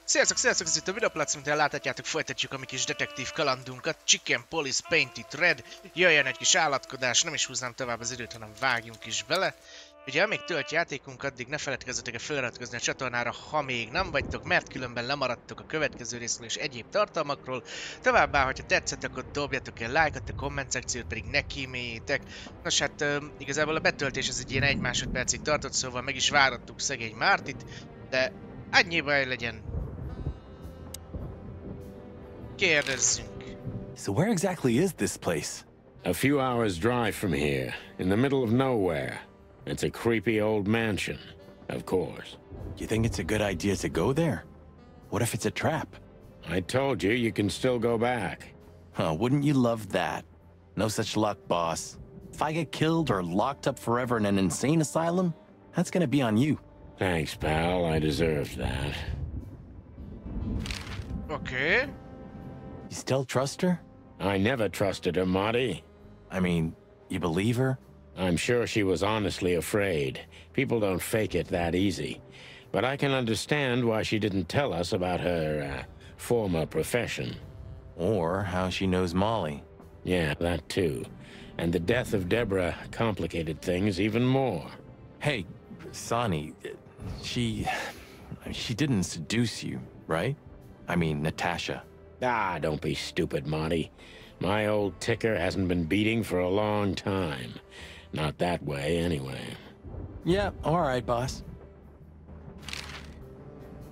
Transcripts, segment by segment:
Sziasztok, sziasztok, ez itt a videóplac, mint elláthatjátok, folytatjuk a mi kis detektív kalandunkat. Chicken Police Painted Red. Jöjjön egy kis állatkodás, nem is húznám tovább az időt, hanem vágjunk is bele. Ugye, amíg tölt játékunk, addig ne feledkezzetek feliratkozni a csatornára, ha még nem vagytok, mert különben lemaradtok a következő részről és egyéb tartalmakról. Továbbá, hogyha tetszett, akkor dobjatok egy lájkot, a komment szekciót pedig ne kíméljétek. Nos hát, igazából a betöltés ez egy ilyen 1 másodpercig tartott, szóval meg is várattuk szegény Mártit, de annyiba legyen. Kérdezzünk. So where exactly is this place? A few hours drive from here, in the middle of nowhere. It's a creepy old mansion, of course. You think it's a good idea to go there? What if it's a trap? I told you, you can still go back. Huh, wouldn't you love that? No such luck, boss. If I get killed or locked up forever in an insane asylum, that's gonna be on you. Thanks, pal. I deserved that. Okay. You still trust her? I never trusted her, Marty. I mean, you believe her? I'm sure she was honestly afraid. People don't fake it that easy. But I can understand why she didn't tell us about her, former profession. Or how she knows Molly. Yeah, that too. And the death of Deborah complicated things even more. Hey, Sonny, she didn't seduce you, right? I mean, Natasha. Ah, don't be stupid, Monty. My old ticker hasn't been beating for a long time. Not that way, anyway. Yeah, all right, boss.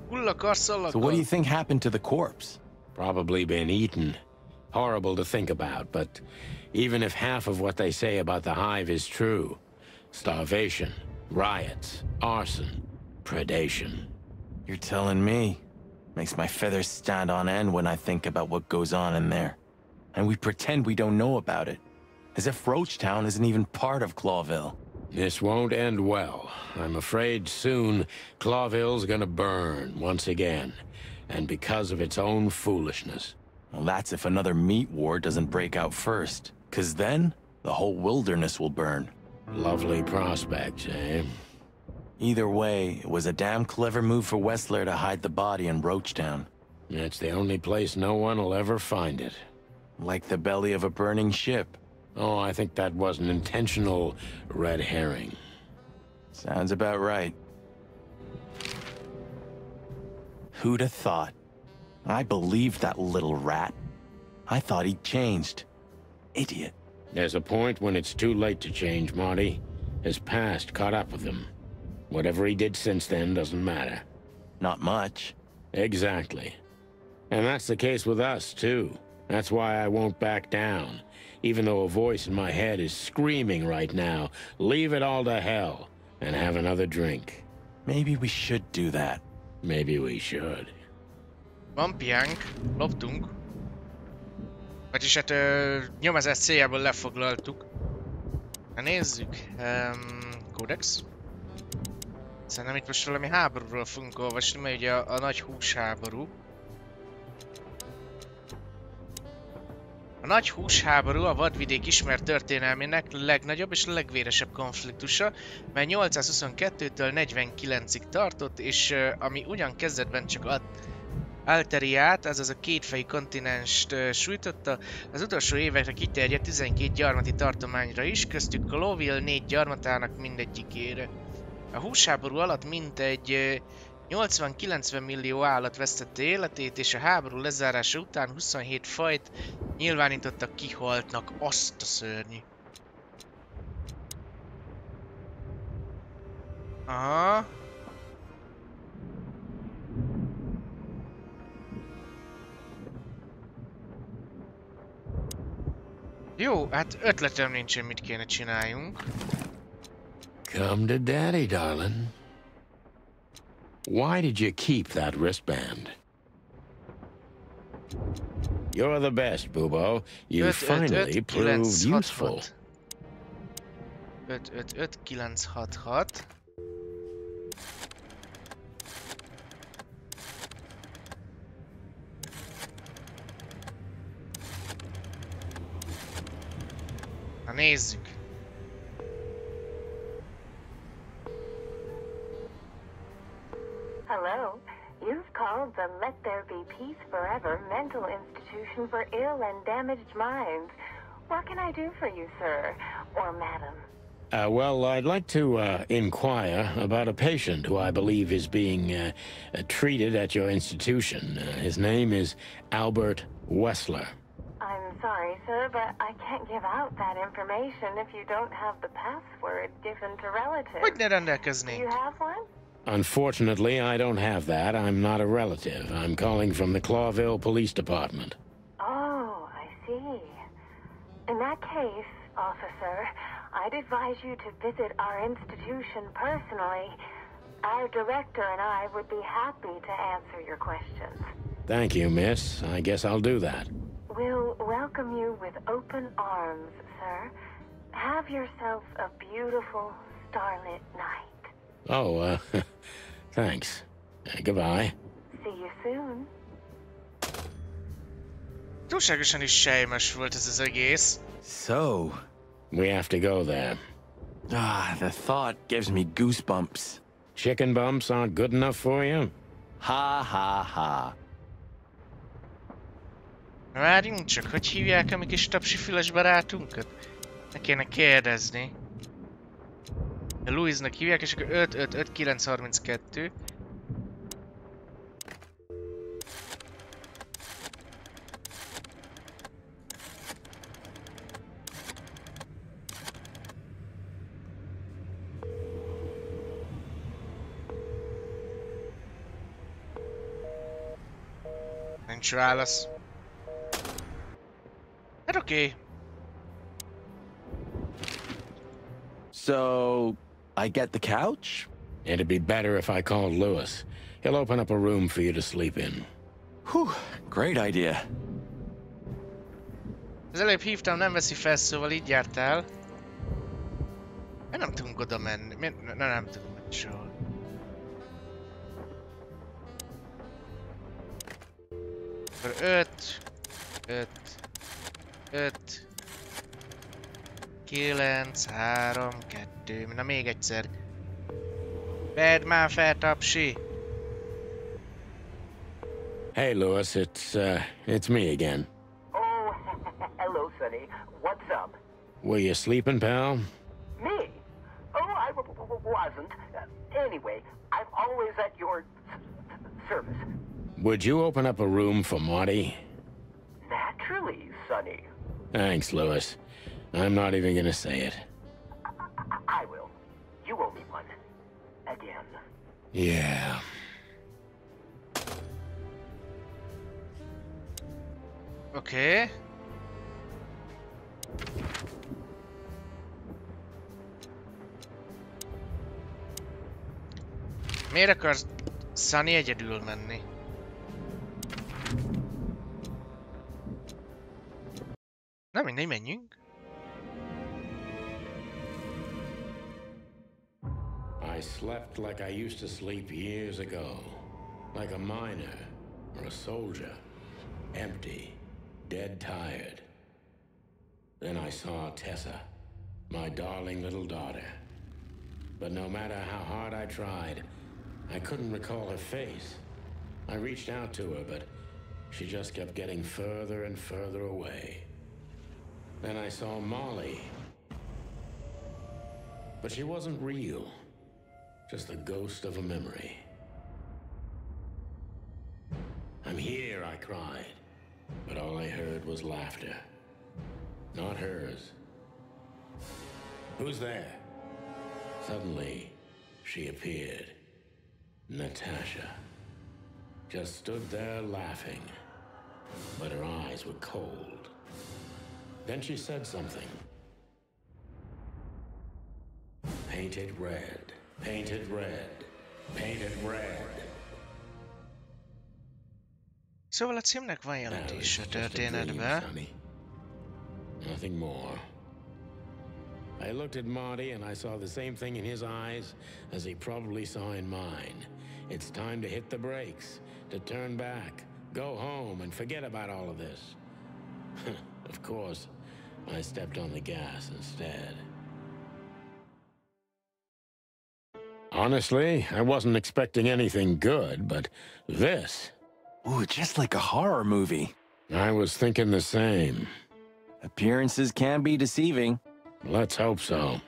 So what do you think happened to the corpse? Probably been eaten. Horrible to think about, but even if half of what they say about the hive is true, starvation, riots, arson, predation. You're telling me. Makes my feathers stand on end when I think about what goes on in there. And we pretend we don't know about it. As if Roachtown isn't even part of Clawville. This won't end well. I'm afraid soon Clawville's gonna burn once again. And because of its own foolishness. Well, that's if another meat war doesn't break out first. 'Cause then, the whole wilderness will burn. Lovely prospects, eh? Either way, it was a damn clever move for Wessler to hide the body in Roachtown. It's the only place no one will ever find it. Like the belly of a burning ship. Oh, I think that was an intentional red herring. Sounds about right. Who'd have thought? I believed that little rat. I thought he'd changed. Idiot. There's a point when it's too late to change, Marty. His past caught up with him. Whatever he did since then doesn't matter. Not much. Exactly. And that's the case with us, too. That's why I won't back down. Even though a voice in my head is screaming right now, leave it all to hell and have another drink. Maybe we should do that. Maybe we should. Van piánk, loptunk. Vagyis hát nyomozás céljából lefoglaltuk. Na nézzük. Kódex. Szerintem itt most valami háborúról fogunk olvasni, mert ugye a nagy húsháború. A nagy húsháború a vadvidék ismert történelmének legnagyobb és legvéresebb konfliktusa, mely 822-től 49-ig tartott, és ami ugyan kezdetben csak Alteriát, azaz a kétfejű kontinenst sújtotta, az utolsó évekre kiterjedt 12 gyarmati tartományra is, köztük Clawville 4 gyarmatának mindegyikére. A húsháború alatt mintegy 80-90 millió állat vesztette életét, és a háború lezárása után 27 fajt nyilvánítottak kihaltnak. Azt a szörnyű. Aha. Jó, hát ötletem nincsen, mit kéne csináljunk. Come to daddy, darling. Why did you keep that wristband? You're the best, Bubo. You finally proved useful. 5-5-5-9-6-6. Na nézzük. Hello, you've called the Let There Be Peace Forever mental institution for ill and damaged minds. What can I do for you, sir? Or madam? Well, I'd like to inquire about a patient who I believe is being treated at your institution. His name is Albert Wessler. I'm sorry, sir, but I can't give out that information if you don't have the password given to relatives. Hogy ne Do rendelkeznénk? you have one? Unfortunately, I don't have that. I'm not a relative. I'm calling from the Clawville Police Department. Oh, I see. In that case, officer, I'd advise you to visit our institution personally. Our director and I would be happy to answer your questions. Thank you, miss. I guess I'll do that. We'll welcome you with open arms, sir. Have yourself a beautiful starlit night. Oh, thanks. Goodbye. See you soon. Túlságosan is sejmes volt ez az egész. So, We have to go there. the thought gives me goosebumps. Chicken bumps aren't good enough for you? Ha ha ha. Várjunk csak, hogy hívják a mi kis tapsifüles barátunkat? Ne kéne kérdezni. Louise-nak hívják, és akkor 555-932. Nincs válasz. Hát oké. So, I get the couch? It'd be better if I called Lewis. He'll open up a room for you to sleep in. Whew, great idea. Az előbb hívtam, nem veszi fel, szóval így jártál. Miért nem tudunk oda menni? Nem tudunk menni sehol. Akkor 5 9 3 2. Na még egyszer. Vedd már fel, tapsi! Hey, Lewis, it's me again. Oh, hello, Sonny. What's up? Were you sleeping, pal? Me? Oh, I wasn't. Anyway, I'm always at your service. Would you open up a room for Marty? Naturally, Sonny. Thanks, Lewis. I'm not even gonna say it. I will. You owe me one. Again. Yeah. Oké. Miért akarsz Sunny egyedül menni? Na mindegy, menjünk. I slept like I used to sleep years ago. Like a miner or a soldier. Empty. Dead tired. Then I saw Tessa, my darling little daughter. But no matter how hard I tried, I couldn't recall her face. I reached out to her, but she just kept getting further and further away. Then I saw Molly. But she wasn't real. Just the ghost of a memory. I'm here, I cried. But all I heard was laughter. Not hers. Who's there? Suddenly, she appeared. Natasha. Just stood there laughing. But her eyes were cold. Then she said something. Painted red. Painted red. Painted red. Szóval a címnek van jelentés a történetben. Nothing more. I looked at Marty and I saw the same thing in his eyes as he probably saw in mine. It's time to hit the brakes, to turn back, go home and forget about all of this. Of course, I stepped on the gas instead. Honestly, I wasn't expecting anything good, but this Ooh, just like a horror movie. I was thinking the same. Appearances can be deceiving. Let's hope so.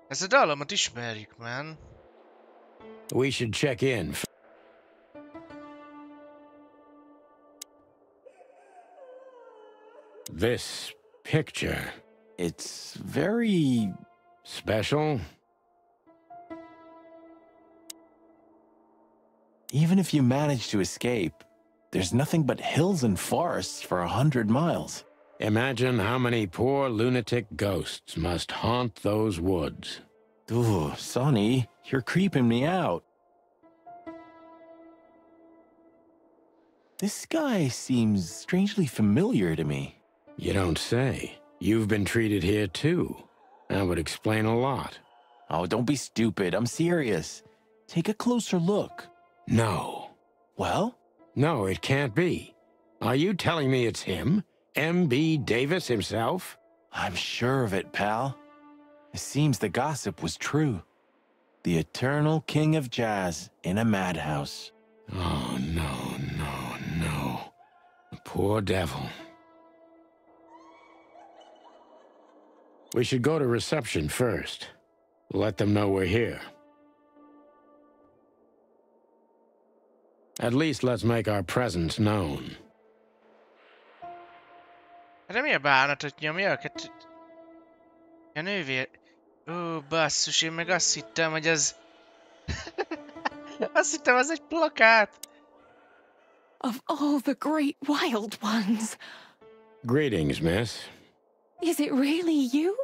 Ezt a dallamot ismerjük, man. We should check in. This picture. It's very... special? Even if you manage to escape, there's nothing but hills and forests for 100 miles. Imagine how many poor lunatic ghosts must haunt those woods. Ooh, Sonny, you're creeping me out. This guy seems strangely familiar to me. You don't say. You've been treated here too. That would explain a lot. Oh, don't be stupid. I'm serious. Take a closer look. No. Well? No, it can't be. Are you telling me it's him? M.B. Davis himself? I'm sure of it, pal. It seems the gossip was true. The eternal king of jazz in a madhouse. Oh, no, no, no. The poor devil. We should go to reception first. Let them know we're here. At least let's make our presence known. De mi a bánatot nyomja? A nővér... Ó, basszus, én meg azt hittem, hogy ez... azt hittem, az egy plakát! Of all the great wild ones. Greetings, miss. Is it really you?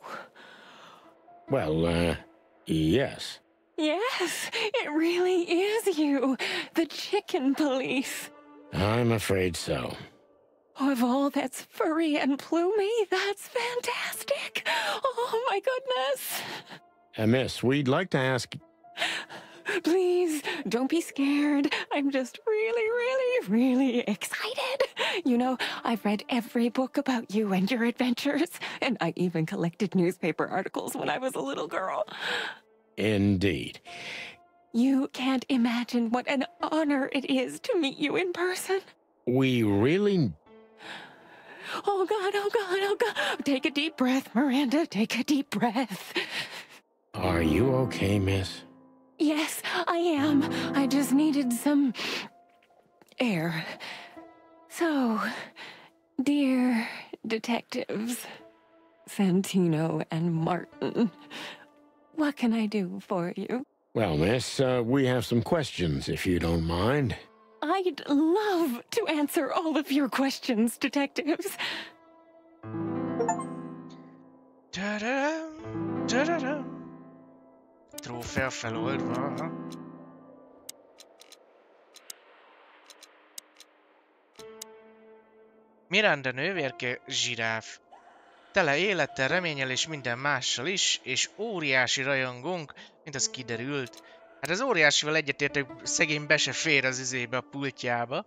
Well, yes. Yes, it really is you. The chicken police. I'm afraid so. Of all that's furry and plumey, that's fantastic. Oh, my goodness. Miss, we'd like to ask... Please, don't be scared. I'm just really excited. You know, I've read every book about you and your adventures, and I even collected newspaper articles when I was a little girl. Indeed. You can't imagine what an honor it is to meet you in person. We really... Oh, God, oh, God, oh, God. Take a deep breath, Miranda. Take a deep breath. Are you okay, miss? Yes, I am. I just needed some air. So, dear detectives, Santino and Martin, what can I do for you? Well, miss, we have some questions, if you don't mind. I'd love to answer all of your questions, detectives. Ta-da-dam, ta-da-dam. Trófea feloldva. Miranda nővérke zsiráf. Tele élettel, reménnyel és minden mással is, és óriási rajongónk, mint az kiderült. Hát az óriásival egyetértek, szegény be se fér az izébe a pultjába.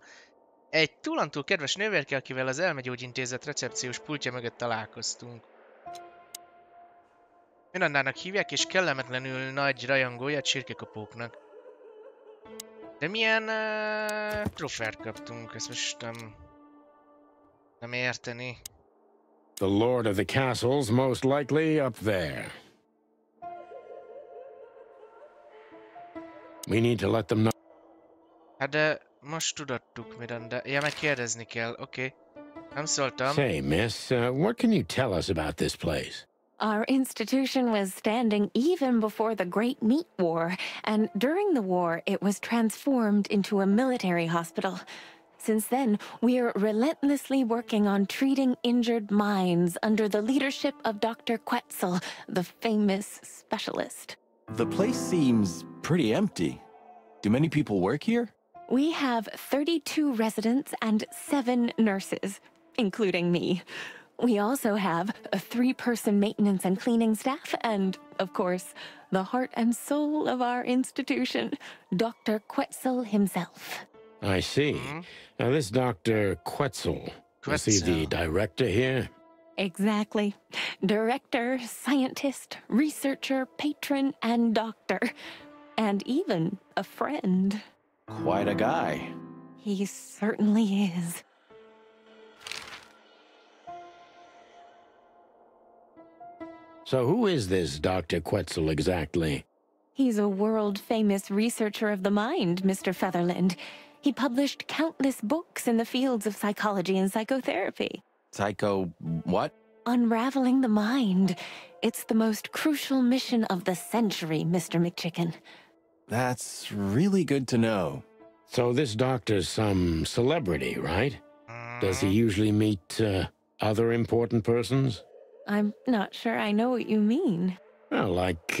Egy túlantúl kedves nővérke, akivel az elmegyógyintézet recepciós pultja mögött találkoztunk. Mirandának hívják, és kellemetlenül nagy rajongója a csirkekapóknak. De milyen trófeát kaptunk, ezt most nem érteni. The lord of the castle's most likely up there. We need to let them know. Hát de most tudattuk, Miranda. Ja, meg kérdezni kell, oké. Nem szóltam. Say, miss, what can you tell us about this place? Our institution was standing even before the Great Meat War, and during the war, it was transformed into a military hospital. Since then, we're relentlessly working on treating injured minds under the leadership of Dr. Quetzal, the famous specialist. The place seems pretty empty. Do many people work here? We have 32 residents and 7 nurses, including me. We also have a 3-person maintenance and cleaning staff, and, of course, the heart and soul of our institution, Dr. Quetzal himself. I see. Now, this Dr. Quetzal, is he the director here? Exactly. Director, scientist, researcher, patron, and doctor. And even a friend. Quite a guy. He certainly is. So who is this Dr. Quetzal exactly? He's a world-famous researcher of the mind, Mr. Featherland. He published countless books in the fields of psychology and psychotherapy. Psycho... what? Unraveling the mind. It's the most crucial mission of the century, Mr. McChicken. That's really good to know. So this doctor's some celebrity, right? Does he usually meet other important persons? I'm not sure I know what you mean. Well, like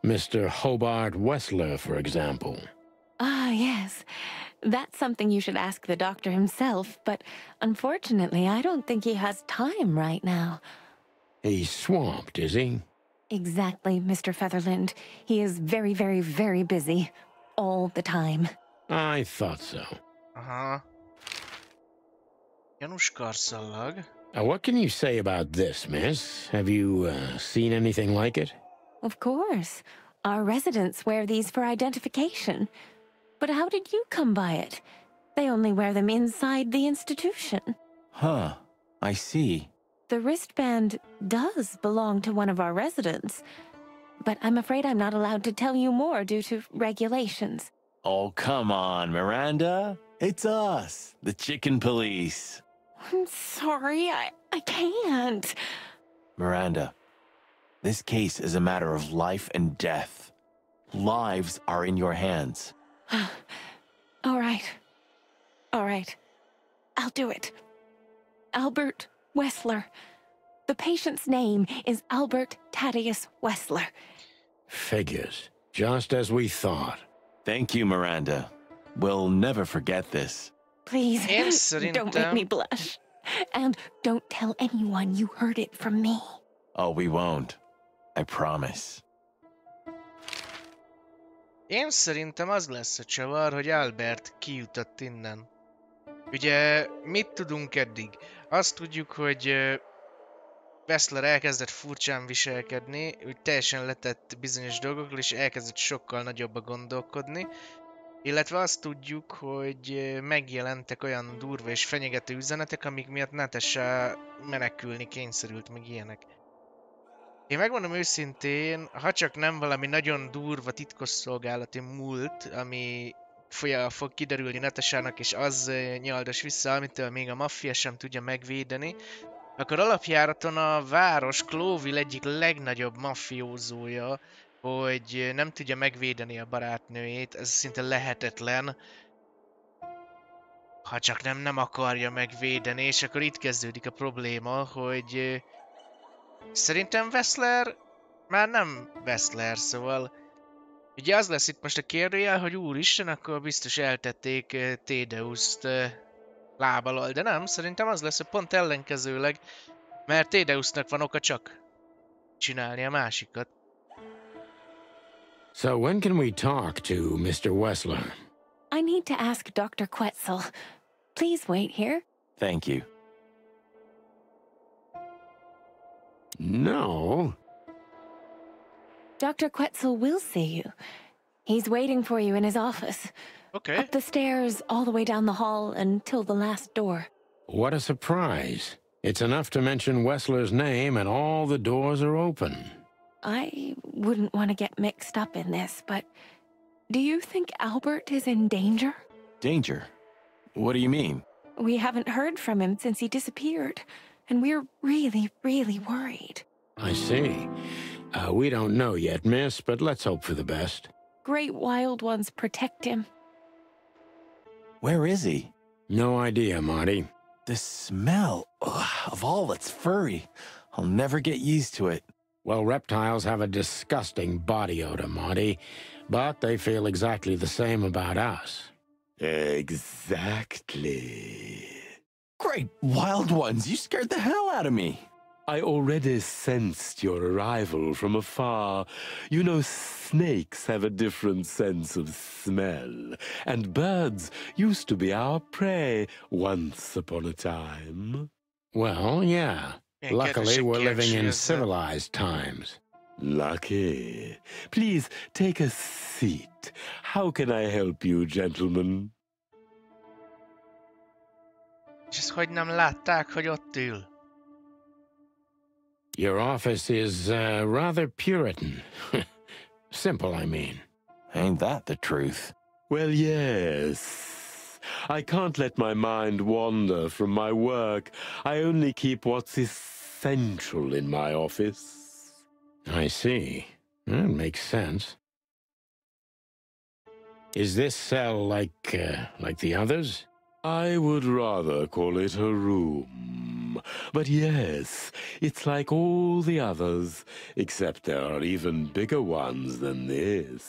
Mr. Hobart Wessler, for example. Ah, yes. That's something you should ask the doctor himself, but unfortunately, I don't think he has time right now. He's swamped, is he? Exactly, Mr. Featherland. He is very, very, very busy. All the time. I thought so. Aha. Gyanús karszallag. What can you say about this, miss? Have you seen anything like it? Of course. Our residents wear these for identification. But how did you come by it? They only wear them inside the institution. Huh. I see. The wristband does belong to one of our residents. But I'm afraid I'm not allowed to tell you more due to regulations. Oh, come on, Miranda. It's us, the chicken police. I'm sorry, I can't. Miranda, this case is a matter of life and death. Lives are in your hands. All right. All right. I'll do it. Albert Wessler. The patient's name is Albert Thaddeus Wessler. Figures. Just as we thought. Thank you, Miranda. We'll never forget this. Please, Én don't make me blush. And don't tell anyone you heard it from me. Oh, we won't. I promise. Én szerintem az lesz a csavar, hogy Albert kijutott innen. Ugye, mit tudunk eddig? Azt tudjuk, hogy Wessler elkezdett furcsán viselkedni, úgy teljesen letett bizonyos dolgokról, és elkezdett sokkal nagyobba gondolkodni. Illetve azt tudjuk, hogy megjelentek olyan durva és fenyegető üzenetek, amik miatt Natasha menekülni kényszerült, meg ilyenek. Én megmondom őszintén, ha csak nem valami nagyon durva titkosszolgálati múlt, ami fog kiderülni Natashának, és az nyaldos vissza, amitől még a maffia sem tudja megvédeni, akkor alapjáraton a város Cloville egyik legnagyobb maffiózója, hogy nem tudja megvédeni a barátnőjét, ez szinte lehetetlen. Ha csak nem akarja megvédeni, és akkor itt kezdődik a probléma, hogy szerintem Wessler már nem Wessler, szóval ugye az lesz itt most a kérdőjel, hogy úristen, akkor biztos eltették Thaddeust láb alól, de nem, szerintem az lesz, hogy pont ellenkezőleg, mert Thaddeusnak van oka csak csinálni a másikat. So when can we talk to Mr. Wessler? I need to ask Dr. Quetzal. Please wait here. Thank you. No. Dr. Quetzal will see you. He's waiting for you in his office. Okay. Up the stairs, all the way down the hall, until the last door. What a surprise. It's enough to mention Wessler's name and all the doors are open. I wouldn't want to get mixed up in this, but do you think Albert is in danger? Danger? What do you mean? We haven't heard from him since he disappeared, and we're really, really worried. I see. We don't know yet, miss, but let's hope for the best. Great wild ones protect him. Where is he? No idea, Marty. The smell of all that's furry. I'll never get used to it. Well, reptiles have a disgusting body odor, Marty, but they feel exactly the same about us. Exactly. Great wild ones, you scared the hell out of me. I already sensed your arrival from afar. You know, snakes have a different sense of smell, and birds used to be our prey once upon a time. Well, yeah, Luckily, we're living in civilized times. Lucky. Please take a seat. How can I help you, gentlemen? És ezt hogy nem látták, hogy ott ül? Your office is rather Puritan. Simple, I mean. Ain't that the truth? Well, yes. I can't let my mind wander from my work. I only keep what's essential in my office. I see. That makes sense. Is this cell like the others? I would rather call it a room. But yes, it's like all the others, except there are even bigger ones than this.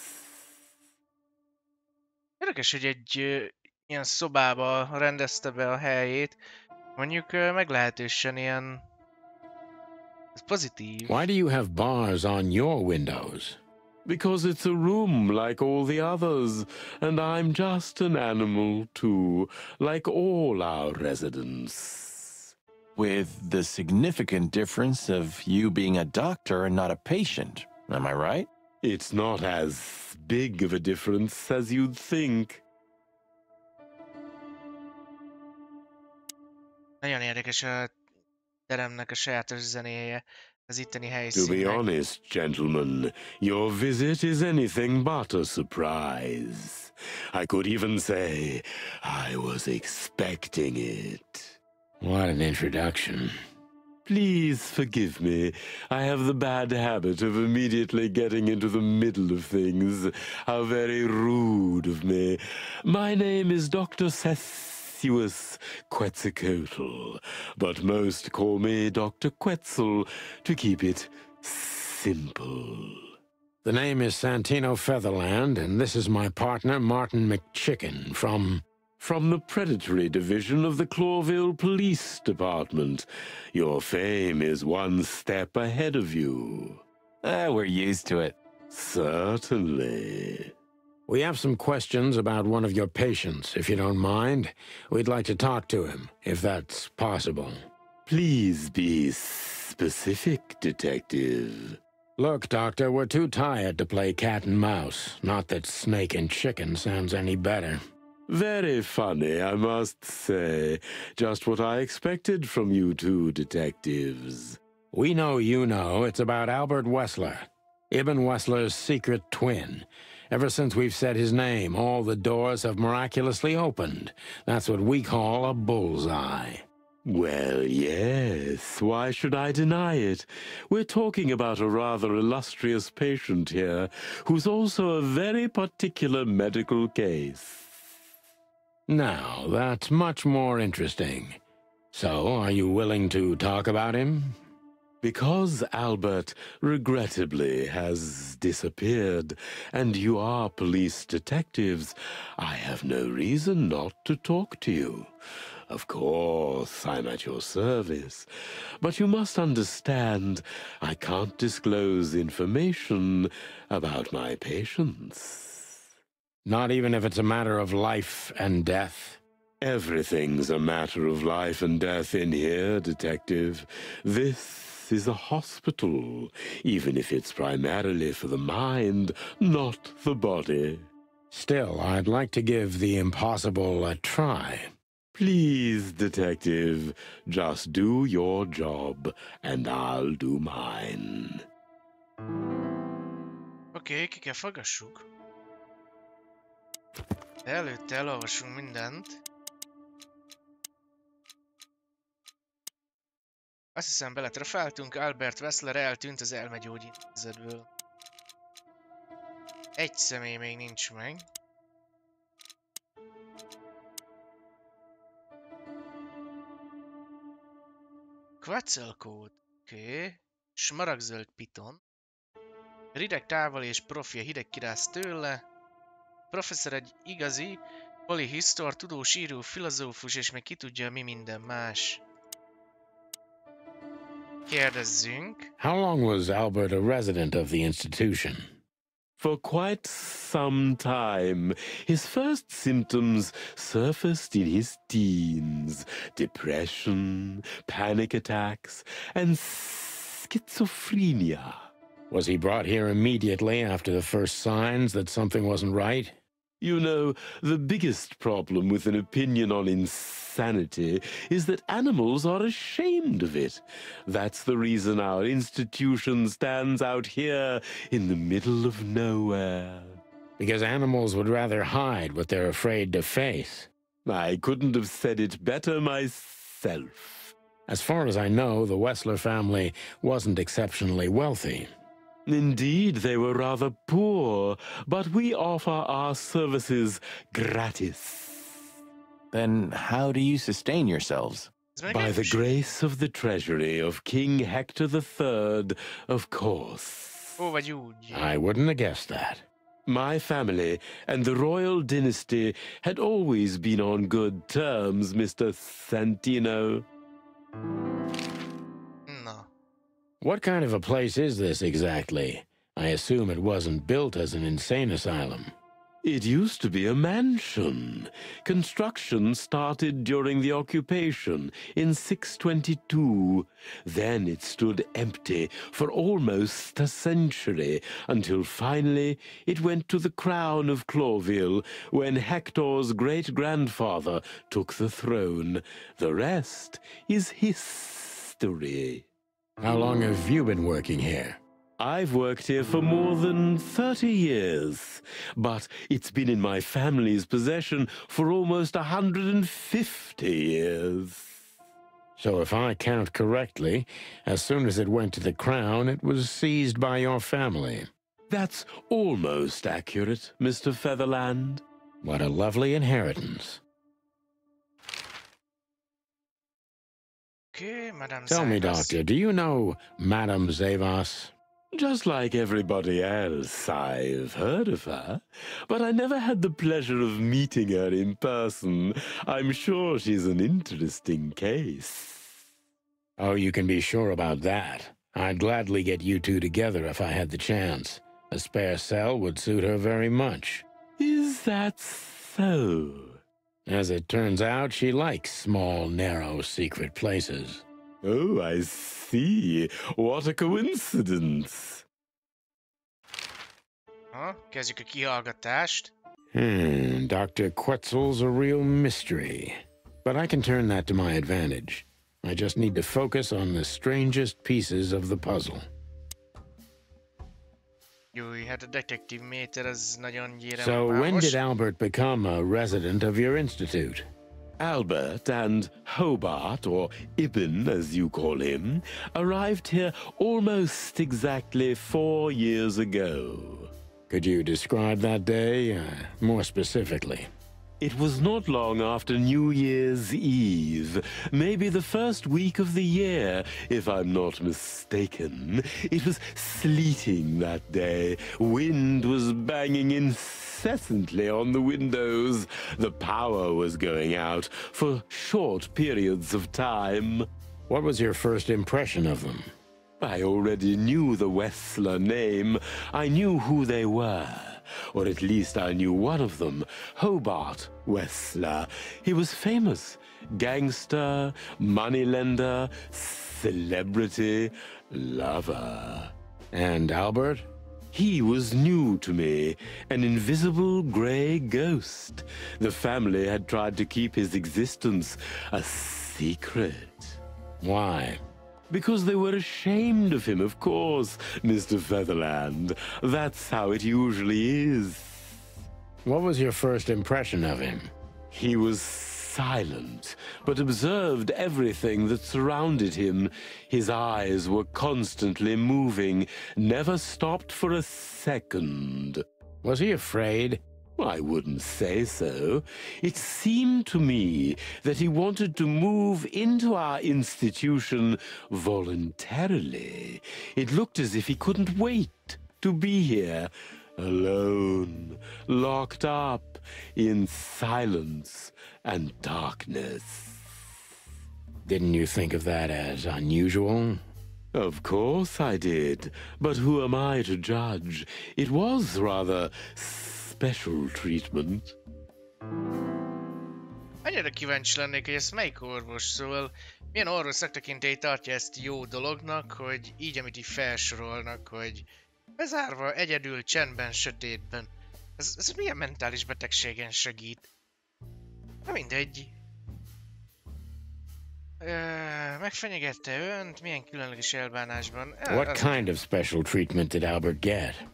Érdekes, hogy egy ilyen szobába rendezte be a helyét. Mondjuk meglehetősen ilyen... Ez pozitív. Why do you have bars on your windows? Because it's a room like all the others, and I'm just an animal too, like all our residents. With the significant difference of you being a doctor and not a patient, am I right? It's not as big of a difference as you'd think. Nagyon érdekes a teremnek a sajátos zenéje, az itteni To helyszínnek. be honest, gentlemen, your visit is anything but a surprise. I could even say I was expecting it. What an introduction. Please forgive me. I have the bad habit of immediately getting into the middle of things. How very rude of me. My name is Dr. Quetzalcoatl, but most call me Dr. Quetzal to keep it simple. The name is Santino Featherland, and this is my partner, Martin McChicken, from the predatory division of the Clawville Police Department. Your fame is one step ahead of you. We're used to it. Certainly. We have some questions about one of your patients, if you don't mind. We'd like to talk to him, if that's possible. Please be specific, Detective. Look, Doctor, we're too tired to play cat and mouse. Not that snake and chicken sounds any better. Very funny, I must say. Just what I expected from you two detectives. We know you know. It's about Albert Wessler, Ibn Wessler's secret twin. Ever since we've said his name, all the doors have miraculously opened. That's what we call a bullseye. Well, yes. Why should I deny it? We're talking about a rather illustrious patient here, who's also a very particular medical case. Now, that's much more interesting. So, are you willing to talk about him? Because Albert, regrettably, has disappeared, and you are police detectives, I have no reason not to talk to you. Of course, I'm at your service, but you must understand I can't disclose information about my patients. Not even if it's a matter of life and death? Everything's a matter of life and death in here, Detective. This is a hospital, even if it's primarily for the mind, not the body. Still, I'd like to give the impossible a try. Please, Detective, just do your job, and I'll do mine. Oké, ki kell faggassuk. De előtte elolvasunk mindent. Azt hiszem beletrafáltunk, Albert Wessler eltűnt az elmegyógyintézetből. Egy személy még nincs meg. Quetzalcoatl, oké. Smaragdzöld piton. Rideg távol és profi, a hideg kirász tőle. Professzor egy igazi polihisztor, tudós, író, filozófus, és még ki tudja mi minden más. Kérdezzünk. How long was Albert a resident of the institution? For quite some time, his first symptoms surfaced in his teens. Depression, panic attacks, and schizophrenia. Was he brought here immediately after the first signs that something wasn't right? You know, the biggest problem with an opinion on insanity is that animals are ashamed of it. That's the reason our institution stands out here in the middle of nowhere. Because animals would rather hide what they're afraid to face. I couldn't have said it better myself. As far as I know, the Wessler family wasn't exceptionally wealthy. Indeed, they were rather poor, but we offer our services gratis. Then how do you sustain yourselves? By the grace of the treasury of King Hector III, of course. Ó, vagy úgy. I wouldn't have guessed that. My family and the royal dynasty had always been on good terms, Mr. Santino. Na. What kind of a place is this exactly? I assume it wasn't built as an insane asylum. It used to be a mansion. Construction started during the occupation in 622. Then it stood empty for almost a century, until finally it went to the crown of Cloville when Hector's great-grandfather took the throne. The rest is history. How long have you been working here? I've worked here for more than 30 years, but it's been in my family's possession for almost 150 years. So if I count correctly, as soon as it went to the crown, it was seized by your family. That's almost accurate, Mr. Featherland. What a lovely inheritance. Okay, Madame Tell me, Zavas. Doctor, do you know Madame Zavas? Just like everybody else, I've heard of her, but I never had the pleasure of meeting her in person. I'm sure she's an interesting case. Oh, you can be sure about that. I'd gladly get you two together if I had the chance. A spare cell would suit her very much. Is that so? As it turns out, she likes small, narrow, secret places. Oh, I see. What a coincidence. Kezdjük a kihallgatást. Dr. Quetzal's a real mystery. But I can turn that to my advantage. I just need to focus on the strangest pieces of the puzzle. Júj, hát a detektív méter az nagyon gyére So van when most. did Albert become a resident of your institute? Albert and Hobart, or Ibn as you call him, arrived here almost exactly 4 years ago. Could you describe that day more specifically? It was not long after New Year's Eve, maybe the first week of the year, if I'm not mistaken. It was sleeting that day. Wind was banging incessantly on the windows. The power was going out for short periods of time. What was your first impression of them? I already knew the Wessler name. I knew who they were. Or at least I knew one of them, Hobart Wessler. He was famous. Gangster, moneylender, celebrity, lover. And Albert? He was new to me, an invisible gray ghost. The family had tried to keep his existence a secret. Why? Because they were ashamed of him, of course, Mr. Featherland. That's how it usually is. What was your first impression of him? He was silent, but observed everything that surrounded him. His eyes were constantly moving, never stopped for a second. Was he afraid? I wouldn't say so. It seemed to me that he wanted to move into our institution voluntarily. It looked as if he couldn't wait to be here, alone, locked up in silence and darkness. Didn't you think of that as unusual? Of course I did, but who am I to judge? It was rather special treatment. Annyira kíváncsi lennék, hogy ezt melyik orvos, szóval milyen orvos szaktekintély tartja ezt jó dolognak, hogy így, amit így felsorolnak, hogy bezárva, egyedül, csendben, sötétben. Ez milyen mentális betegségen segít? Na mindegy. Megfenyegette önt, milyen különleges elbánásban. What kind of special treatment did Albert get?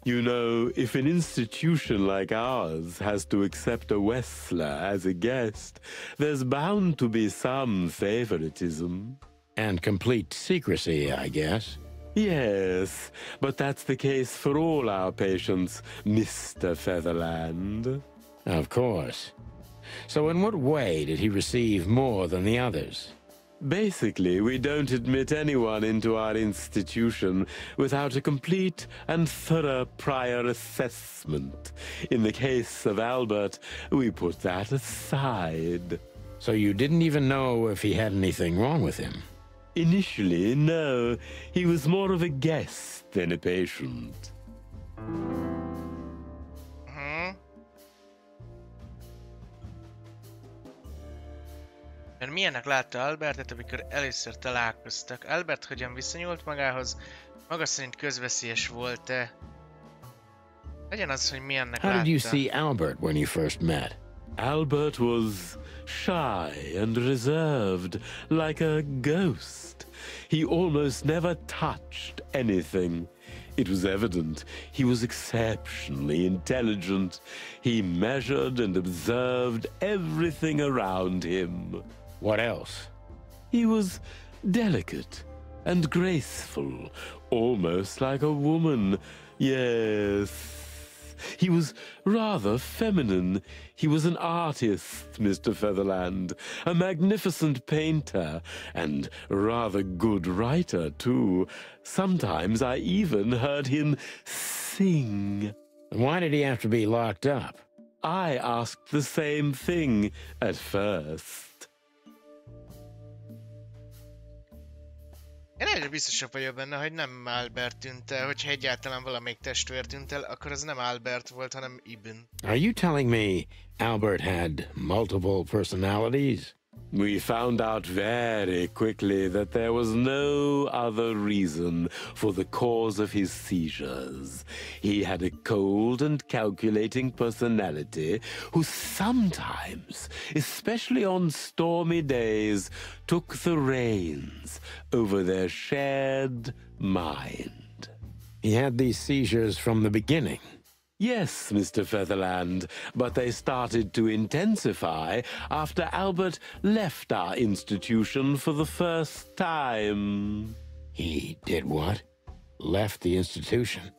You know, if an institution like ours has to accept a Wessler as a guest, there's bound to be some favoritism. And complete secrecy, I guess. Yes, but that's the case for all our patients, Mr. Featherland. Of course. So in what way did he receive more than the others? Basically, we don't admit anyone into our institution without a complete and thorough prior assessment. In the case of Albert, we put that aside. So you didn't even know if he had anything wrong with him? Initially, no. He was more of a guest than a patient. Mert milyennek látta Albertet, amikor először találkoztak? Albert hogyan viszonyult magához? Maga szerint közveszélyes volt-e? Legyen az, hogy milyennek látta. How did you see Albert when you first met? Albert was shy and reserved, like a ghost. He almost never touched anything. It was evident he was exceptionally intelligent. He measured and observed everything around him. What else? He was delicate and graceful, almost like a woman. Yes, he was rather feminine. He was an artist, Mr. Featherland, a magnificent painter, and rather good writer, too. Sometimes I even heard him sing. Why did he have to be locked up? I asked the same thing at first. Én egyre biztosabb vagyok benne, hogy nem Albert tűnt el, hogyha egyáltalán valamelyik testvér tűnt el, akkor az nem Albert volt, hanem Ibn. Are you telling me Albert had multiple personalities? We found out very quickly that there was no other reason for the cause of his seizures. He had a cold and calculating personality who sometimes, especially on stormy days, took the reins over their shared mind. He had these seizures from the beginning. Yes, Mr. Featherland, but they started to intensify after Albert left our institution for the first time. He did what? Left the institution?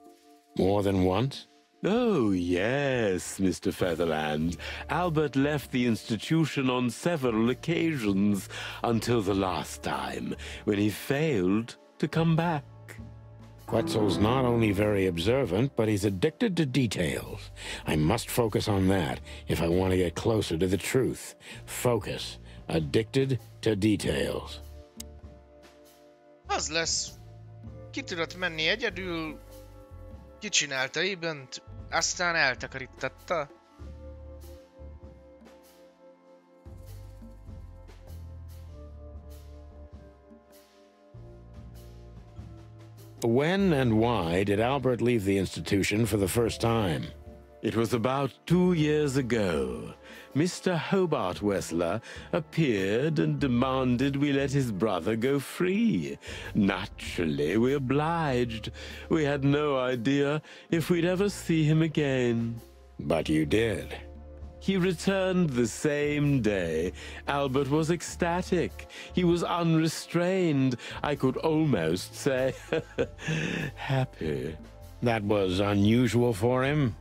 More than once? Oh, yes, Mr. Featherland. Albert left the institution on several occasions until the last time, when he failed to come back. Quetzal's not only very observant, but he's addicted to details. I must focus on that if I want to get closer to the truth. Focus. Addicted to details. Az lesz. Ki tudott menni egyedül, kicsinálta Ibnt, aztán eltakarítatta. When and why did Albert leave the institution for the first time? It was about 2 years ago. Mr. Hobart Wessler appeared and demanded we let his brother go free. Naturally, we obliged. We had no idea if we'd ever see him again. But you did. He returned the same day. Albert was ecstatic. He was unrestrained. I could almost say happy. That was unusual for him?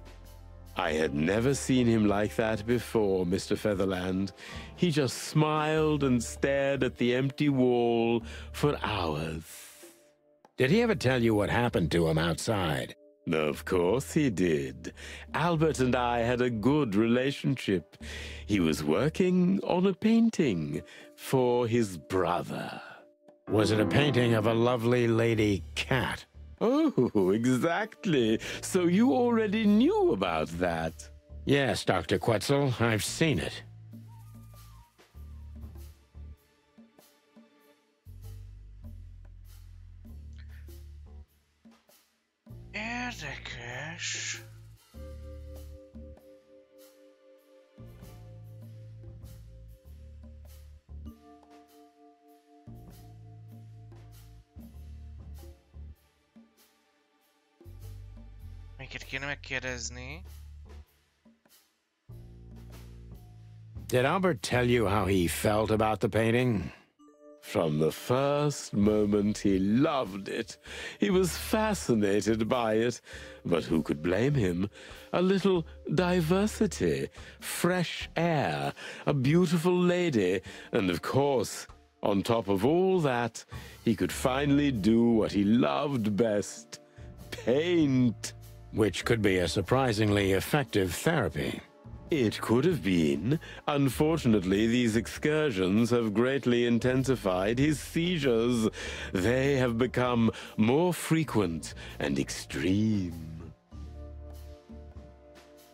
I had never seen him like that before, Mr. Featherland. He just smiled and stared at the empty wall for hours. Did he ever tell you what happened to him outside? Of course he did. Albert and I had a good relationship. He was working on a painting for his brother. Was it a painting of a lovely lady cat? Oh, exactly. So you already knew about that? Yes, Dr. Quetzal, I've seen it. Érdekes. Miket kéne megkérdezni? Did Albert tell you how he felt about the painting? From the first moment he loved it. He was fascinated by it. But who could blame him? A little diversity, fresh air, a beautiful lady, and of course, on top of all that, he could finally do what he loved best: paint. Which could be a surprisingly effective therapy. It could have been. Unfortunately, these excursions have greatly intensified his seizures. They have become more frequent and extreme.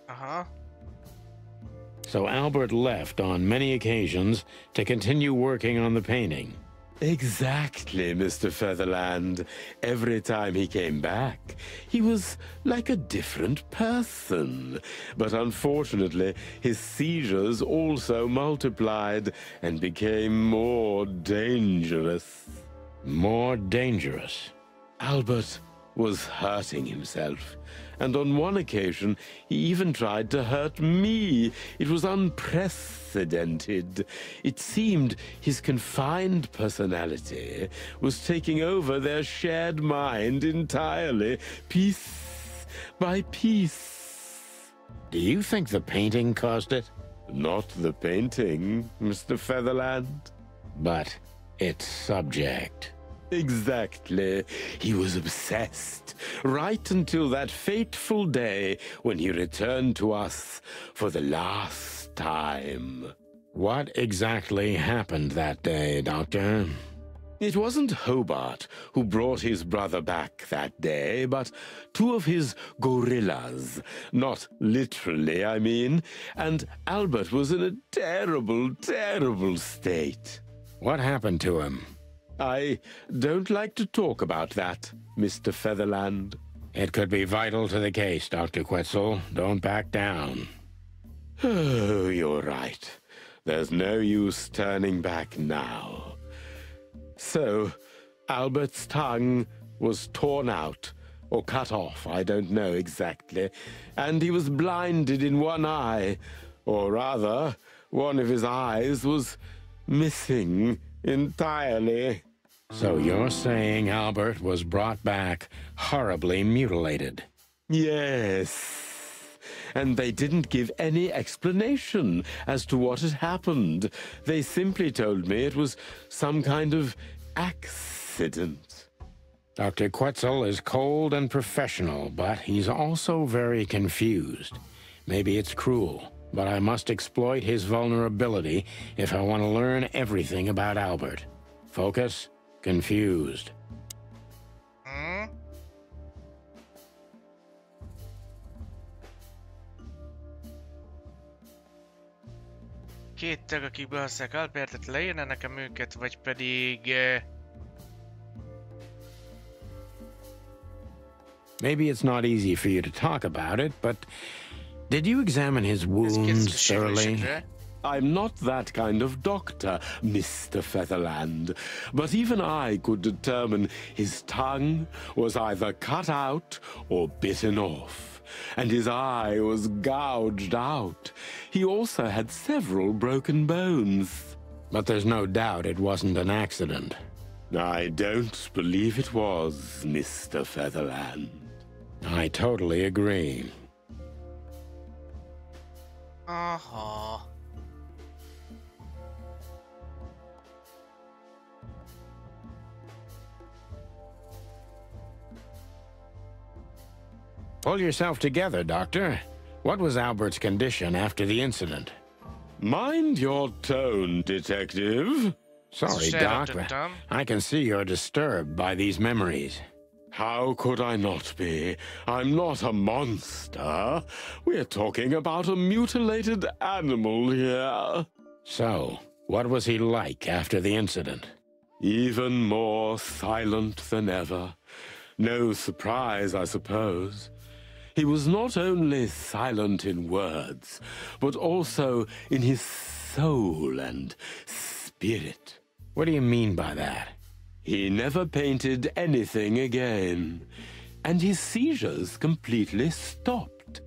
Uh-huh. So Albert left on many occasions to continue working on the painting. Exactly, Mr. Featherland. Every time he came back, he was like a different person. But unfortunately, his seizures also multiplied and became more dangerous. More dangerous? Albert was hurting himself, and on one occasion he even tried to hurt me. It was unprecedented. It seemed his confined personality was taking over their shared mind entirely, piece by piece. Do you think the painting caused it? Not the painting, Mr. Featherland. But its subject. Exactly. He was obsessed, right until that fateful day when he returned to us for the last time. What exactly happened that day, Doctor? It wasn't Hobart who brought his brother back that day, but two of his gorillas. Not literally, I mean. And Albert was in a terrible, terrible state. What happened to him? I don't like to talk about that, Mr. Featherland. It could be vital to the case, Dr. Quetzal. Don't back down. Oh, you're right. There's no use turning back now. So, Albert's tongue was torn out, or cut off, I don't know exactly, and he was blinded in one eye, or rather, one of his eyes was missing entirely. So you're saying Albert was brought back horribly mutilated? Yes. And they didn't give any explanation as to what had happened. They simply told me it was some kind of accident. Dr. Quetzal is cold and professional, but he's also very confused. Maybe it's cruel, but I must exploit his vulnerability if I want to learn everything about Albert. Focus. Confused. Két tag, akik behasználják Albertet, leírna nekem őket, vagy pedig... Maybe it's not easy for you to talk about it, but did you examine his wounds thoroughly? I'm not that kind of doctor, Mr. Featherland, but even I could determine his tongue was either cut out or bitten off, and his eye was gouged out. He also had several broken bones. But there's no doubt it wasn't an accident. I don't believe it was, Mr. Featherland. I totally agree. Uh-huh. Pull yourself together, Doctor. What was Albert's condition after the incident? Mind your tone, Detective. Sorry, Doc, but I can see you're disturbed by these memories. How could I not be? I'm not a monster. We're talking about a mutilated animal here. So, what was he like after the incident? Even more silent than ever. No surprise, I suppose. He was not only silent in words, but also in his soul and spirit. What do you mean by that? He never painted anything again, and his seizures completely stopped.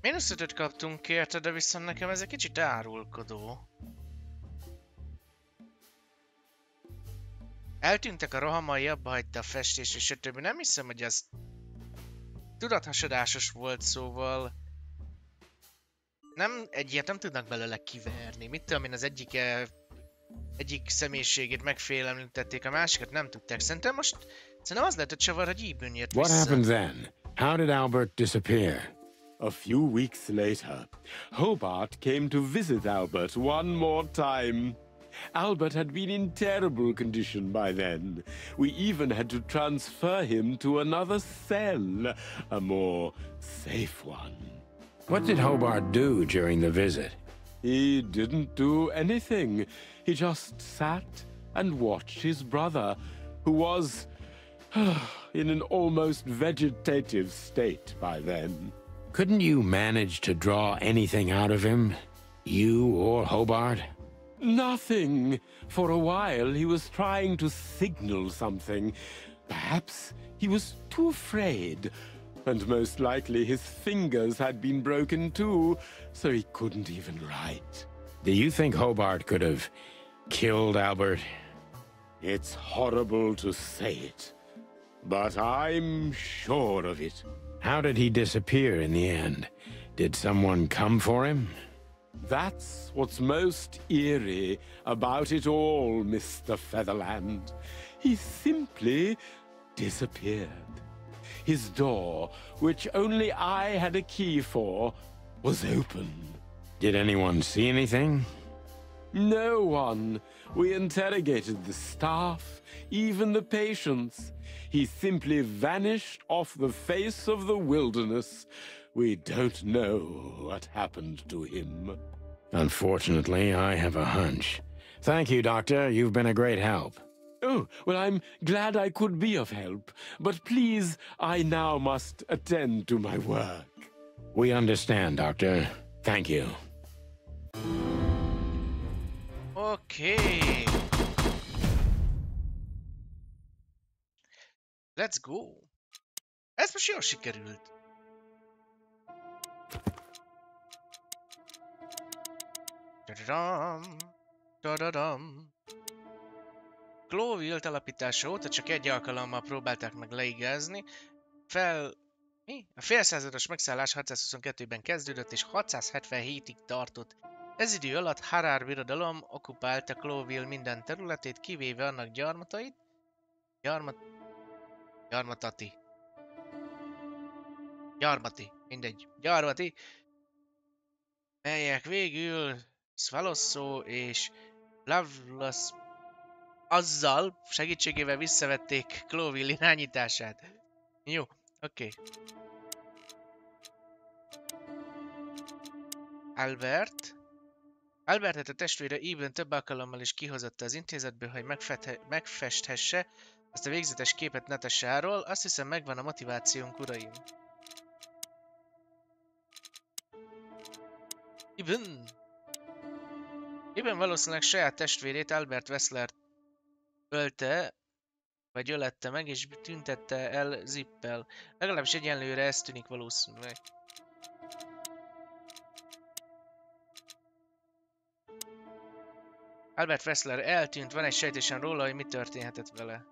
-5-öt kaptunk érte, de viszont nekem ez egy kicsit árulkodó. Eltűntek a rohamai, abba hagyta a festés és a többi. Nem hiszem, hogy ez tudathasadásos volt, szóval egy ilyet nem tudnak belőle kiverni. Mit tudom én, az egyik személyiségét megfélemlítették, a másikat nem tudták. Szerintem az lehet a csavar, hogy így jött vissza. What happened then? How did Albert disappear? A few weeks later, Hobart came to visit Albert one more time. Albert had been in terrible condition by then. We even had to transfer him to another cell, a more safe one. What did Hobart do during the visit? He didn't do anything. He just sat and watched his brother, who was in an almost vegetative state by then. Couldn't you manage to draw anything out of him? You or Hobart? Nothing. For a while, he was trying to signal something. Perhaps he was too afraid. And most likely his fingers had been broken too, so he couldn't even write. Do you think Hobart could have killed Albert? It's horrible to say it, but I'm sure of it. How did he disappear in the end? Did someone come for him? That's what's most eerie about it all, Mr. Featherland. He simply disappeared. His door, which only I had a key for, was open. Did anyone see anything? No one. We interrogated the staff, even the patients. He simply vanished off the face of the wilderness. We don't know what happened to him. Unfortunately, I have a hunch. Thank you, Doctor. You've been a great help. Oh, well, I'm glad I could be of help. But please, I now must attend to my work. We understand, Doctor. Thank you. Okay. Let's go. Ez most jól sikerült. Glowville telepítása óta csak egy alkalommal próbálták meg leigázni. A félszázados megszállás 622-ben kezdődött és 677-ig tartott. Ez idő alatt Harar birodalom okkupálta Glowville minden területét, kivéve annak gyarmatait. Gyarmati, melyek végül Svalosso és Lavlas azzal segítségével visszavették Glowville irányítását. Jó, oké. Albertet a testvére Eben több alkalommal is kihozatta az intézetből, hogy megfesthesse azt a végzetes képet Natasháról. Azt hiszem, megvan a motivációnk, uraim. Eben valószínűleg saját testvérét, Albert Wesslert ölette meg és tüntette el zippel. Legalábbis egyenlőre ez tűnik valószínűleg. Albert Wessler eltűnt, van egy sejtésem róla, hogy mi történhetett vele.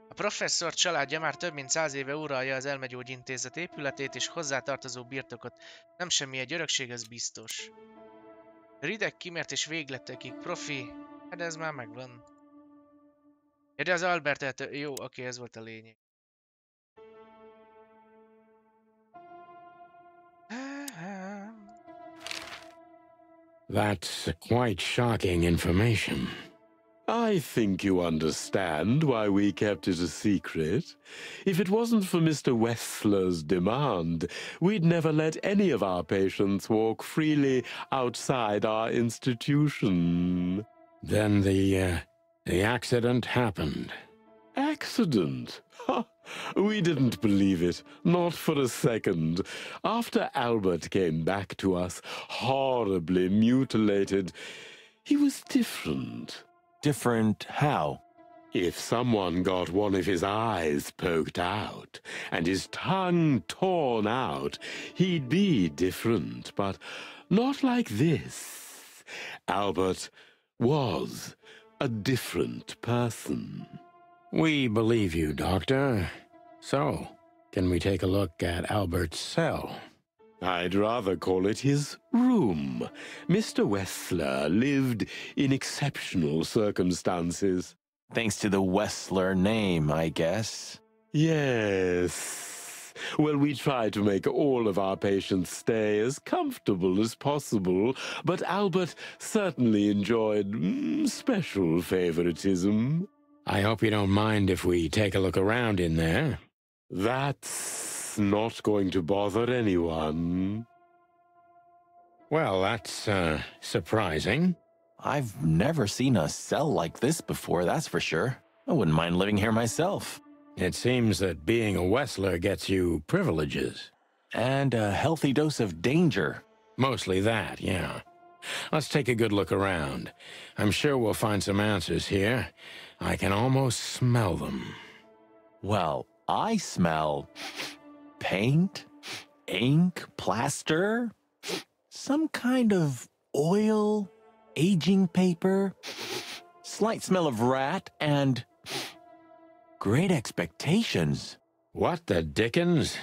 A professzor családja már több mint 100 éve uralja az elmegyógyintézet épületét és hozzátartozó birtokot. Nem semmi egy örökség, ez biztos. Rideg, kimért és végletekig profi. Hát ez már megvan. Ja, de az Albert jó, oké, ez volt a lényeg. That's quite shocking information. I think you understand why we kept it a secret. If it wasn't for Mr. Wessler's demand, we'd never let any of our patients walk freely outside our institution. Then the accident happened. Accident? Ha! We didn't believe it, not for a second. After Albert came back to us, horribly mutilated, he was different. Different how? If someone got one of his eyes poked out and his tongue torn out, he'd be different, but not like this. Albert was a different person. We believe you, Doctor. So, can we take a look at Albert's cell? I'd rather call it his room. Mr. Wessler lived in exceptional circumstances. Thanks to the Wessler name, I guess. Yes. Well, we try to make all of our patients stay as comfortable as possible, but Albert certainly enjoyed special favoritism. I hope you don't mind if we take a look around in there. That's not going to bother anyone. Well, that's, surprising. I've never seen a cell like this before, that's for sure. I wouldn't mind living here myself. It seems that being a Wessler gets you privileges. And a healthy dose of danger. Mostly that, yeah. Let's take a good look around. I'm sure we'll find some answers here. I can almost smell them. Well, I smell paint, ink, plaster, some kind of oil, aging paper, slight smell of rat, and great expectations. What the dickens?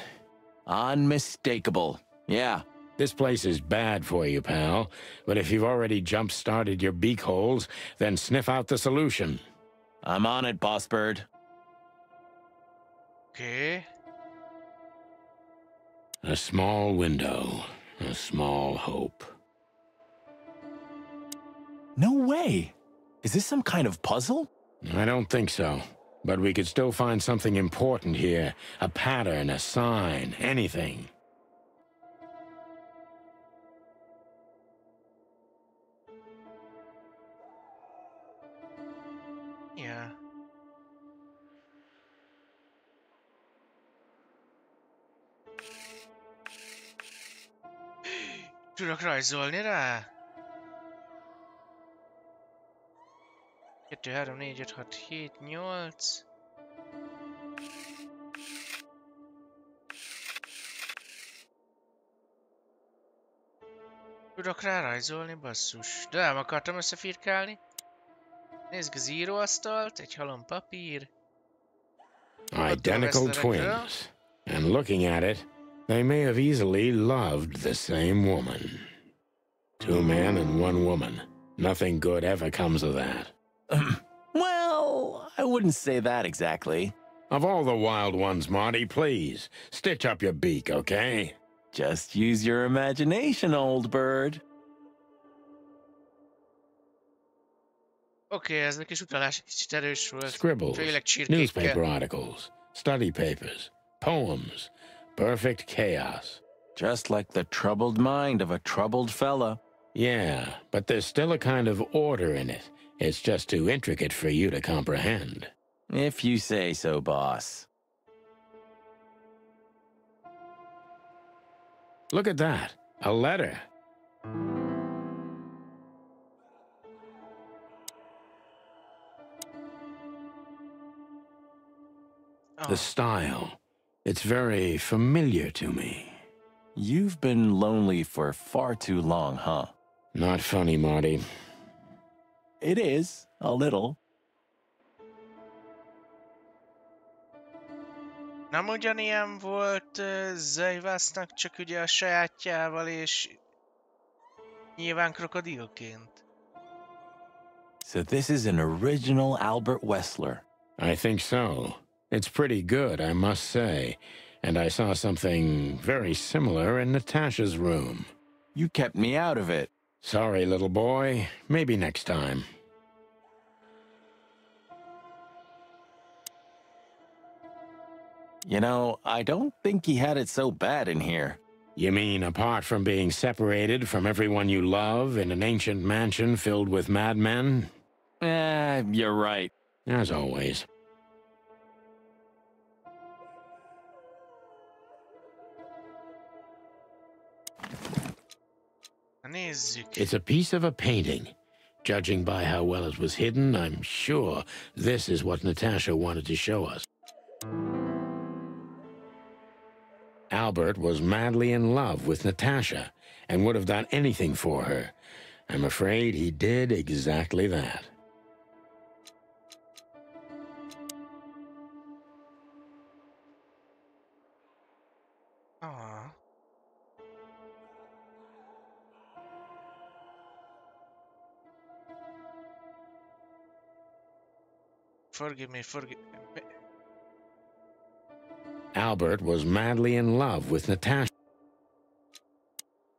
Unmistakable. Yeah. This place is bad for you, pal. But if you've already jump-started your beak holes, then sniff out the solution. I'm on it, Boss Bird. Okay. A small window, a small hope. No way. Is this some kind of puzzle? I don't think so. But we could still find something important here. A pattern, a sign, anything. Yeah. Tudok rajzolni rá? 2, 3, 4, 5, 6, 7, 8. Tudok rá rajzolni, basszus. De nem akartam összefirkálni. Nézzük az íróasztalt, egy halom papír. Identical twins. And looking at it, they may have easily loved the same woman. 2 men and 1 woman. Nothing good ever comes of that. Well, I wouldn't say that exactly. Of all the wild ones, Marty, please, stitch up your beak, okay? Just use your imagination, old bird. Oké, ez a kis utalás kicsit erős volt. Scribbles, Főleg csirkékkel. newspaper articles, study papers, poems, perfect chaos. Just like the troubled mind of a troubled fella. Yeah, but there's still a kind of order in it. It's just too intricate for you to comprehend. If you say so, boss. Look at that. A letter. The style. It's very familiar to me. You've been lonely for far too long, huh? Not funny, Marty. It is, a little. Nem ugyanilyen volt Zajvásznak, csak ugye a sajátjával és nyilván krokodilként. So this is an original Albert Wessler. I think so. It's pretty good, I must say. And I saw something very similar in Natasha's room. You kept me out of it. Sorry, little boy. Maybe next time. You know, I don't think he had it so bad in here. You mean apart from being separated from everyone you love in an ancient mansion filled with madmen? You're right. As always. Nézzük. It's a piece of a painting. Judging by how well it was hidden, I'm sure this is what Natasha wanted to show us. Albert was madly in love with Natasha and would have done anything for her. I'm afraid he did exactly that. Ah. Forgive me. Albert was madly in love with Natasha.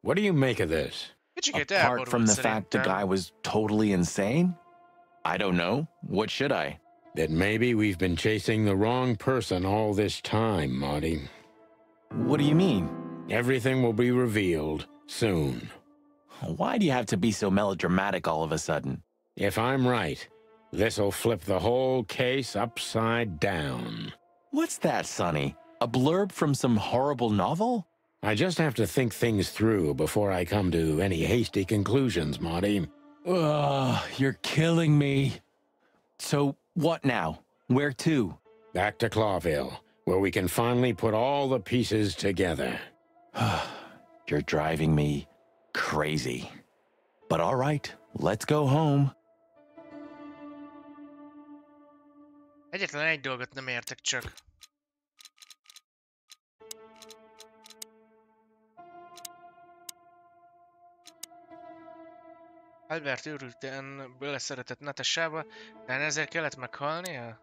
What do you make of this? Apart from the fact the guy was totally insane? I don't know. What should I? That maybe we've been chasing the wrong person all this time, Marty. What do you mean? Everything will be revealed soon. Why do you have to be so melodramatic all of a sudden? If I'm right, this'll flip the whole case upside down. What's that, Sonny? A blurb from some horrible novel? I just have to think things through before I come to any hasty conclusions, Marty. Ugh, you're killing me. So, what now? Where to? Back to Clawville, where we can finally put all the pieces together. You're driving me crazy. But all right, let's go home. Egyetlen egy dolgot nem értek csak. Albert őrülten beleszeretett Natasába, de ezért kellett meghalnia?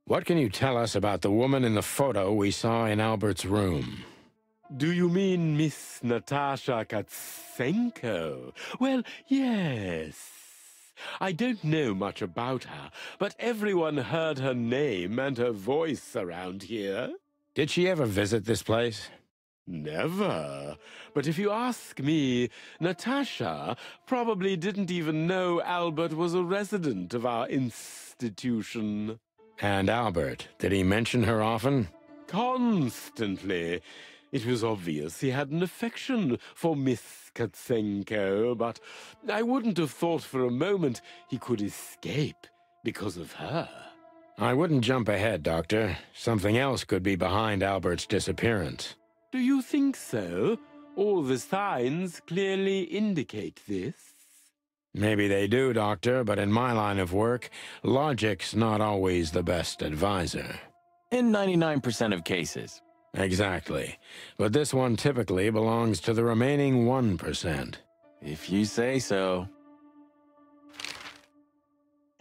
What can you tell us about the woman in the photo we saw in Albert's room? Do you mean Miss Natasha Katsenko? Well, yes. I don't know much about her, but everyone heard her name and her voice around here. Did she ever visit this place? Never. But if you ask me, Natasha probably didn't even know Albert was a resident of our institution. And Albert, did he mention her often? Constantly. It was obvious he had an affection for Miss Katsenko, but I wouldn't have thought for a moment he could escape because of her. I wouldn't jump ahead, Doctor. Something else could be behind Albert's disappearance. Do you think so? All the signs clearly indicate this. Maybe they do, Doctor, but in my line of work, logic's not always the best advisor. In 99% of cases. Exactly. But this one typically belongs to the remaining 1%. If you say so.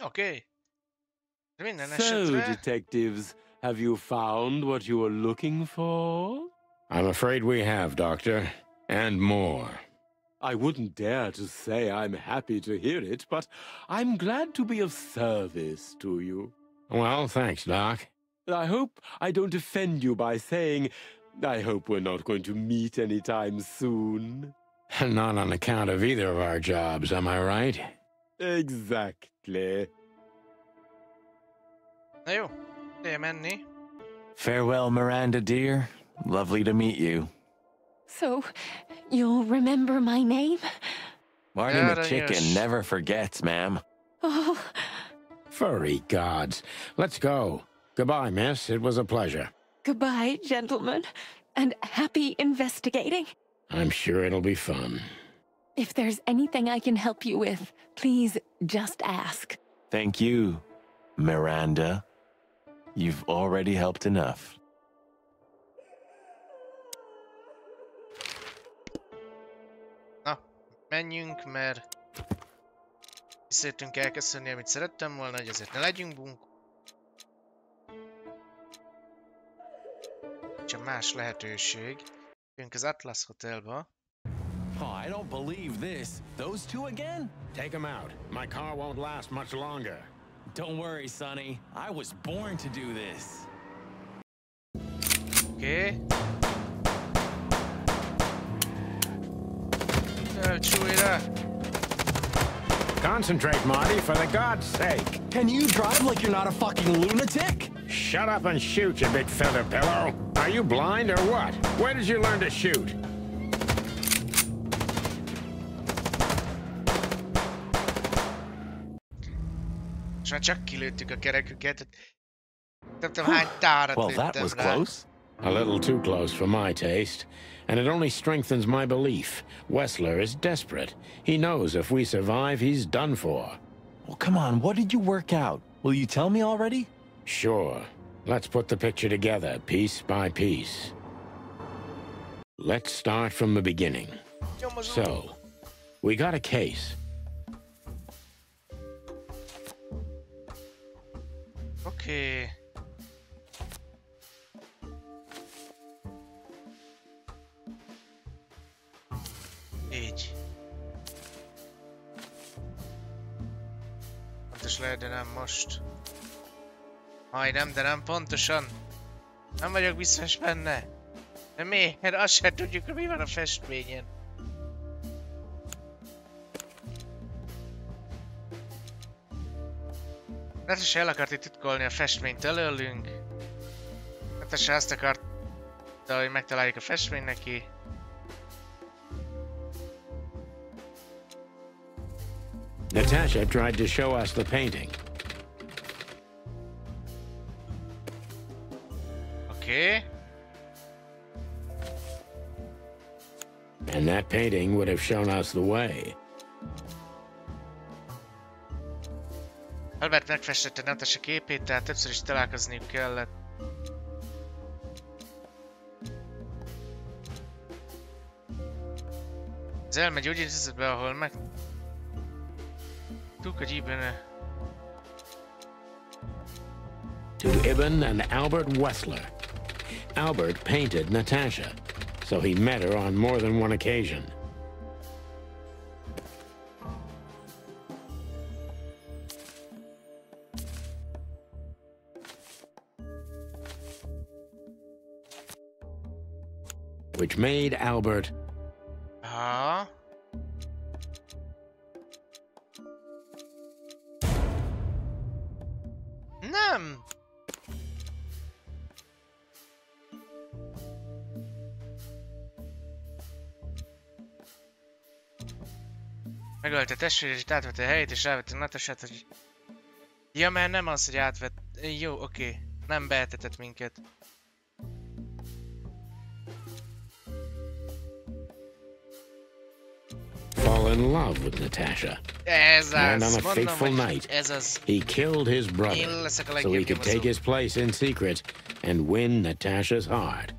Okay. Minden So, esetre... detectives, have you found what you were looking for? I'm afraid we have, Doctor. And more. I wouldn't dare to say I'm happy to hear it, but I'm glad to be of service to you. Well, thanks, Doc. I hope I don't offend you by saying I hope we're not going to meet anytime soon. Not on account of either of our jobs, am I right? Exactly. Na jó, ideje menni. Farewell, Miranda, dear. Lovely to meet you. So, you'll remember my name? Marty Yeah, McChicken yes. never forgets, ma'am. Oh, Furry gods. Let's go. Goodbye, miss. It was a pleasure. goodbye, gentlemen, and happy investigating. I'm sure it'll be fun. If there's anything I can help you with, please just ask. Thank you, Miranda. You've already helped enough. Na, menjünk, mert visszajöttünk elköszönni, amit szerettem volna, hogy ezért ne legyünk bunkó. Csak más lehetőség. Jönk az Atlas Hotelba. Oh, I don't believe this. Those two again? Take them out. My car won't last much longer. Don't worry, Sonny. I was born to do this. Oké. Elcsúlj rá! Concentrate, Marty, for the God's sake. Can you drive like you're not a fucking lunatic? Shut up and shoot, you big feather pillow. Are you blind or what? Where did you learn to shoot? És már csak kilőttük a kereküket. Nem tudom, hány tárat Well, that lőttem was rá. close. A little too close for my taste. And it only strengthens my belief. Wessler is desperate. He knows if we survive, he's done for. Well, come on, what did you work out? Will you tell me already? Sure. Let's put the picture together, piece by piece. Let's start from the beginning. So, we got a case. Oké. Így. Pontos lehet, de nem most. Majdnem, de nem pontosan. Nem vagyok biztos benne. De miért? Azt sem tudjuk, hogy mi van a festményen. Netese el akart itt titkolni a festményt előlünk. Netese azt akarta, hogy megtaláljuk a festményt neki. Natasha tried to show us the painting. Oké. And that painting would have shown us the way. Albert megfestette Natasha képét, tehát többször is találkozniuk kellett. Az elmegyógyintézetbe, ahol meg... hogy Ibn... To Ibn and Albert Wessler. Albert painted Natasha, so he met her on more than one occasion. Which made Albert... Aha. Nem! Megölte testvérét, és átvette a helyét, és rávette Natasát, hogy... Ja, mert nem az, hogy átvett... Jó, oké. Nem behetetett minket. fall in love with Natasha. Ez And az, on a mondom, fateful hogy night, ez az. he killed his Én brother leszek a so he legjobb could take nyomozó. his place in secret and win Natasha's heart.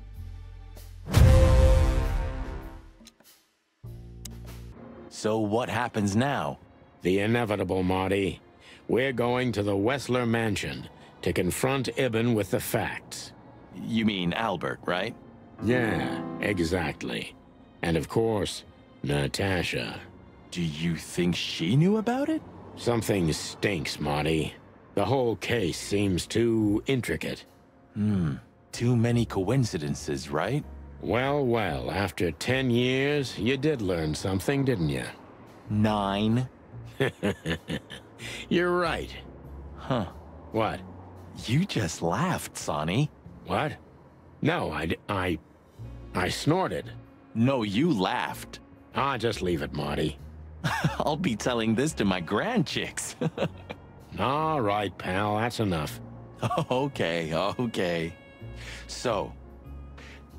So what happens now? The inevitable, Marty. We're going to the Wessler mansion to confront Ibn with the facts. You mean Albert, right? Yeah, exactly. And of course, Natasha. Do you think she knew about it? Something stinks, Marty. The whole case seems too intricate. Too many coincidences, right? Well, well, after 10 years, you did learn something, didn't you? 9. You're right. Huh. What? You just laughed, Sonny. What? No, I snorted. No, you laughed. Ah, just leave it, Marty. I'll be telling this to my grandchicks. All right, pal, that's enough. Okay, okay. So,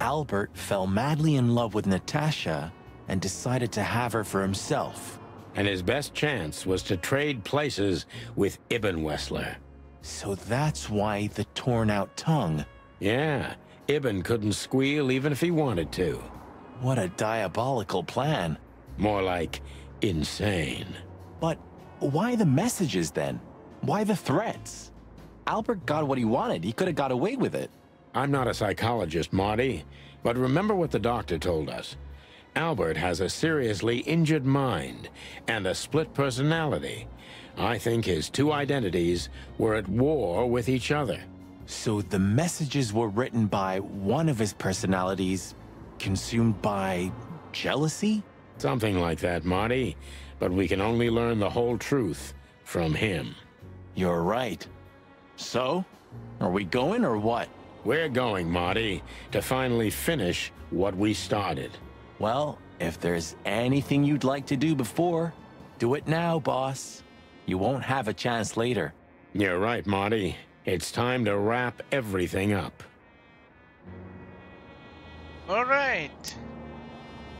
Albert fell madly in love with Natasha and decided to have her for himself. And his best chance was to trade places with Ibn Wessler. So that's why the torn-out tongue. Yeah, Ibn couldn't squeal even if he wanted to. What a diabolical plan. More like insane. But why the messages then? Why the threats? Albert got what he wanted. He could have got away with it. I'm not a psychologist, Marty. But remember what the doctor told us. Albert has a seriously injured mind and a split personality. I think his two identities were at war with each other. So the messages were written by one of his personalities, consumed by jealousy? Something like that, Marty. But we can only learn the whole truth from him. You're right. So, are we going or what? We're going, Marty, to finally finish what we started. Well, if there's anything you'd like to do before, do it now, boss. You won't have a chance later. You're right, Marty. It's time to wrap everything up. All right.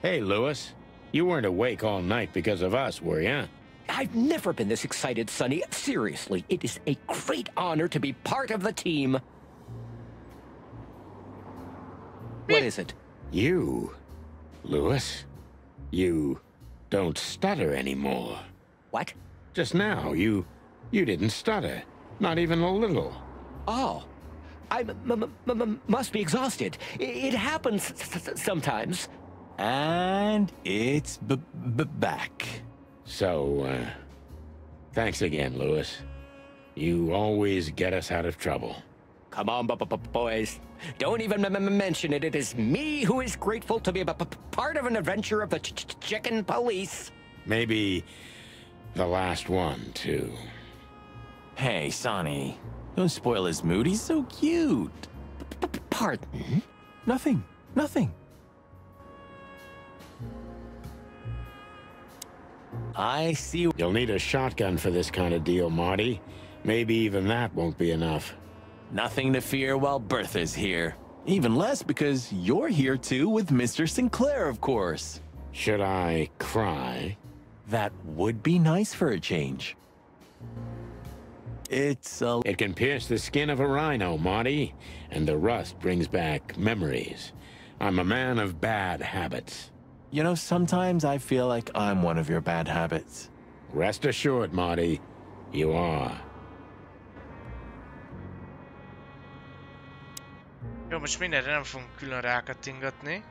Hey, Lewis. You weren't awake all night because of us, were ya? I've never been this excited, Sonny. Seriously, it is a great honor to be part of the team. What is it? You, Lewis, you don't stutter anymore. What? Just now, you didn't stutter. Not even a little. Oh, I must be exhausted. It happens sometimes. And it's back. So, thanks again, Lewis. You always get us out of trouble. Come on, boys. Don't even mention it. It is me who is grateful to be a part of an adventure of the chicken police. Maybe the last one, too. Hey, Sonny. Don't spoil his mood. He's so cute. Pardon? Nothing. I see. You'll need a shotgun for this kind of deal, Marty. Maybe even that won't be enough. Nothing to fear while Bertha's here. Even less because you're here too with Mr. Sinclair, of course. Should I cry? That would be nice for a change. It can pierce the skin of a rhino, Marty, and the rust brings back memories. I'm a man of bad habits. You know, sometimes I feel like I'm one of your bad habits. Rest assured, Marty, you are. Jó, most mindenre nem fogunk külön rákattingatni.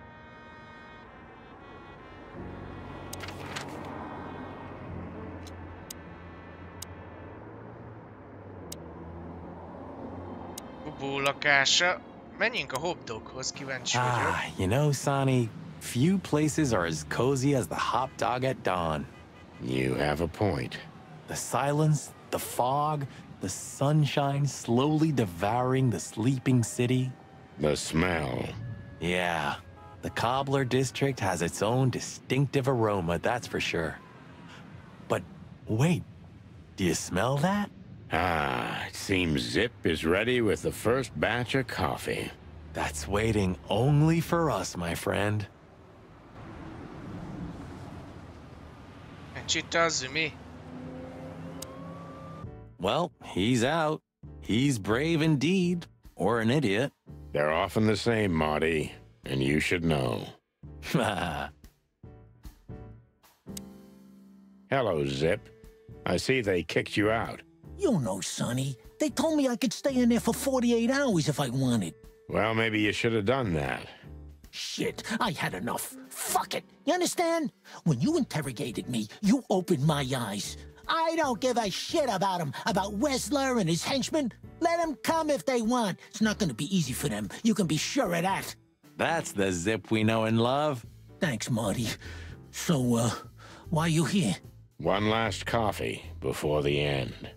Bubó lakása. Menjünk a hotdoghoz, kíváncsi vagyok. You know, Sonny, few places are as cozy as the hot dog at dawn. You have a point. The silence, the fog, the sunshine slowly devouring the sleeping city. The smell. Yeah, the Cobbler district has its own distinctive aroma, that's for sure. But wait, do you smell that? Ah, it seems Zip is ready with the first batch of coffee. That's waiting only for us, my friend. Well, he's out. He's brave indeed, or an idiot. They're often the same, Marty, and you should know. Hello, Zip. I see they kicked you out. You know, Sonny. They told me I could stay in there for 48 hours if I wanted. Well, maybe you should have done that. Shit, I had enough. Fuck it. You understand? When you interrogated me, you opened my eyes. I don't give a shit about him, about Wessler and his henchmen. Let them come if they want. It's not going to be easy for them. You can be sure of that. That's the Zip we know and love. Thanks, Marty. So, why are you here? One last coffee before the end.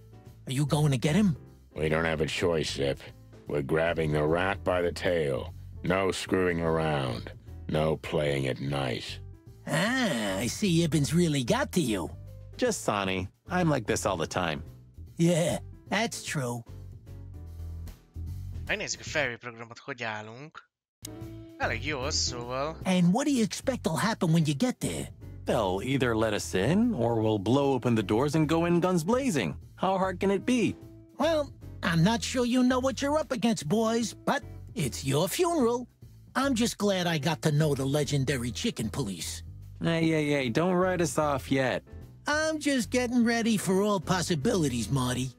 Are you going to get him? We don't have a choice, Zip. We're grabbing the rat by the tail. No screwing around. No playing it nice. Ah, I see Ibben's really got to you. Just Sonny. I'm like this all the time. Yeah, that's true. Megnézzük a Fegyver programot, hogy állunk. Elég jó, szóval. And what do you expect will happen when you get there? They'll either let us in, or we'll blow open the doors and go in guns blazing. How hard can it be? Well, I'm not sure you know what you're up against, boys, but it's your funeral. I'm just glad I got to know the legendary chicken police. Hey, don't write us off yet. I'm just getting ready for all possibilities, Marty.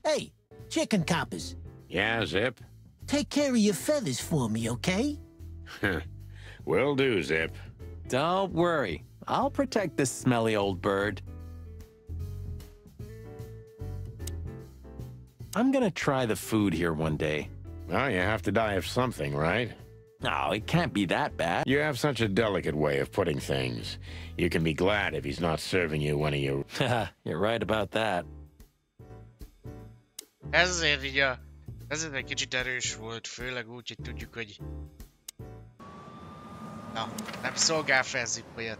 Hey, chicken coppers. Yeah, Zip? Take care of your feathers for me, okay? Will do, Zip. Don't worry. I'll protect this smelly old bird. I'm gonna try the food here one day. Well, you have to die of something, right? No, it can't be that bad. You have such a delicate way of putting things. You can be glad if he's not serving you one of your... You're right about that. Ezért egy kicsit erős volt, főleg úgy, hogy tudjuk, hogy... Na, nem szolgál fel zippajat.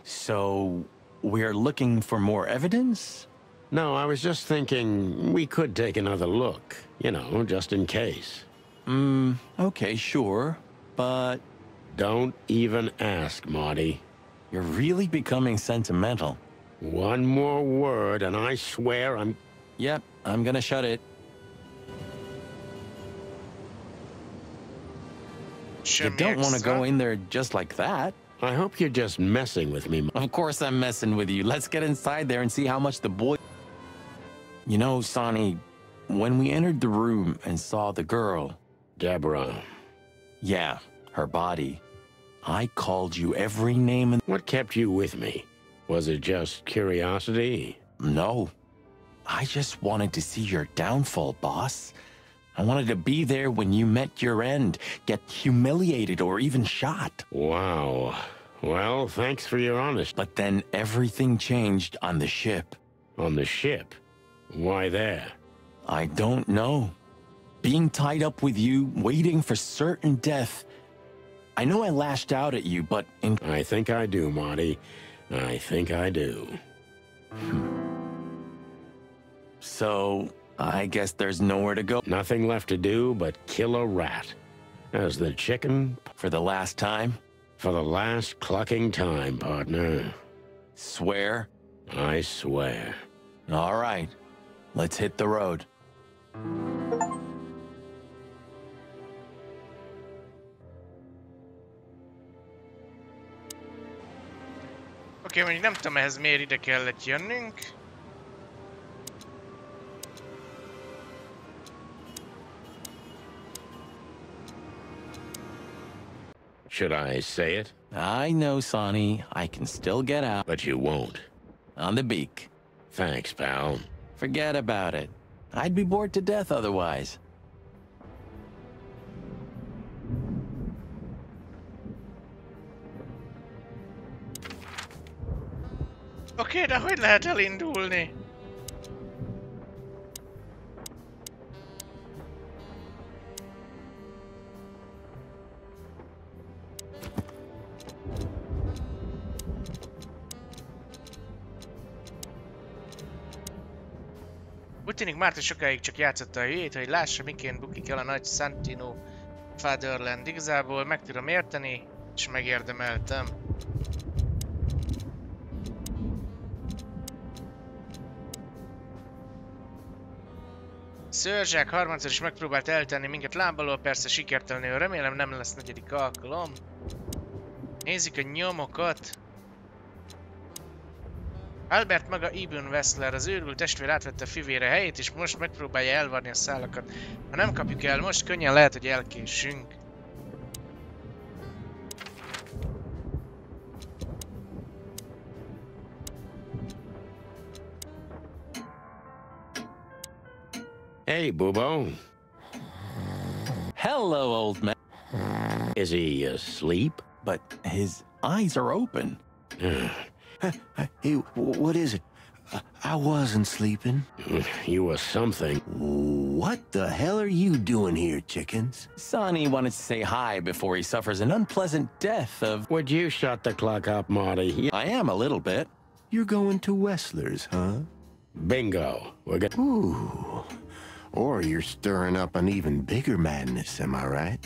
So, we're looking for more evidence? No, I was just thinking we could take another look. You know, just in case. Okay, sure. But... Don't even ask, Marty. You're really becoming sentimental. One more word and I swear I'm... Yep, I'm gonna shut it. You don't want to go in there just like that. I hope you're just messing with me. Of course I'm messing with you. Let's get inside there and see how much the boy... You know, Sonny, when we entered the room and saw the girl... Deborah. Yeah, her body. I called you every name in... What kept you with me? Was it just curiosity? No. I just wanted to see your downfall, boss. I wanted to be there when you met your end, get humiliated or even shot. Wow. Well, thanks for your honesty. But then everything changed on the ship. On the ship? Why there? I don't know. Being tied up with you, waiting for certain death. I know I lashed out at you, but in... I think I do, Marty. I think I do. So, I guess there's nowhere to go. Nothing left to do but kill a rat. As the chicken... For the last time? For the last clucking time, partner. Swear? I swear. All right. Let's hit the road. Oké, mondjuk nem tudom ehhez miért ide kellett jönnünk. Should I say it? I know, Sonny. I can still get out. But you won't. On the beak. Thanks, pal. Forget about it. I'd be bored to death otherwise. Oké, de hogy lehet elindulni? Úgy tűnik Márta sokáig csak játszotta a hülyét, hogy lássa, miként bukik el a nagy Santino Fatherland. Igazából meg tudom érteni, és megérdemeltem. Szörzsák harmadszor is megpróbált eltenni minket lábalól, persze sikertelenül, remélem nem lesz negyedik alkalom. Nézzük a nyomokat. Albert maga Ibn Wessler, az őrült testvér átvette a fivére helyét, és most megpróbálja elvarni a szálakat. Ha nem kapjuk el most, könnyen lehet, hogy elkésünk. Hey, Bubo. Hello, old man. Is he asleep? But his eyes are open. Hey, what is it? I wasn't sleeping. You were something. What the hell are you doing here, chickens? Sonny wanted to say hi before he suffers an unpleasant death of... Would you shut the clock up, Marty? I am a little bit. You're going to Wessler's, huh? Bingo. We're gonna... Ooh. Or you're stirring up an even bigger madness, am I right?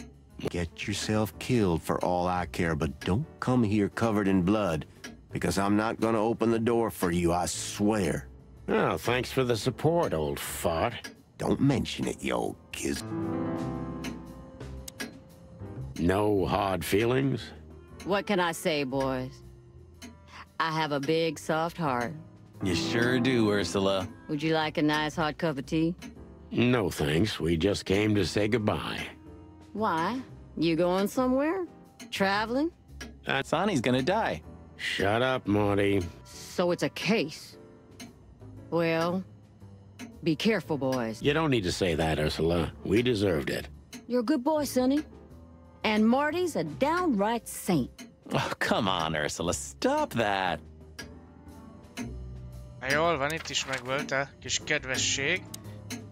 Get yourself killed for all I care, but don't come here covered in blood, because I'm not gonna open the door for you, I swear. Oh, thanks for the support, old fart. Don't mention it, you old kiss. No hard feelings? What can I say, boys? I have a big, soft heart. You sure do, Ursula. Would you like a nice hot cup of tea? No thanks, we just came to say goodbye. Why? You going somewhere? Traveling? Sonny's gonna die. Shut up, Marty. So it's a case. Well, be careful, boys. You don't need to say that, Ursula. We deserved it. You're a good boy, Sonny. And Marty's a downright saint. Oh, come on, Ursula, stop that. Jól van, itt is megvolt a kis kedvesség.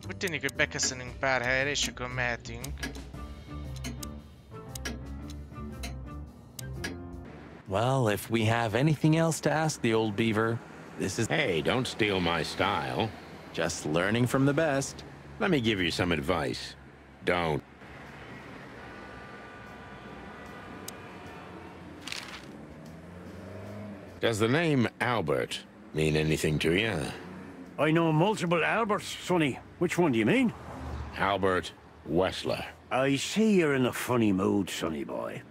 Úgy tűnik, hogy beköszönünk pár helyre, és akkor mehetünk. Well, if we have anything else to ask the old beaver, this is... Hey, don't steal my style. Just learning from the best. Let me give you some advice. Don't. Does the name Albert mean anything to you? I know multiple Alberts, Sonny. Which one do you mean? Albert Wessler. I see you're in a funny mood, Sonny boy.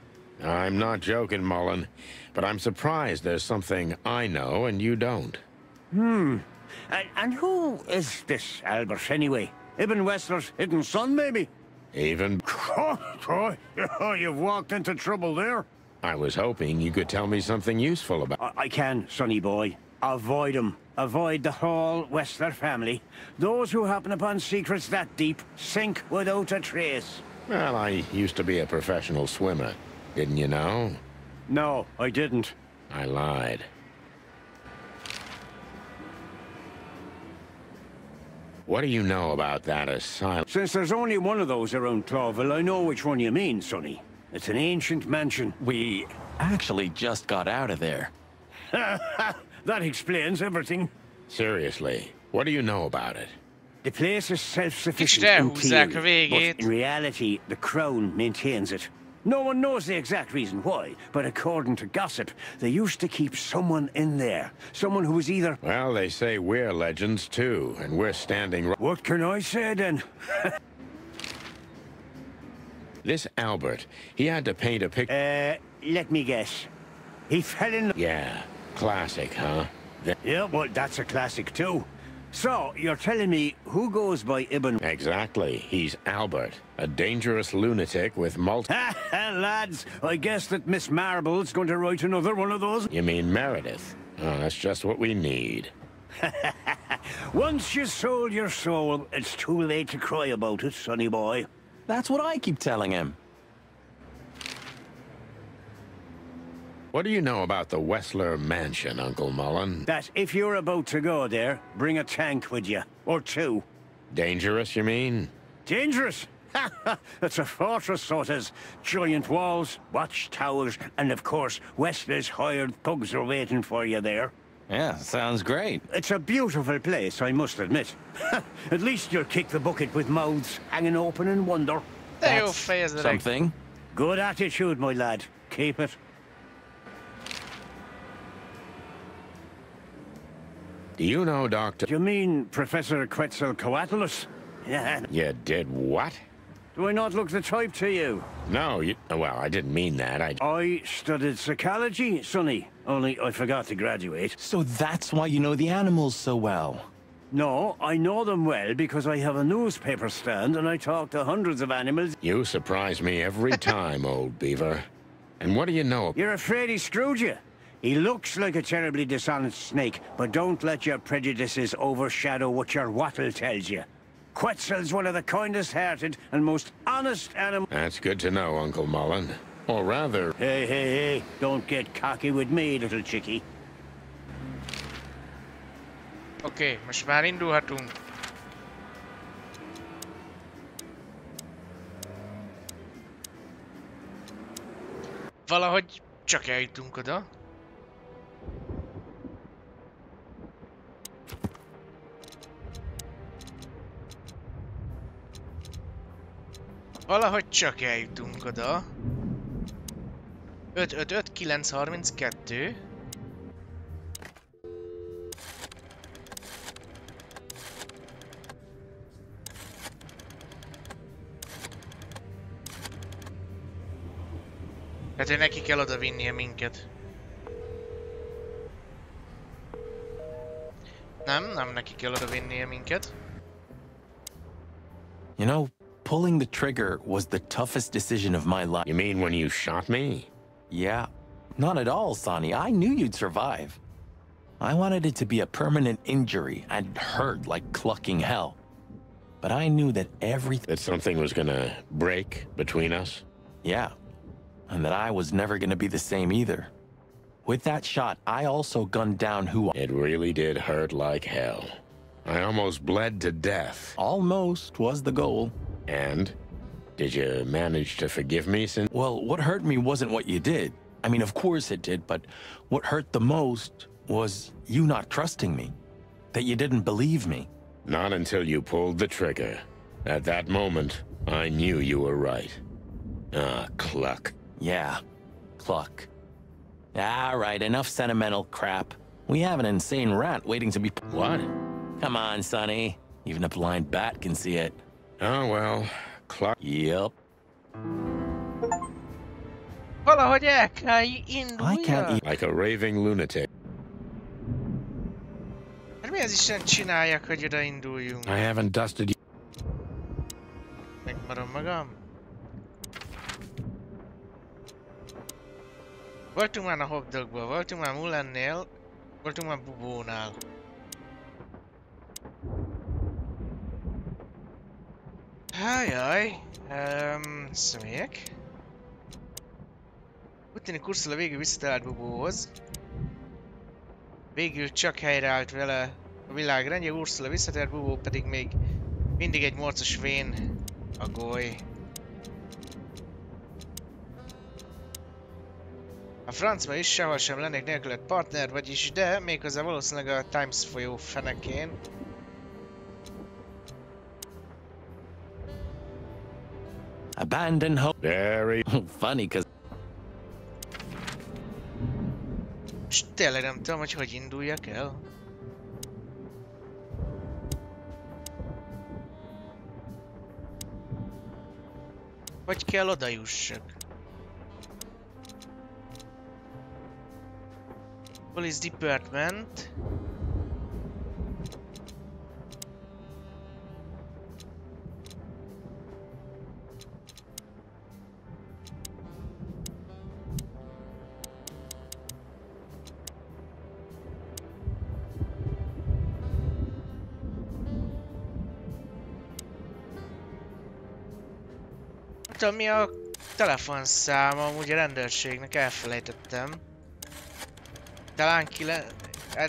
I'm not joking, Mullen, but I'm surprised there's something I know and you don't. And who is this Albert, anyway? Ibn Wessler's hidden son, maybe? Even... Oh, you've walked into trouble there. I was hoping you could tell me something useful about... I can, Sonny boy. Avoid him. Avoid the whole Wessler family. Those who happen upon secrets that deep sink without a trace. Well, I used to be a professional swimmer. Didn't you know? No, I didn't. I lied. What do you know about that asylum? Since there's only one of those around Clawville, I know which one you mean, Sonny. It's an ancient mansion. We actually just got out of there. That explains everything. Seriously, what do you know about it? The place is self-sufficient in theory, but in reality, the Crown maintains it. No one knows the exact reason why, but according to gossip, they used to keep someone in there. Someone who was either... Well, they say we're legends, too, and we're standing right... What can I say, then? This Albert, he had to paint a picture... let me guess. He fell in... Yeah, classic, huh? Yeah, well, that's a classic, too. So, you're telling me who goes by Ibn... Exactly. He's Albert, a dangerous lunatic with Lads, I guess that Miss Marble's going to write another one of those. You mean Meredith? Oh, that's just what we need. Once you sold your soul, it's too late to cry about it, sonny boy. That's what I keep telling him. What do you know about the Wessler Mansion, Uncle Mullen? That if you're about to go there, bring a tank with you. Or two. Dangerous, you mean? Dangerous? It's a fortress, so it is. Giant walls, watchtowers, and of course, Wessler's hired thugs are waiting for you there. Yeah, sounds great. It's a beautiful place, I must admit. At least you'll kick the bucket with mouths hanging open in wonder. That's something. Good attitude, my lad. Keep it. Do you know, Doctor... You mean Professor Quetzalcoatlus? Yeah. You did what? Do I not look the type to you? No, well, I didn't mean that. I studied psychology, Sonny. Only I forgot to graduate. So that's why you know the animals so well? No, I know them well because I have a newspaper stand and I talk to hundreds of animals. You surprise me every time, old beaver. And what do you know? You're afraid he screwed you? He looks like a terribly dishonest snake, but don't let your prejudices overshadow what your wattle tells you. Quetzal's one of the kindest-hearted and most honest animals. That's good to know, Uncle Mullen. Or rather... Hey, don't get cocky with me, little chickie. Oké, most már indulhatunk. Valahogy csak eljutunk oda. Valahogy csak eljutunk oda. 555 932. Hát neki kell oda vinnie minket. Nem neki kell oda vinnie minket. You know, pulling the trigger was the toughest decision of my life. You mean when you shot me? Yeah. Not at all, Sonny. I knew you'd survive. I wanted it to be a permanent injury and hurt like clucking hell. But I knew that that something was gonna break between us? Yeah. And that I was never gonna be the same either. With that shot, I also gunned down who... It really did hurt like hell. I almost bled to death. Almost was the goal. And? Did you manage to forgive me since... Well, what hurt me wasn't what you did. I mean, of course it did, but what hurt the most was you not trusting me. That you didn't believe me. Not until you pulled the trigger. At that moment, I knew you were right. Ah, cluck. Yeah, cluck. All right, enough sentimental crap. We have an insane rat waiting to be... What? Come on, Sonny. Even a blind bat can see it. Oh, well, cluck. Yep. Valahogy el kell indulja. I can't eat... Like a raving lunatic. Hát mi az Isten csinálják, hogy oda induljunk? I haven't dusted you. Megmarom magam. Voltunk már a hotdogból, voltunk már Mullennél, voltunk már Bubónál. Hájjaj, személyek. Úgy tűnik Ursula végül visszatalált Bubóhoz. Végül csak helyreállt vele a világ rendje, Ursula visszatért, Bubó pedig még mindig egy morcos vén a goly. A francba is sehol sem lennék nélküled partner, vagyis de, méghozzá valószínűleg a Times folyó fenekén. Abandon hope. Very funny, cause... És tényleg nem tudom, hogy induljak el. Hogy kell oda jussak? Police Department. Tudom, mi a telefonszáma amúgy a rendőrségnek, elfelejtettem. Talán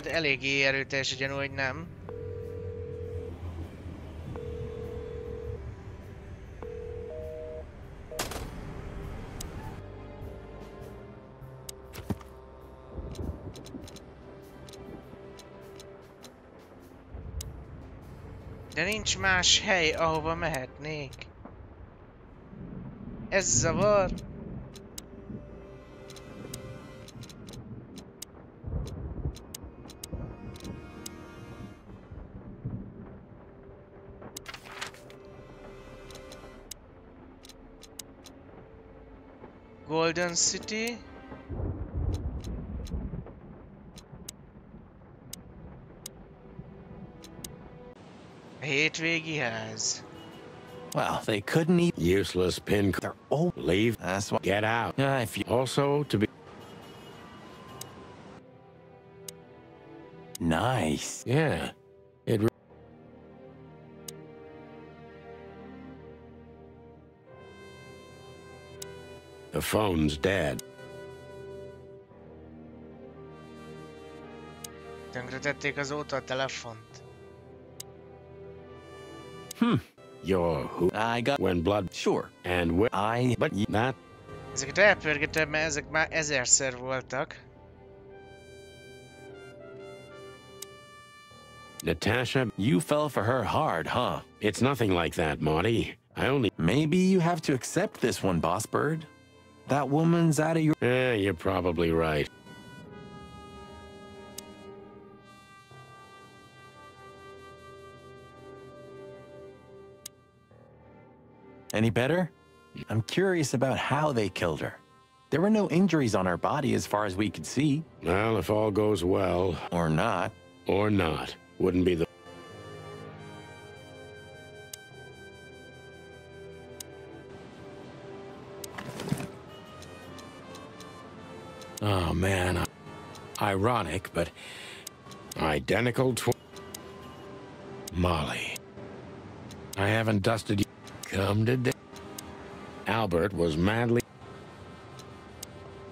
eléggé erőteljes a gyanú, hogy nem. De nincs más hely, ahova mehetnék. Ez zavar. Golden City. A végéhez. Well, they couldn't even... Useless pin... They're all... Leave. That's what... Get out. If you... Also, to be... Nice. Yeah. The phone's dead. Tönkretették azóta a telefont. You're who? I got... When blood... Sure. And when... But... That... Ezeket elpörgetem, mert ezek már 1000-szer voltak. Natasha... You fell for her hard, huh? It's nothing like that, Marty. I only... Maybe you have to accept this one, Boss Bird. That woman's out of your... You're probably right. Any better? I'm curious about how they killed her. There were no injuries on her body as far as we could see. Well, if all goes well... Or not. Or not. Wouldn't be the... Oh, man. Ironic, but... Identical twin... Molly. I haven't dusted you. Come today. Albert was madly...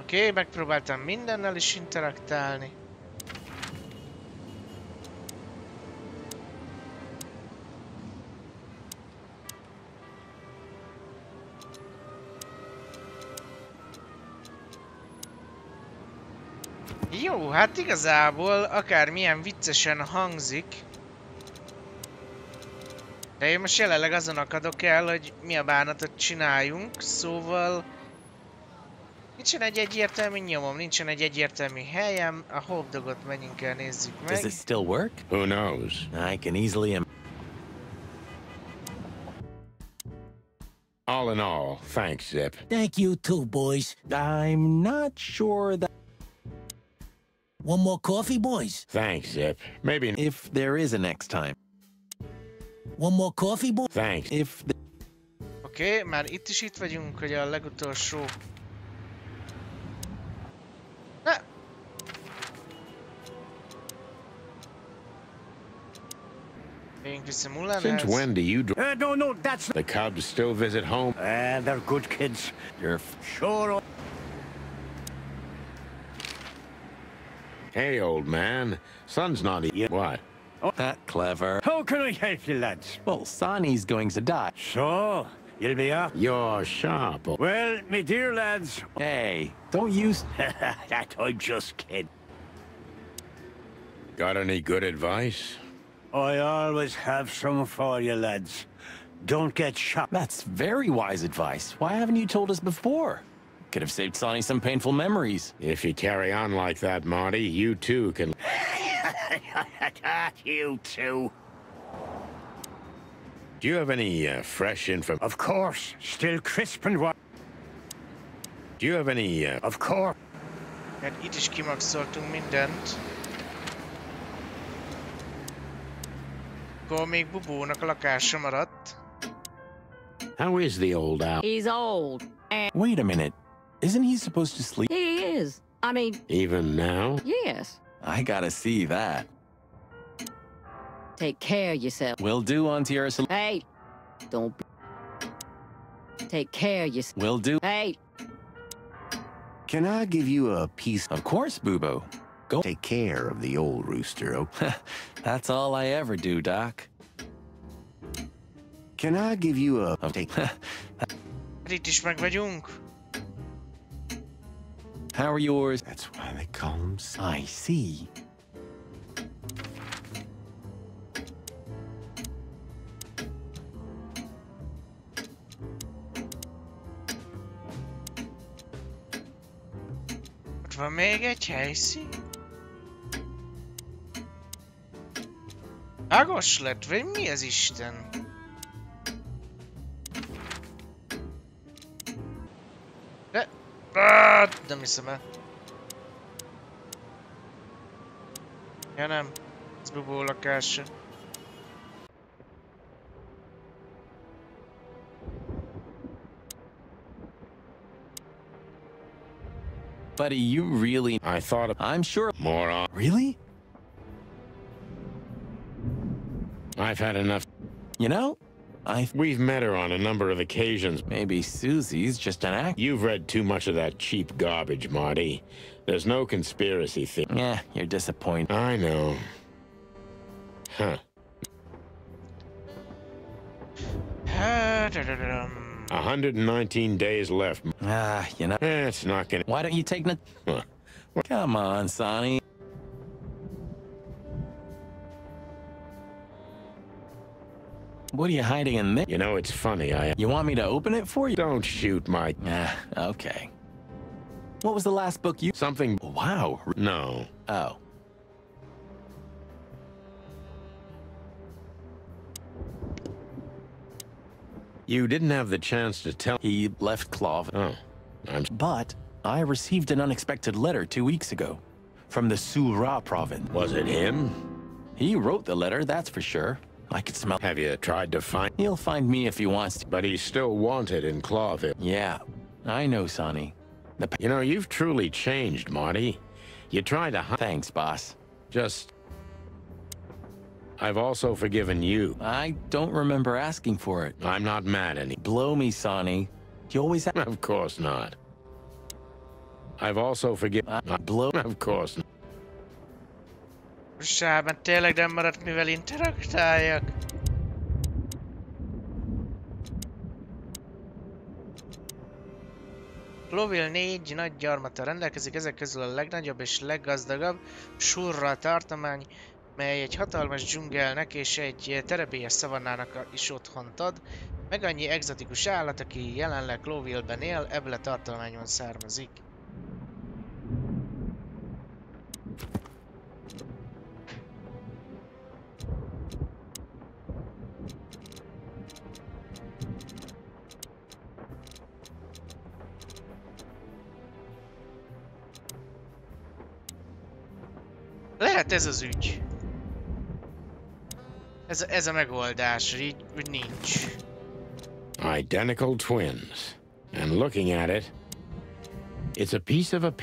Oké, megpróbáltam mindennel is interaktálni. Jó, hát igazából akármilyen viccesen hangzik, de én most jelenleg azon akadok el, hogy mi a bánatot csináljunk, szóval nincsen egy egyértelmű nyomom, nincsen egy egyértelmű helyem, a hopdogot menjünk el, nézzük meg. Does it still work? Who knows? I can easily... All in all, thanks, Zip. Thank you too, boys. I'm not sure that... One more coffee, boys? Thanks, Zip. Maybe... If there is a next time. One more coffee, boys? Thanks. If... Oké, már itt vagyunk, hogy a legutolsó... Ne! Megyünk vissza Mullenhez. Since when do you... No, that's... The Cubs still visit home? They're good kids. You're sure... Hey, old man. Son's not eating. What? That clever. How can I help you, lads? Well, Sonny's going to die. So, you'll be up? You're sharp. Well, me dear lads... Hey, don't use... That I'm just kidding. Got any good advice? I always have some for you, lads. Don't get shot. That's very wise advice. Why haven't you told us before? Could have saved Sonny some painful memories. If you carry on like that, Marty, you too can... You too. Do you have any fresh info? Of course. Still crisp and what? Do you have any... Of course. Hát itt is kimaxoltunk mindent. Akkor még Bubónak a lakása maradt. How is the old owl? He's old. And Wait a minute. Isn't he supposed to sleep? he is. I mean, Even now? yes. I gotta see that. Take care of yourself. Will do, Auntie Ursula. Hey, don't be... Take care of yourself. Will do. Hey, Can I give you a piece? Of course, Boobo. Go. Take care of the old rooster, okay? That's all I ever do, Doc. Can I give you a... Take... Hát itt is meg vagyunk. How are yours? That's why they call him... I see. Ott van még egy helyszín. Ágos lett, vagy mi az Isten? De... nem hiszem el. Ja nem, ez Bubó lakása. Buddy, you really... I thought of... I'm sure... Moron. Really? I've had enough. You know, We've met her on a number of occasions. maybe Susie's just an act. You've read too much of that cheap garbage, Marty. There's no conspiracy theory. Yeah, you're disappointed. I know. Huh. 119 days left. Ah, you know... It's not gonna... Why don't you take... Huh. Come on, Sonny. What are you hiding in there? You know, it's funny, You want me to open it for you? Don't shoot my... Ah, okay. What was the last book you... Something... Wow. No. Oh. You didn't have the chance to tell... He left Clove. Oh. But I received an unexpected letter 2 weeks ago from the Sura province. Was it him? He wrote the letter, that's for sure. I could smell. Have you tried to find? He'll find me if he wants to. But he's still wanted in Clawville. Yeah, I know, Sonny. You know, you've truly changed, Marty. You tried to... Thanks, boss. Just... I've also forgiven you. I don't remember asking for it. I'm not mad any. Blow me, Sonny. You always have... Of course not. I've also forgiven... Blow... Of course not. Sában tényleg nem maradt mivel interaktáljak. Clawville 4 nagy gyarmattal rendelkezik, ezek közül a legnagyobb és leggazdagabb Surra tartomány, mely egy hatalmas dzsungelnek és egy terebélyes szavannának is otthont ad, meg annyi egzotikus állat, aki jelenleg Clawville-ben él, ebből a tartományon származik. Lehet ez az ügy. Ez a megoldás, így úgy nincs. Identical twins. And looking at it, it's a piece of a...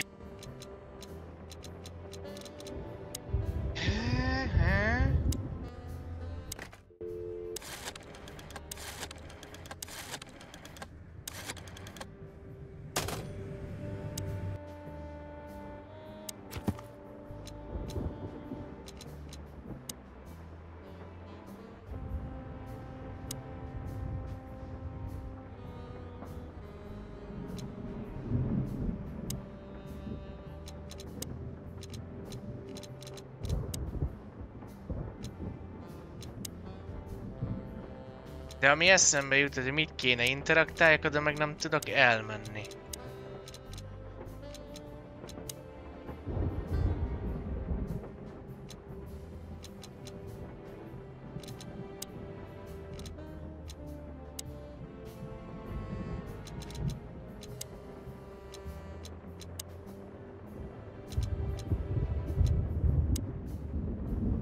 De ami eszembe jut, hogy mit kéne interaktáljak, oda meg nem tudok elmenni.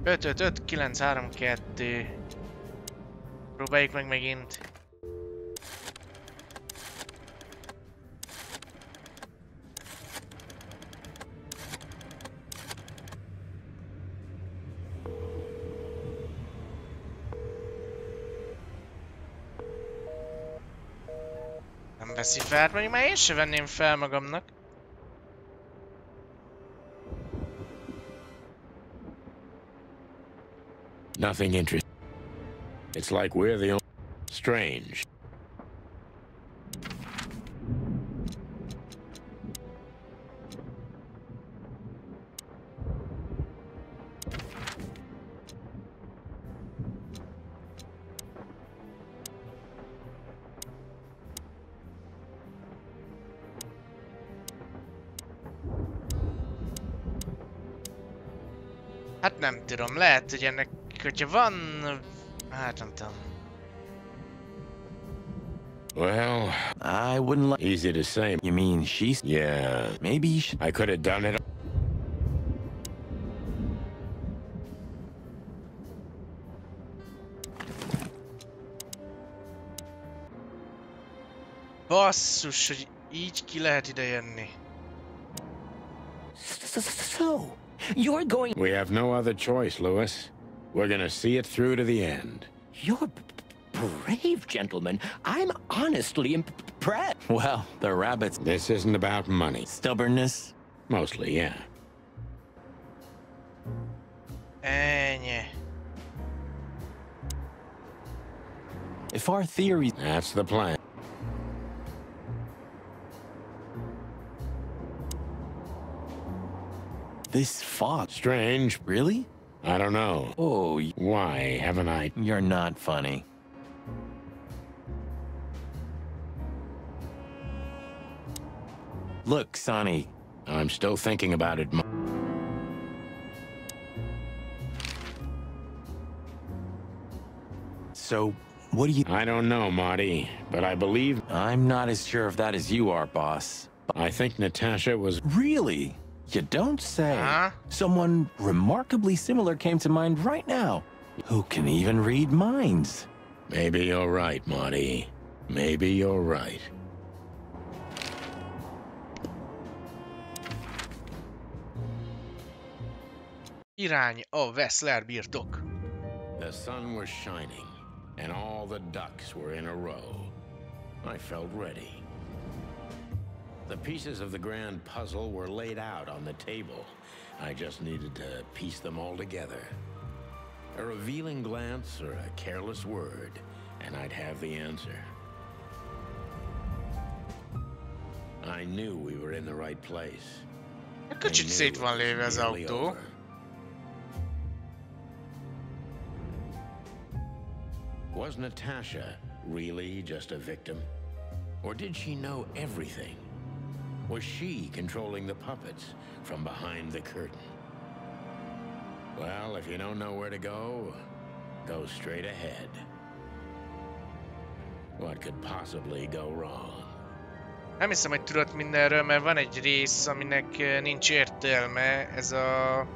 Öt, 9, 3, 2. Próbáljuk meg megint. Nem veszi fel, mondjuk már én se venném fel magamnak. Nothing interesting. It's like we're the only... Strange. Hát nem tudom, lehet, hogy ennek, hogyha van... Hát nem tudom. Well, I wouldn't like... Easy to say. You mean she's... Yeah. Maybe you should... I could have done it. Basszus, hogy így ki lehet ide jönni. So, you're going... We have no other choice, Lewis. We're gonna see it through to the end. You're brave, gentlemen. I'm honestly impressed. Well, the rabbits... This isn't about money. Stubbornness? Mostly, yeah. Ennyi. If our theory... That's the plan. This fog... Strange. Really? I don't know. Oh, why haven't I? You're not funny. Look, Sonny. I'm still thinking about it. So, what do you... I don't know, Marty, but I believe... I'm not as sure of that as you are, boss. I think Natasha was... Really? You don't say. Someone remarkably similar came to mind right now. Who can even read minds? Maybe you're right, Marty. Maybe you're right. Irány a Wessler birtok. The sun was shining, and all the ducks were in a row. I felt ready. The pieces of the grand puzzle were laid out on the table. I just needed to piece them all together. A revealing glance or a careless word, and I'd have the answer. I knew we were in the right place. Kicsit szét van léve az autó. Was Natasha really just a victim? Or did she know everything? Was she controlling the puppets from behind the curtain? Well, if you don't know where to go, go straight ahead. What could possibly go wrong? Nem hiszem, hogy tudod mindenről, mert van egy rész, aminek nincs értelme. Ez a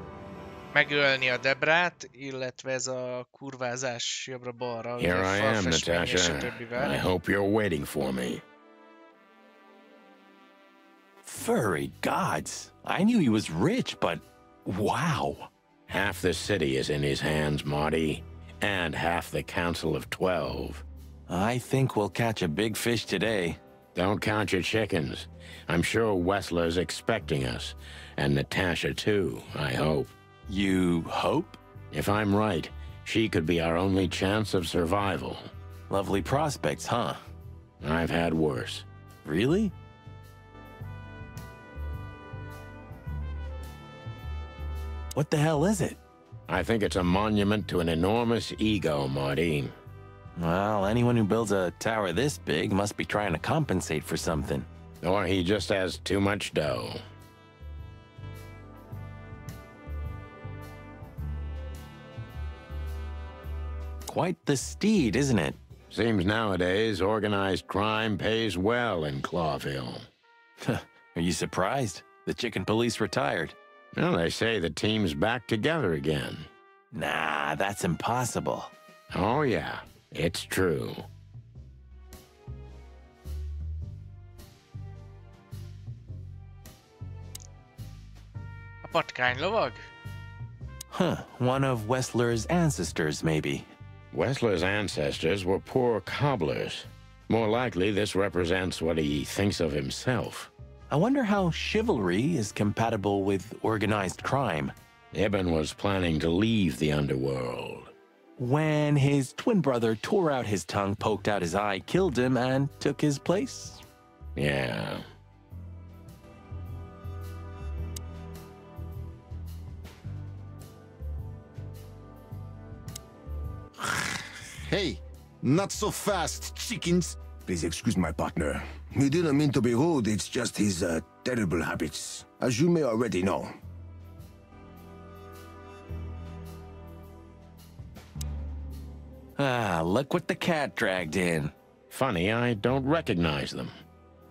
megölni a Debrát, illetve ez a kurvázás jobbra-balra. Here I am, Natasha. I hope you're waiting for me. Furry gods. I knew he was rich, but wow. Half the city is in his hands, Marty, and half the Council of 12. I think we'll catch a big fish today. Don't count your chickens. I'm sure Wessler's expecting us, and Natasha too, I hope. You hope? If I'm right, she could be our only chance of survival. Lovely prospects, huh? I've had worse. Really? What the hell is it? I think it's a monument to an enormous ego, Marty. Well, anyone who builds a tower this big must be trying to compensate for something. Or he just has too much dough. Quite the steed, isn't it? Seems nowadays organized crime pays well in Clawville. Are you surprised? The chicken police retired. Well, they say the team's back together again. Nah, that's impossible. Oh, yeah, it's true. A patkánylovag? Huh, one of Wessler's ancestors, maybe. Wessler's ancestors were poor cobblers. More likely, this represents what he thinks of himself. I wonder how chivalry is compatible with organized crime. Ibn was planning to leave the underworld. When his twin brother tore out his tongue, poked out his eye, killed him, and took his place? Yeah. Hey, not so fast, chickens. Please excuse my partner. He didn't mean to be rude, it's just his terrible habits, as you may already know. Ah, look what the cat dragged in. Funny, I don't recognize them.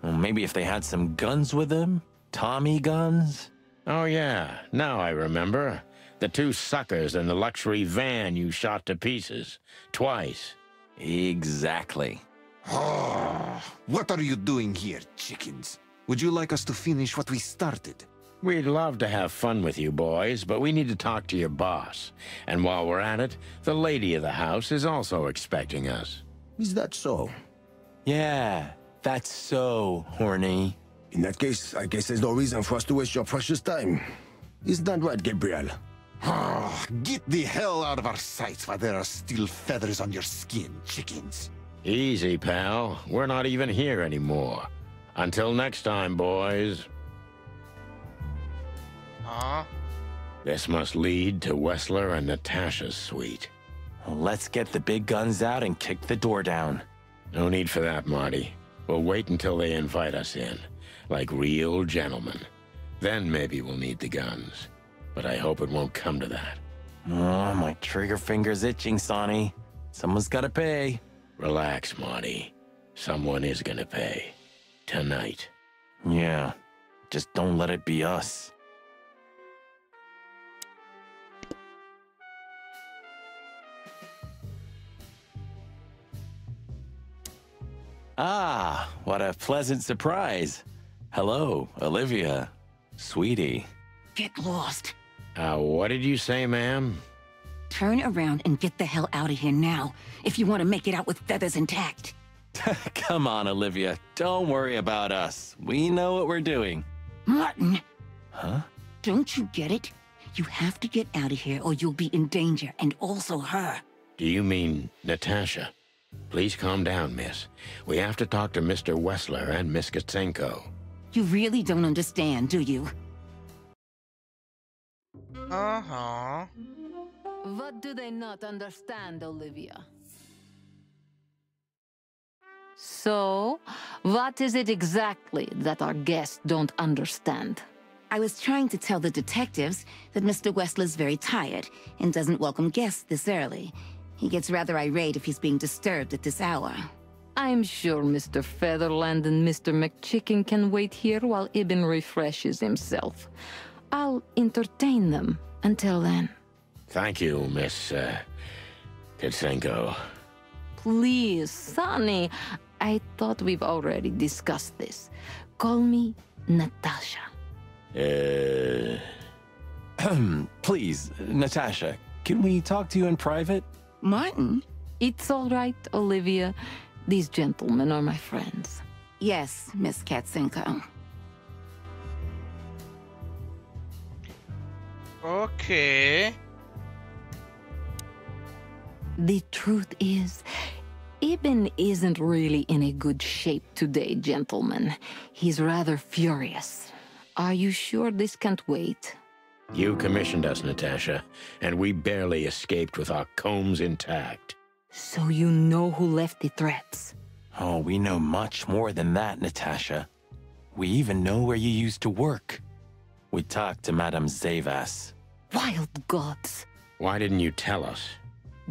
Well, maybe if they had some guns with them? Tommy guns? Oh yeah, now I remember. The two suckers in the luxury van you shot to pieces. Twice. Exactly. What are you doing here, chickens? Would you like us to finish what we started? We'd love to have fun with you boys, but we need to talk to your boss. And while we're at it, the lady of the house is also expecting us. Is that so? Yeah, that's so horny. In that case, I guess there's no reason for us to waste your precious time. Isn't that right, Gabriel? Get the hell out of our sights while there are still feathers on your skin, chickens. Easy, pal. We're not even here anymore. Until next time, boys. This must lead to Wessler and Natasha's suite. Let's get the big guns out and kick the door down. No need for that, Marty. We'll wait until they invite us in, like real gentlemen. Then maybe we'll need the guns. But I hope it won't come to that. Oh, my trigger finger's itching, Sonny. Someone's gotta pay. Relax, Marty. Someone is gonna pay. Tonight. Yeah. Just don't let it be us. Ah, what a pleasant surprise. Hello, Olivia. Sweetie. Get lost. What did you say, ma'am? Turn around and get the hell out of here now, if you want to make it out with feathers intact. Come on, Olivia. Don't worry about us. We know what we're doing. Martin! Huh? Don't you get it? You have to get out of here or you'll be in danger, and also her. Do you mean Natasha? Please calm down, miss. We have to talk to Mr. Wessler and Miss Katsenko. You really don't understand, do you? Uh-huh. What do they not understand, Olivia? So, what is it exactly that our guests don't understand? I was trying to tell the detectives that Mr. Wessler's very tired and doesn't welcome guests this early. He gets rather irate if he's being disturbed at this hour. I'm sure Mr. Featherland and Mr. McChicken can wait here while Ibn refreshes himself. I'll entertain them until then. Thank you, Miss Katsenko. Please, Sonny. I thought we've already discussed this. Call me Natasha. Please, Natasha, can we talk to you in private? Martin? It's all right, Olivia. These gentlemen are my friends. Yes, Miss Katsenko. Okay. The truth is, Ibn isn't really in a good shape today, gentlemen. He's rather furious. Are you sure this can't wait? You commissioned us, Natasha, and we barely escaped with our combs intact. So you know who left the threats? Oh, we know much more than that, Natasha. We even know where you used to work. We talked to Madame Zavas. Wild gods! Why didn't you tell us?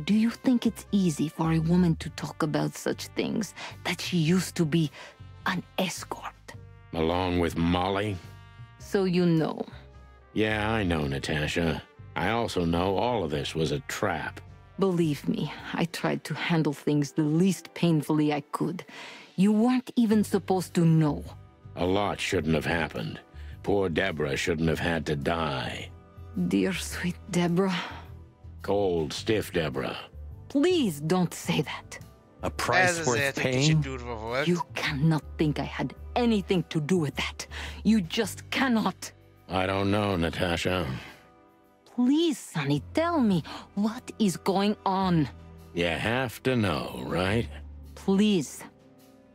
Do you think it's easy for a woman to talk about such things, that she used to be an escort? Along with Molly? So you know. Yeah, I know, Natasha. I also know all of this was a trap. Believe me, I tried to handle things the least painfully I could. You weren't even supposed to know. A lot shouldn't have happened. Poor Deborah shouldn't have had to die. Dear sweet Deborah. Cold, stiff Deborah. Please don't say that. A price worth paying? You cannot think I had anything to do with that. You just cannot. I don't know, Natasha. Please, Sonny, tell me, what is going on? You have to know, right? Please.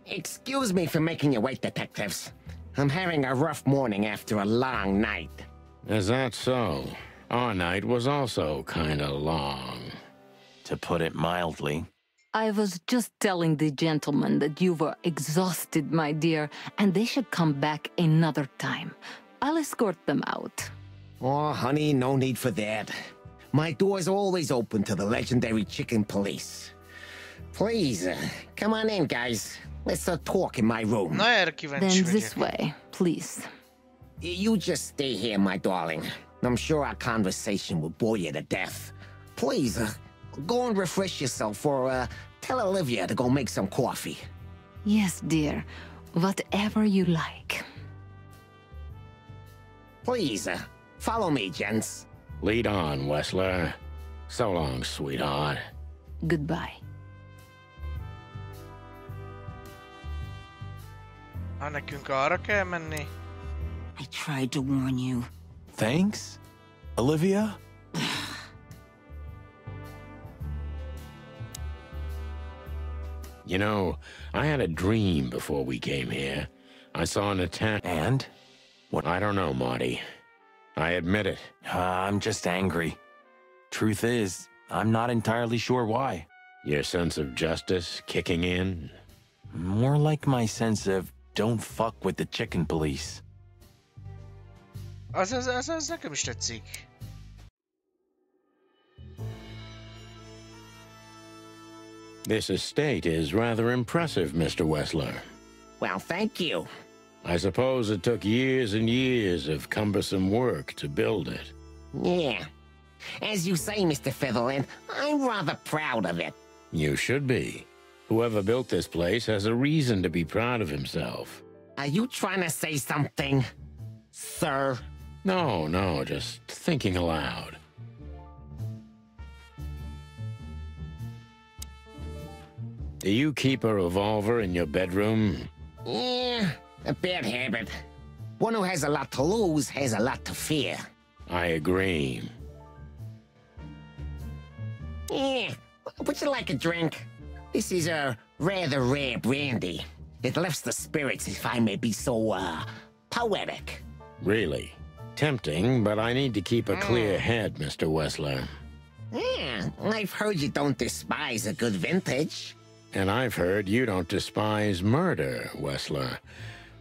Excuse me for making you wait, detectives. I'm having a rough morning after a long night. Is that so? Our night was also kinda long. To put it mildly. I was just telling the gentlemen that you were exhausted, my dear, and they should come back another time. I'll escort them out. Oh, honey, no need for that. My door's always open to the legendary chicken police. Please, come on in, guys. Let's talk in my room. Then this way, please. You just stay here, my darling. I'm sure our conversation will bore you to death. Please, go and refresh yourself, or tell Olivia to go make some coffee. Yes, dear. Whatever you like. Please, follow me, gents. Lead on, Wessler. So long, sweetheart. Goodbye. Nekünk arra kell menni? I tried to warn you. Thanks, Olivia? You know, I had a dream before we came here. I saw an attack. And? What? I don't know, Marty. I admit it. I'm just angry. Truth is, I'm not entirely sure why. Your sense of justice kicking in? More like my sense of don't fuck with the chicken police. Az nekem is tetszik. This estate is rather impressive, Mr. Wessler. Well, thank you. I suppose it took years and years of cumbersome work to build it. Yeah. As you say, Mr. Featherland, I'm rather proud of it. You should be. Whoever built this place has a reason to be proud of himself. Are you trying to say something, sir? No, just thinking aloud. Do you keep a revolver in your bedroom? Yeah, a bad habit. One who has a lot to lose has a lot to fear. I agree. Yeah, would you like a drink? This is a rather rare brandy. It lifts the spirits, if I may be so, poetic. Really? Tempting, but I need to keep a clear head, Mr. Wessler. Yeah, I've heard you don't despise a good vintage. And I've heard you don't despise murder, Wessler.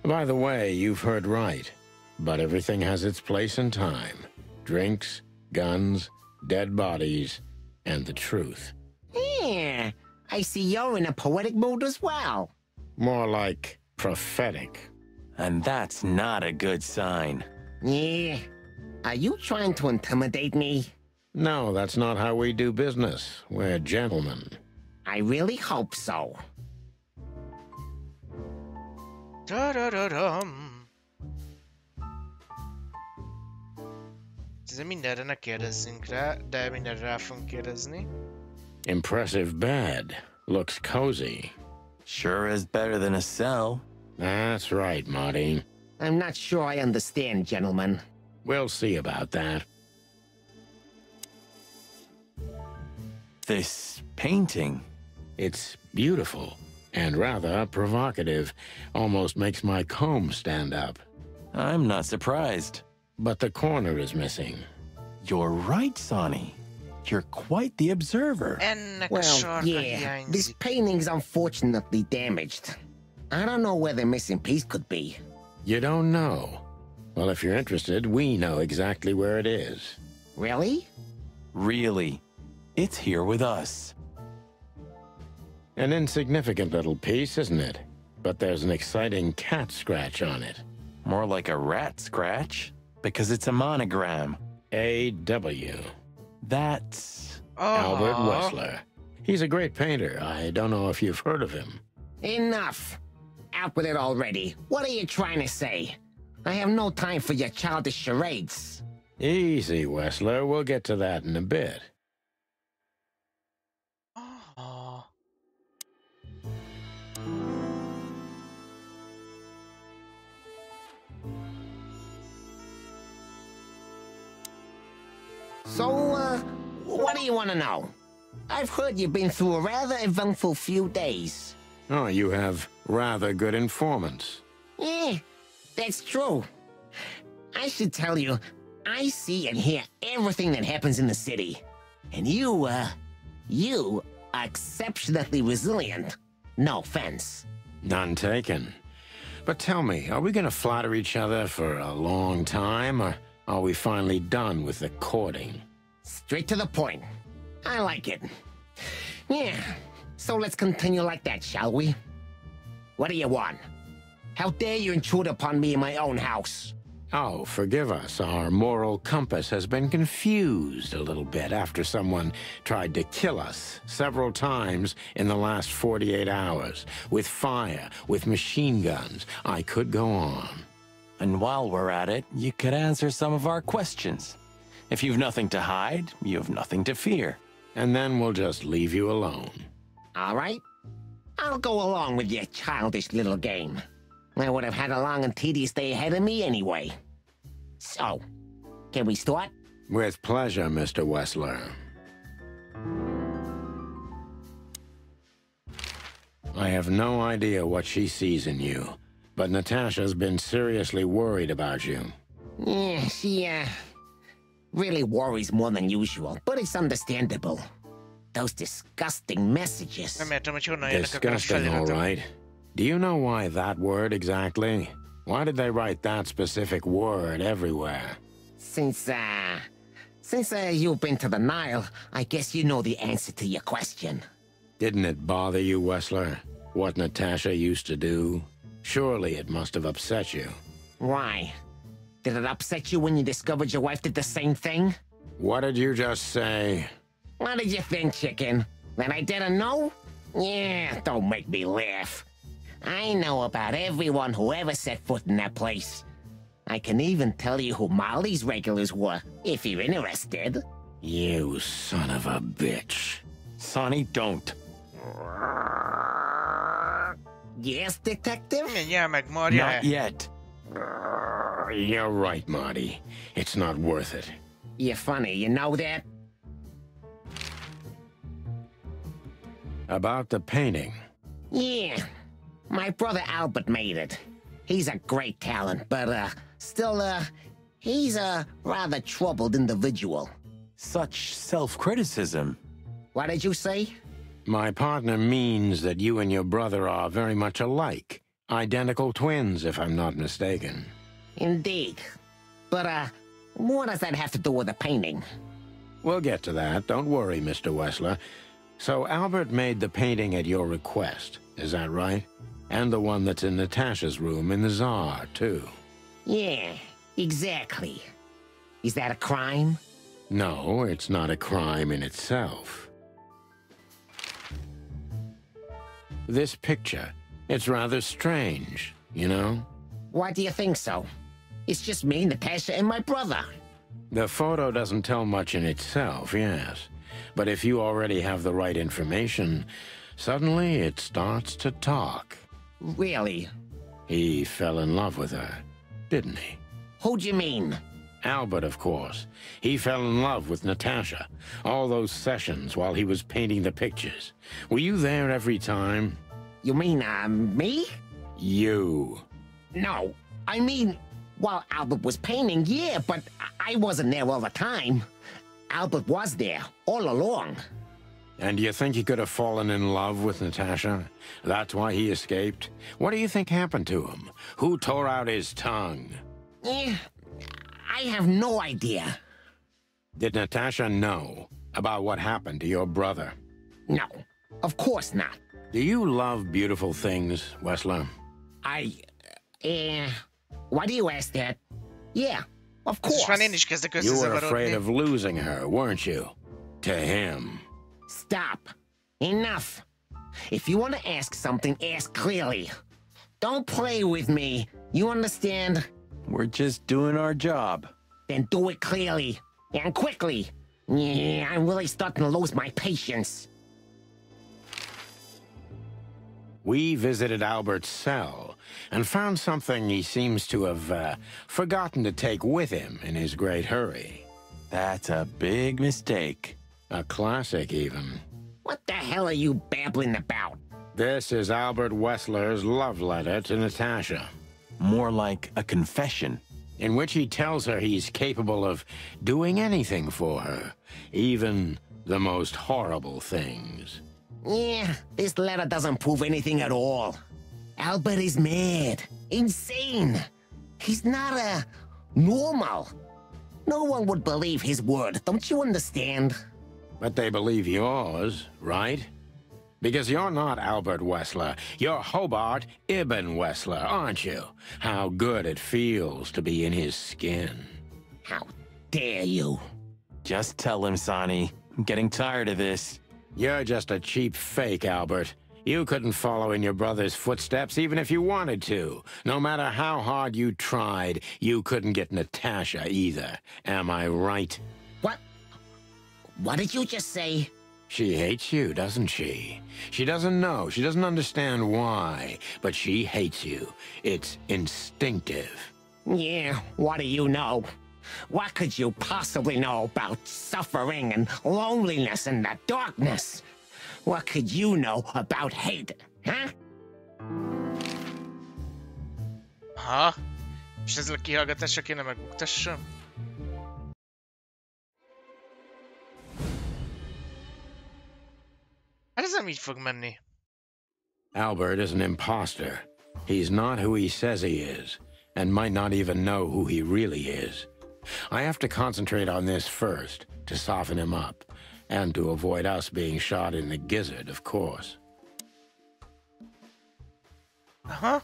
By the way, you've heard right. But everything has its place and time. Drinks, guns, dead bodies, and the truth. Yeah, I see you're in a poetic mood as well. More like prophetic. And that's not a good sign. Yeah. Are you trying to intimidate me? No, that's not how we do business. We're gentlemen. I really hope so. Mindenre ne kérdezzünk rá, de mindenre rá fogunk kérdezni. Impressive bed. Looks cozy. Sure is better than a cell. That's right, Marty. I'm not sure I understand, gentlemen. We'll see about that. This painting. It's beautiful and rather provocative. Almost makes my comb stand up. I'm not surprised. But the corner is missing. You're right, Sonny. You're quite the observer. Well, yeah, this painting's unfortunately damaged. I don't know where the missing piece could be. You don't know? Well, if you're interested, we know exactly where it is. Really? Really. It's here with us. An insignificant little piece, isn't it? But there's an exciting cat scratch on it. More like a rat scratch, because it's a monogram. A.W. That's... Albert Wessler. He's a great painter. I don't know if you've heard of him. Enough. Out with it already. What are you trying to say? I have no time for your childish charades. Easy, Wessler. We'll get to that in a bit. So, what do you want to know? I've heard you've been through a rather eventful few days. Oh, you have rather good informants. Yeah, that's true. I should tell you, I see and hear everything that happens in the city. And you are exceptionally resilient. No offense. None taken. But tell me, are we going to flatter each other for a long time, or are we finally done with the courting? Straight to the point. I like it. Yeah, so let's continue like that, shall we? What do you want? How dare you intrude upon me in my own house? Oh, forgive us. Our moral compass has been confused a little bit after someone tried to kill us several times in the last 48 hours. With fire, with machine guns. I could go on. And while we're at it, you could answer some of our questions. If you've nothing to hide, you have nothing to fear. And then we'll just leave you alone. All right. I'll go along with your childish little game. I would have had a long and tedious day ahead of me anyway. So, can we start? With pleasure, Mr. Wessler. I have no idea what she sees in you, but Natasha's been seriously worried about you. Yeah, she, really worries more than usual, but it's understandable. Those disgusting messages. Disgusting, all right. Do you know why that word exactly? Why did they write that specific word everywhere? Since you've been to the Nile, I guess you know the answer to your question. Didn't it bother you, Wessler? What Natasha used to do? Surely it must have upset you. Why? Did it upset you when you discovered your wife did the same thing? What did you just say? What did you think, chicken? That I didn't know? Yeah, don't make me laugh. I know about everyone who ever set foot in that place. I can even tell you who Molly's regulars were, if you're interested. You son of a bitch. Sonny, don't. Yes, detective? Yeah, Magyar. Not yet. You're right, Marty. It's not worth it. You're funny, you know that? About the painting. Yeah. My brother Albert made it. He's a great talent, but, he's a rather troubled individual. Such self-criticism. What did you say? My partner means that you and your brother are very much alike. Identical twins, if I'm not mistaken. Indeed. But, what does that have to do with the painting? We'll get to that. Don't worry, Mr. Wessler. So Albert made the painting at your request, is that right? And the one that's in Natasha's room in the Tsar, too. Yeah, exactly. Is that a crime? No, it's not a crime in itself. This picture, it's rather strange, you know? Why do you think so? It's just me, Natasha, and my brother. The photo doesn't tell much in itself, yes. But if you already have the right information, suddenly it starts to talk. Really? He fell in love with her, didn't he? Who do you mean? Albert, of course. He fell in love with Natasha. All those sessions while he was painting the pictures. Were you there every time? You mean, me? You. No, I mean, while Albert was painting, yeah, but I wasn't there all the time. Albert was there, all along. And you think he could have fallen in love with Natasha? That's why he escaped? What do you think happened to him? Who tore out his tongue? Eh, I have no idea. Did Natasha know about what happened to your brother? No, of course not. Do you love beautiful things, Wessler? Why do you ask that? Yeah, of course. You were afraid of losing her, weren't you? To him. Stop. Enough. If you want to ask something, ask clearly. Don't play with me. You understand? We're just doing our job. Then do it clearly. And quickly. Yeah, I'm really starting to lose my patience. We visited Albert's cell and found something he seems to have forgotten to take with him in his great hurry. That's a big mistake. A classic, even. What the hell are you babbling about? This is Albert Wessler's love letter to Natasha. More like a confession. In which he tells her he's capable of doing anything for her, even the most horrible things. Yeah, this letter doesn't prove anything at all. Albert is mad. Insane. He's not, normal. No one would believe his word, don't you understand? But they believe yours, right? Because you're not Albert Wessler. You're Hobart Ibn Wessler, aren't you? How good it feels to be in his skin. How dare you? Just tell him, Sonny. I'm getting tired of this. You're just a cheap fake, Albert. You couldn't follow in your brother's footsteps even if you wanted to. No matter how hard you tried, you couldn't get Natasha either. Am I right? What? What did you just say? She hates you, doesn't she? She doesn't know. She doesn't understand why. But she hates you. It's instinctive. Yeah, what do you know? What could you possibly know about suffering and loneliness and the darkness? What could you know about hate, huh? Aha. És ezzel a kihallgatásra kéne megbuktassam? Hát ez nem így fog menni. Albert is an imposter. He's not who he says he is, and might not even know who he really is. I have to concentrate on this first, to soften him up, and to avoid us being shot in the gizzard, of course. Uh-huh.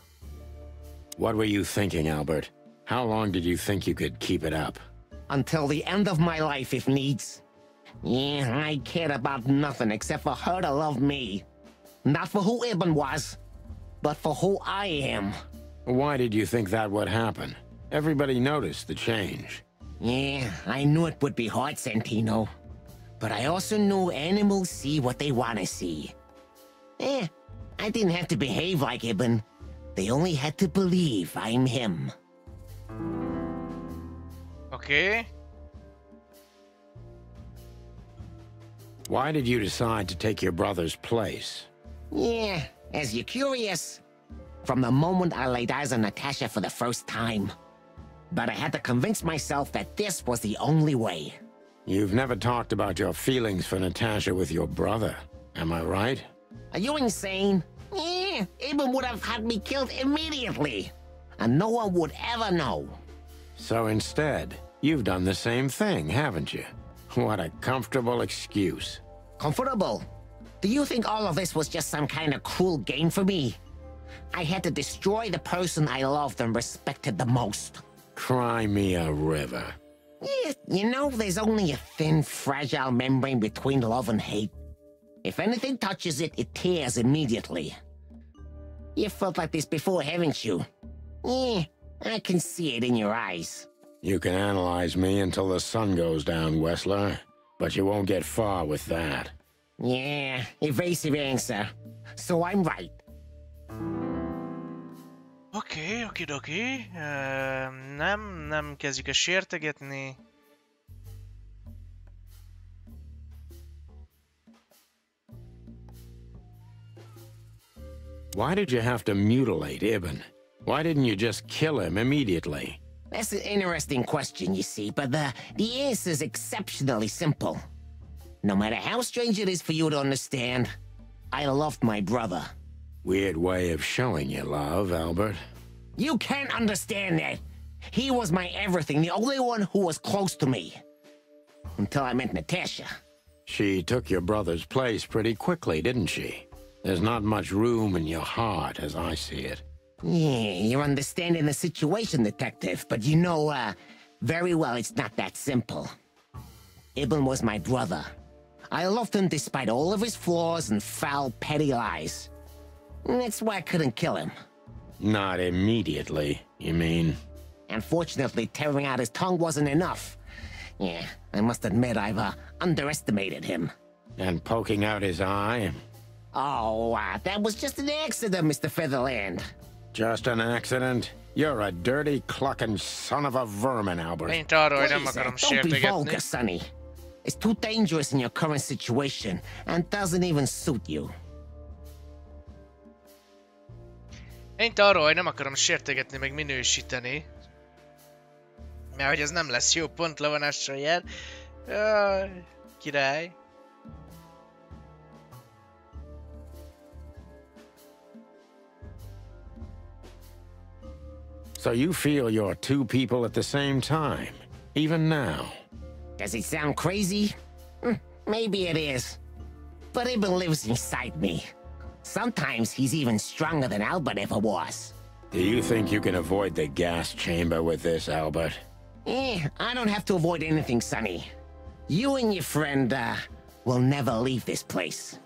What were you thinking, Albert? How long did you think you could keep it up? Until the end of my life, if needs. Yeah, I cared about nothing except for her to love me. Not for who Ibn was, but for who I am. Why did you think that would happen? Everybody noticed the change. Yeah, I knew it would be hard, Santino. But I also knew animals see what they want to see. I didn't have to behave like Ibn. They only had to believe I'm him. Okay. Why did you decide to take your brother's place? Yeah, as you're curious, from the moment I laid eyes on Natasha for the first time. But I had to convince myself that this was the only way. You've never talked about your feelings for Natasha with your brother, am I right? Are you insane? Yeah, Ibn would have had me killed immediately. And no one would ever know. So instead, you've done the same thing, haven't you? What a comfortable excuse. Comfortable? Do you think all of this was just some kind of cruel game for me? I had to destroy the person I loved and respected the most. Cry me a river. Yeah, you know, there's only a thin, fragile membrane between love and hate. If anything touches it, it tears immediately. You felt like this before, haven't you? Yeah, I can see it in your eyes. You can analyze me until the sun goes down, Wessler, but you won't get far with that. Yeah, evasive answer. So I'm right. Oké. Nem kezdjük a sértegetni. Why did you have to mutilate Ibn? Why didn't you just kill him immediately? That's an interesting question, you see, but the answer is exceptionally simple. No matter how strange it is for you to understand, I loved my brother. Weird way of showing your love, Albert. You can't understand that. He was my everything, the only one who was close to me. Until I met Natasha. She took your brother's place pretty quickly, didn't she? There's not much room in your heart, as I see it. Yeah, you're understanding the situation, Detective, but you know, very well it's not that simple. Ibn was my brother. I loved him despite all of his flaws and foul, petty lies. And that's why I couldn't kill him. Not immediately, you mean? Unfortunately, tearing out his tongue wasn't enough. Yeah, I must admit I've underestimated him. And poking out his eye? Oh, that was just an accident, Mr. Featherland. Just an accident? You're a dirty, clucking son of a vermin, Albert. Én arról, hogy nem akarom Don't be vulgar, sértegetni. Sonny. It's too dangerous in your current situation, and doesn't even suit you. Én arról, hogy nem akarom sértegetni, meg minősíteni. Mert hogy ez nem lesz jó, pont levonással jár. Király. So you feel you're two people at the same time, even now? Does it sound crazy? Maybe it is. But Ibn lives inside me. Sometimes he's even stronger than Albert ever was. Do you think you can avoid the gas chamber with this, Albert? I don't have to avoid anything, Sonny. You and your friend, will never leave this place.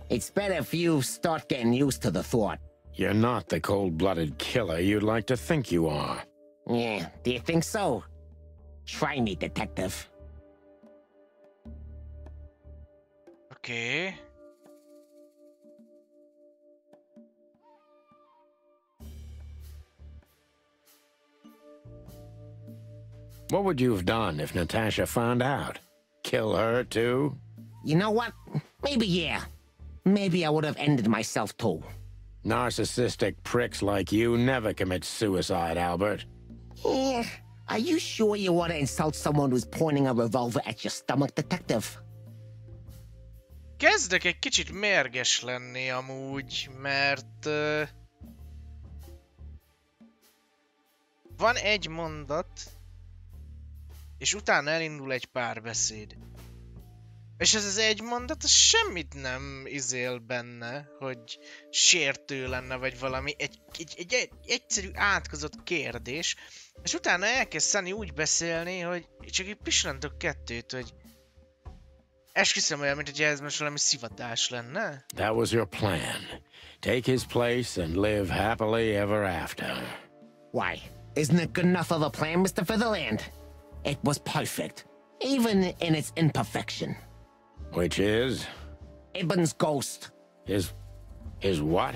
It's better if you start getting used to the thought. You're not the cold-blooded killer you'd like to think you are. Yeah, do you think so? Try me, Detective. Okay. What would you have done if Natasha found out? Kill her, too? You know what? Maybe, yeah. Maybe I would have ended myself, too. Narcissistic pricks like you never commit suicide, Albert. Yeah. Are you sure you want to insult someone who's pointing a revolver at your stomach, Detective? Kezdek egy kicsit mérges lenni amúgy, mert... van egy mondat, és utána elindul egy párbeszéd. És ez az egy mondat, az semmit nem izél benne, hogy sértő lenne, vagy valami. Egy egyszerű átkozott kérdés. És utána elkezd Sunny úgy beszélni, hogy csak egy pillantok kettőt, hogy Esküszöm olyan, mint hogy ez most valami szivatás lenne. That was your plan. Take his place and live happily ever after. Why? Isn't it good enough of a plan, Mr. Featherland? It was perfect, even in its imperfection. Which is? Ibn's ghost. His what?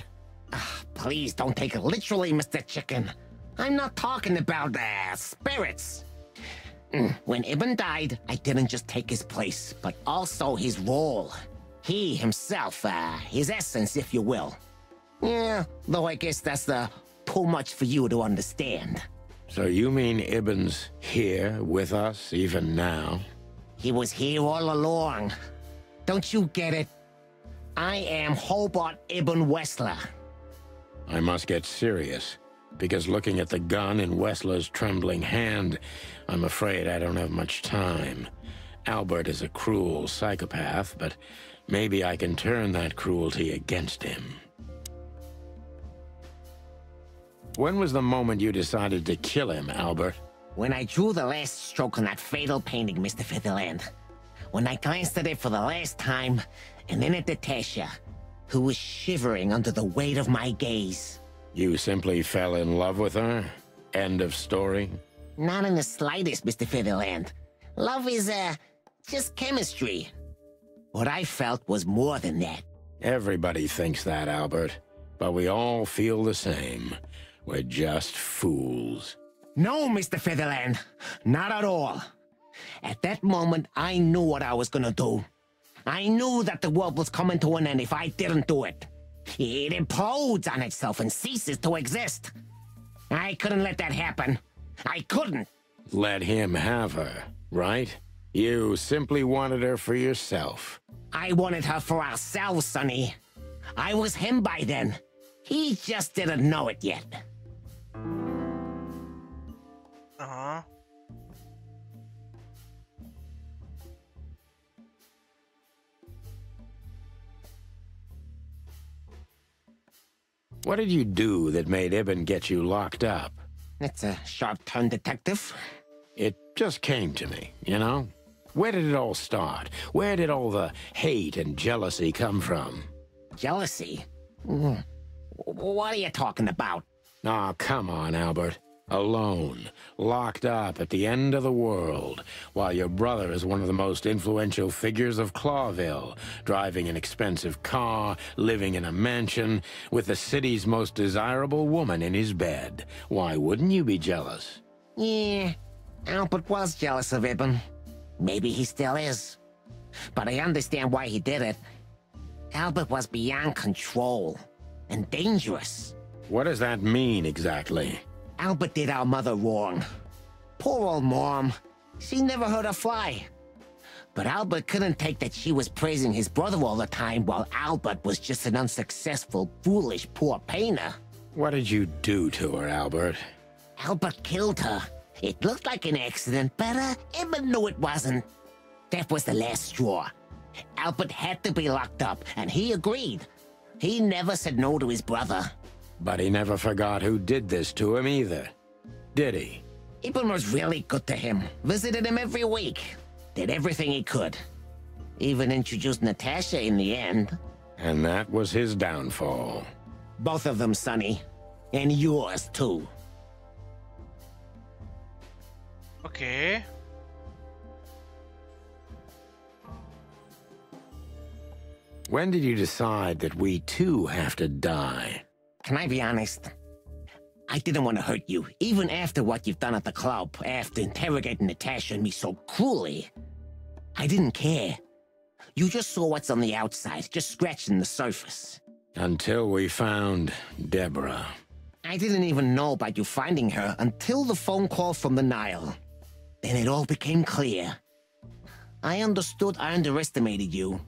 Please don't take it literally, Mr. Chicken. I'm not talking about spirits. When Ibn died, I didn't just take his place, but also his role. He himself, his essence, if you will. Yeah, though I guess that's too much for you to understand. So you mean Ibn's here with us even now? He was here all along. Don't you get it? I am Hobart Ibn Wessler. I must get serious, because looking at the gun in Wessler's trembling hand, I'm afraid I don't have much time. Albert is a cruel psychopath, but maybe I can turn that cruelty against him. When was the moment you decided to kill him, Albert? When I drew the last stroke on that fatal painting, Mr. Featherland. When I glanced at it for the last time, and then at Natasha, who was shivering under the weight of my gaze. You simply fell in love with her? End of story? Not in the slightest, Mr. Featherland. Love is, just chemistry. What I felt was more than that. Everybody thinks that, Albert. But we all feel the same. We're just fools. No, Mr. Featherland. Not at all. At that moment, I knew what I was gonna do. I knew that the world was coming to an end if I didn't do it. It implodes on itself and ceases to exist. I couldn't let that happen. I couldn't. Let him have her, right? You simply wanted her for yourself. I wanted her for ourselves, Sonny. I was him by then. He just didn't know it yet. Uh-huh. What did you do that made Ibn get you locked up? It's a sharp turn, Detective. It just came to me, you know? Where did it all start? Where did all the hate and jealousy come from? Jealousy? What are you talking about? Oh, come on, Albert. Alone, locked up at the end of the world, while your brother is one of the most influential figures of Clawville, driving an expensive car, living in a mansion, with the city's most desirable woman in his bed. Why wouldn't you be jealous? Yeah, Albert was jealous of Ibn. Maybe he still is. But I understand why he did it. Albert was beyond control, and dangerous. What does that mean, exactly? Albert did our mother wrong. Poor old Mom. She never heard her fly. But Albert couldn't take that she was praising his brother all the time while Albert was just an unsuccessful, foolish, poor painter. What did you do to her, Albert? Albert killed her. It looked like an accident, but Ibn knew it wasn't. That was the last straw. Albert had to be locked up, and he agreed. He never said no to his brother. But he never forgot who did this to him either, did he? Ibn was really good to him. Visited him every week. Did everything he could. Even introduced Natasha in the end. And that was his downfall. Both of them, Sonny. And yours, too. Okay. When did you decide that we too have to die? Can I be honest? I didn't want to hurt you, even after what you've done at the club, after interrogating Natasha and me so cruelly. I didn't care. You just saw what's on the outside, just scratching the surface. Until we found Deborah. I didn't even know about you finding her until the phone call from the Nile. Then it all became clear. I understood I underestimated you.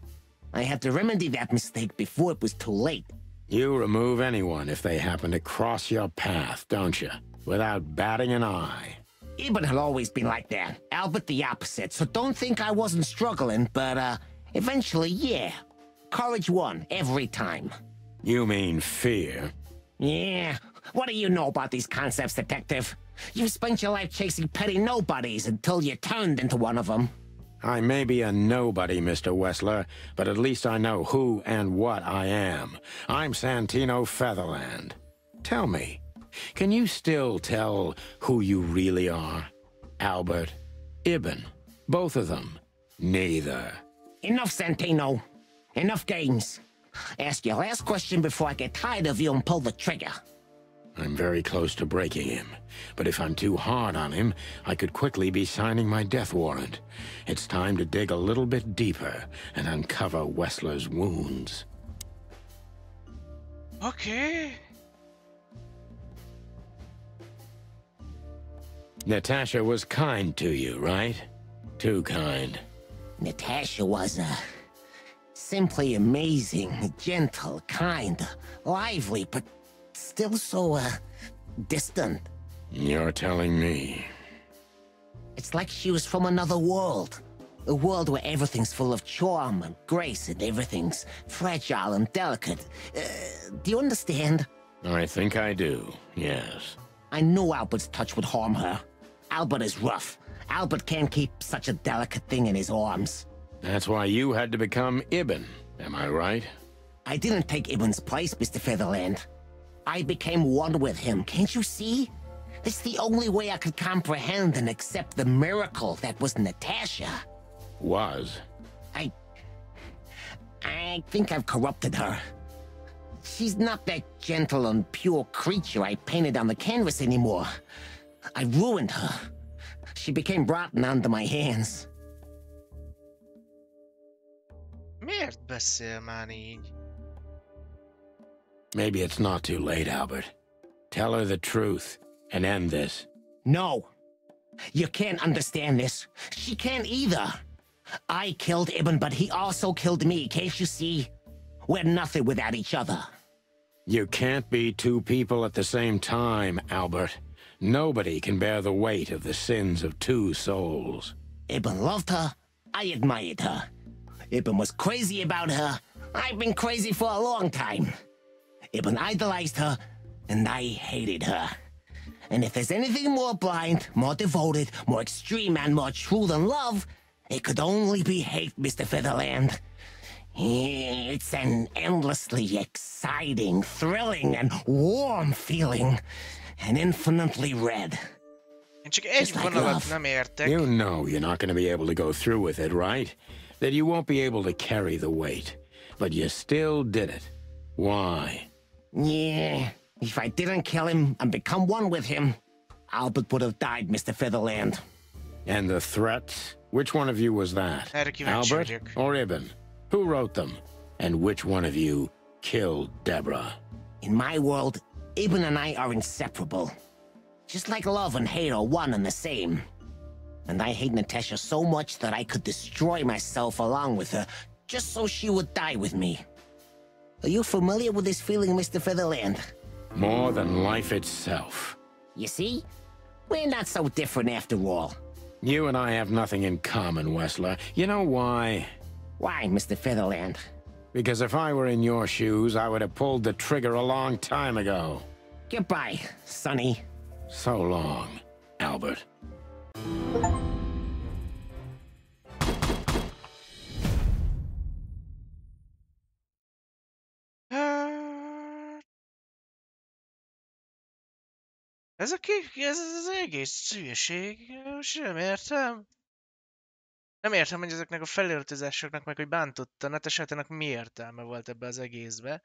I had to remedy that mistake before it was too late. You remove anyone if they happen to cross your path, don't you? Without batting an eye. Ibn had always been like that. Albert the opposite, so don't think I wasn't struggling, but, eventually, yeah. Courage won, every time. You mean fear? Yeah. What do you know about these concepts, Detective? You spent your life chasing petty nobodies until you turned into one of them. I may be a nobody, Mr. Wessler, but at least I know who and what I am. I'm Santino Featherland. Tell me, can you still tell who you really are? Albert, Ibn, both of them? Neither. Enough, Santino. Enough games. Ask your last question before I get tired of you and pull the trigger. I'm very close to breaking him, but if I'm too hard on him, I could quickly be signing my death warrant. It's time to dig a little bit deeper and uncover Wessler's wounds. Okay. Natasha was kind to you, right? Too kind. Natasha was, simply amazing, gentle, kind, lively, but still so, distant. You're telling me. It's like she was from another world. A world where everything's full of charm and grace and everything's fragile and delicate. Do you understand? I think I do, yes. I knew Albert's touch would harm her. Albert is rough. Albert can't keep such a delicate thing in his arms. That's why you had to become Ibn, am I right? I didn't take Ibn's place, Mr. Featherland. I became one with him, can't you see? It's the only way I could comprehend and accept the miracle that was Natasha. Was? I think I've corrupted her. She's not that gentle and pure creature I painted on the canvas anymore. I ruined her. She became rotten under my hands. Miért beszél már így? Maybe it's not too late, Albert. Tell her the truth and end this. No. You can't understand this. She can't either. I killed Ibn, but he also killed me, can't you see? We're nothing without each other. You can't be two people at the same time, Albert. Nobody can bear the weight of the sins of two souls. Ibn loved her. I admired her. Ibn was crazy about her. I've been crazy for a long time. Ibn idolized her, and I hated her. And if there's anything more blind, more devoted, more extreme, and more true than love, it could only be hate, Mr. Featherland. It's an endlessly exciting, thrilling, and warm feeling. And infinitely red. Én csak egy vonalat nem értek. You know you're not going to be able to go through with it, right? That you won't be able to carry the weight. But you still did it. Why? Yeah, if I didn't kill him and become one with him, Albert would have died, Mr. Featherland. And the threats? Which one of you was that? Albert or Ibn? Who wrote them? And which one of you killed Deborah? In my world, Ibn and I are inseparable. Just like love and hate are one and the same. And I hate Natasha so much that I could destroy myself along with her, just so she would die with me. Are you familiar with this feeling, Mr. Featherland? More than life itself. You see? We're not so different after all. You and I have nothing in common, Wessler. You know why? Why, Mr. Featherland? Because if I were in your shoes, I would have pulled the trigger a long time ago. Goodbye, Sonny. So long, Albert. Ez az egész hülyeség, sem értem. Nem értem, hogy ezeknek a feliratozásoknak meg, hogy bántotta Natashának mi értelme volt ebbe az egészbe.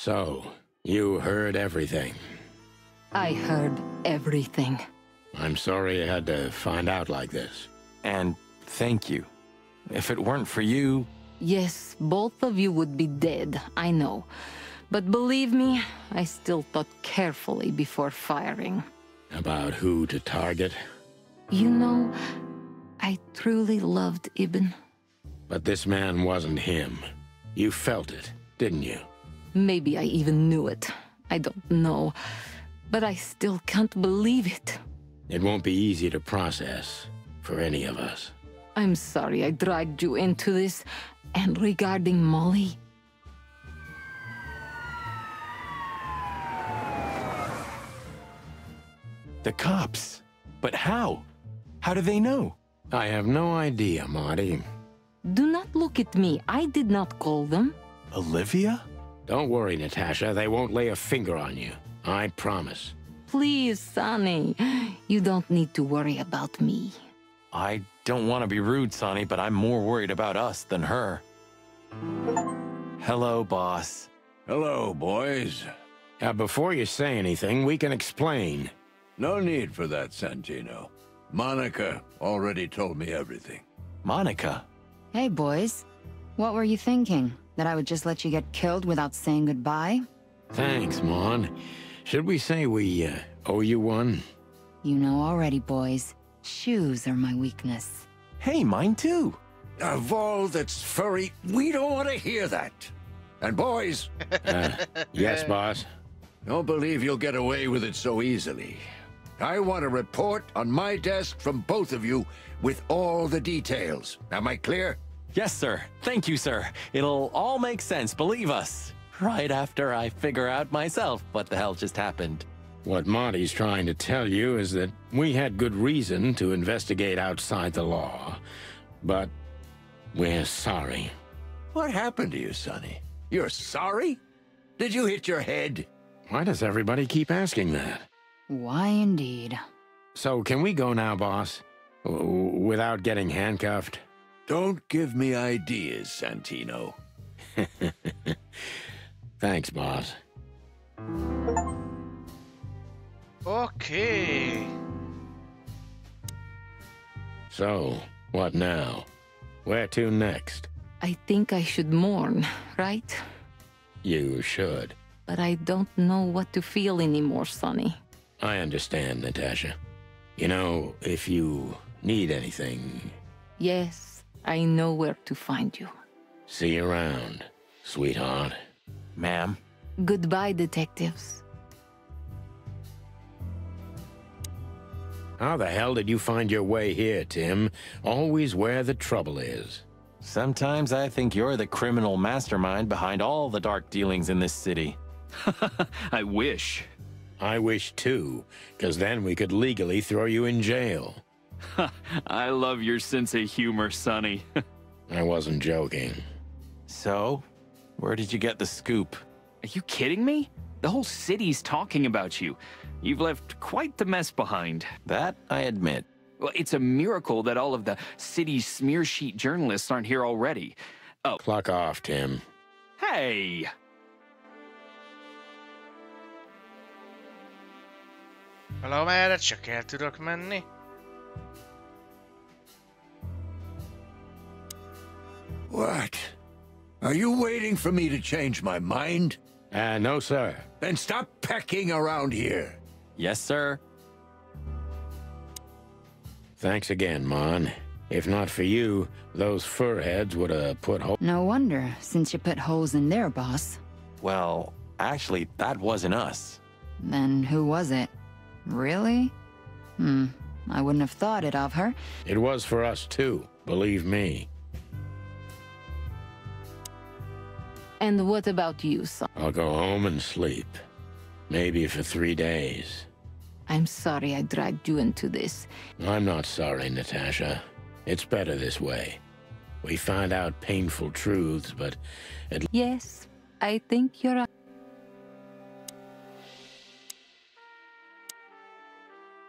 So, you heard everything. I heard everything. I'm sorry you had to find out like this. And thank you. If it weren't for you... Yes, both of you would be dead, I know. But believe me, I still thought carefully before firing. About who to target? You know, I truly loved Ibn. But this man wasn't him. You felt it, didn't you? Maybe I even knew it. I don't know. But I still can't believe it. It won't be easy to process for any of us. I'm sorry I dragged you into this. And regarding Molly... The cops. But how? How do they know? I have no idea, Marty. Do not look at me. I did not call them. Olivia? Don't worry, Natasha. They won't lay a finger on you. I promise. Please, Sonny. You don't need to worry about me. I don't want to be rude, Sonny, but I'm more worried about us than her. Hello, boss. Hello, boys. Before you say anything, we can explain. No need for that, Santino. Monica already told me everything. Monica? Hey, boys. What were you thinking? That I would just let you get killed without saying goodbye? Thanks, Mon. Should we say we owe you one? You know already, boys. Shoes are my weakness. Hey, mine too. Of all that's furry, we don't want to hear that. And boys... Yes, boss? Don't believe you'll get away with it so easily. I want a report on my desk from both of you with all the details. Am I clear? Yes, sir. Thank you, sir. It'll all make sense, believe us. Right after I figure out myself what the hell just happened. What Marty's trying to tell you is that we had good reason to investigate outside the law. But we're sorry. What happened to you, Sonny? You're sorry? Did you hit your head? Why does everybody keep asking that? Why indeed. So can we go now, boss? Without getting handcuffed? Don't give me ideas, Santino. Thanks, boss. Okay. So, what now? Where to next? I think I should mourn, right? You should. But I don't know what to feel anymore, Sonny. I understand, Natasha. You know, if you need anything... Yes, I know where to find you. See you around, sweetheart. Ma'am. Goodbye, detectives. How the hell did you find your way here, Tim? Always where the trouble is. Sometimes I think you're the criminal mastermind behind all the dark dealings in this city. I wish. I wish too, because then we could legally throw you in jail. I love your sense of humor, Sonny. I wasn't joking. So, where did you get the scoop? Are you kidding me? The whole city's talking about you. You've left quite the mess behind. That I admit. Well, it's a miracle that all of the city's smear sheet journalists aren't here already. Oh. Clock off, Tim. Hey! Valamerre csak el tudok menni. What? Are you waiting for me to change my mind? No, sir. Then stop pecking around here. Yes, sir. Thanks again, Mon. If not for you, those furheads would have put holes... No wonder, since you put holes in their boss. Well, actually, that wasn't us. Then who was it? Really? I wouldn't have thought it of her. It was for us too, believe me. And what about you, son? I'll go home and sleep. Maybe for 3 days. I'm sorry I dragged you into this. I'm not sorry, Natasha. It's better this way. We find out painful truths, but at Yes, I think you're right.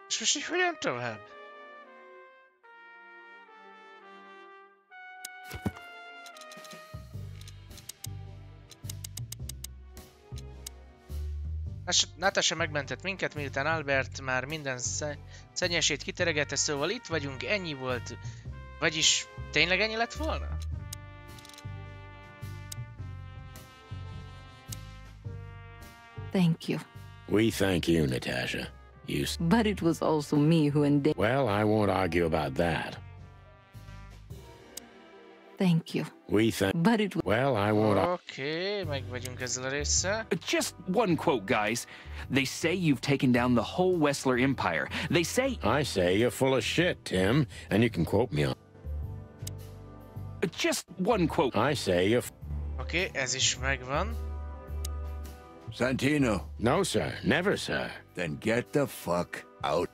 És most így hogyan tovább? Natasha megmentett minket, miután Albert már minden szennyesét kiteregette, szóval itt vagyunk, ennyi volt. Vagyis tényleg ennyi lett volna? Thank you. We thank you, Natasha. But it was also me who endangered. Well, I won't argue about that. Thank you. We thank. But it. Well, I won't. Okay, meg vagyunk ezzel a résszel. Just one quote, guys. They say you've taken down the whole Wessler Empire. They say. I say you're full of shit, Tim, and you can quote me on. Just one quote. I say you're. Okay, ez is megvan. Santino. No, sir. Never, sir. Then get the fuck out.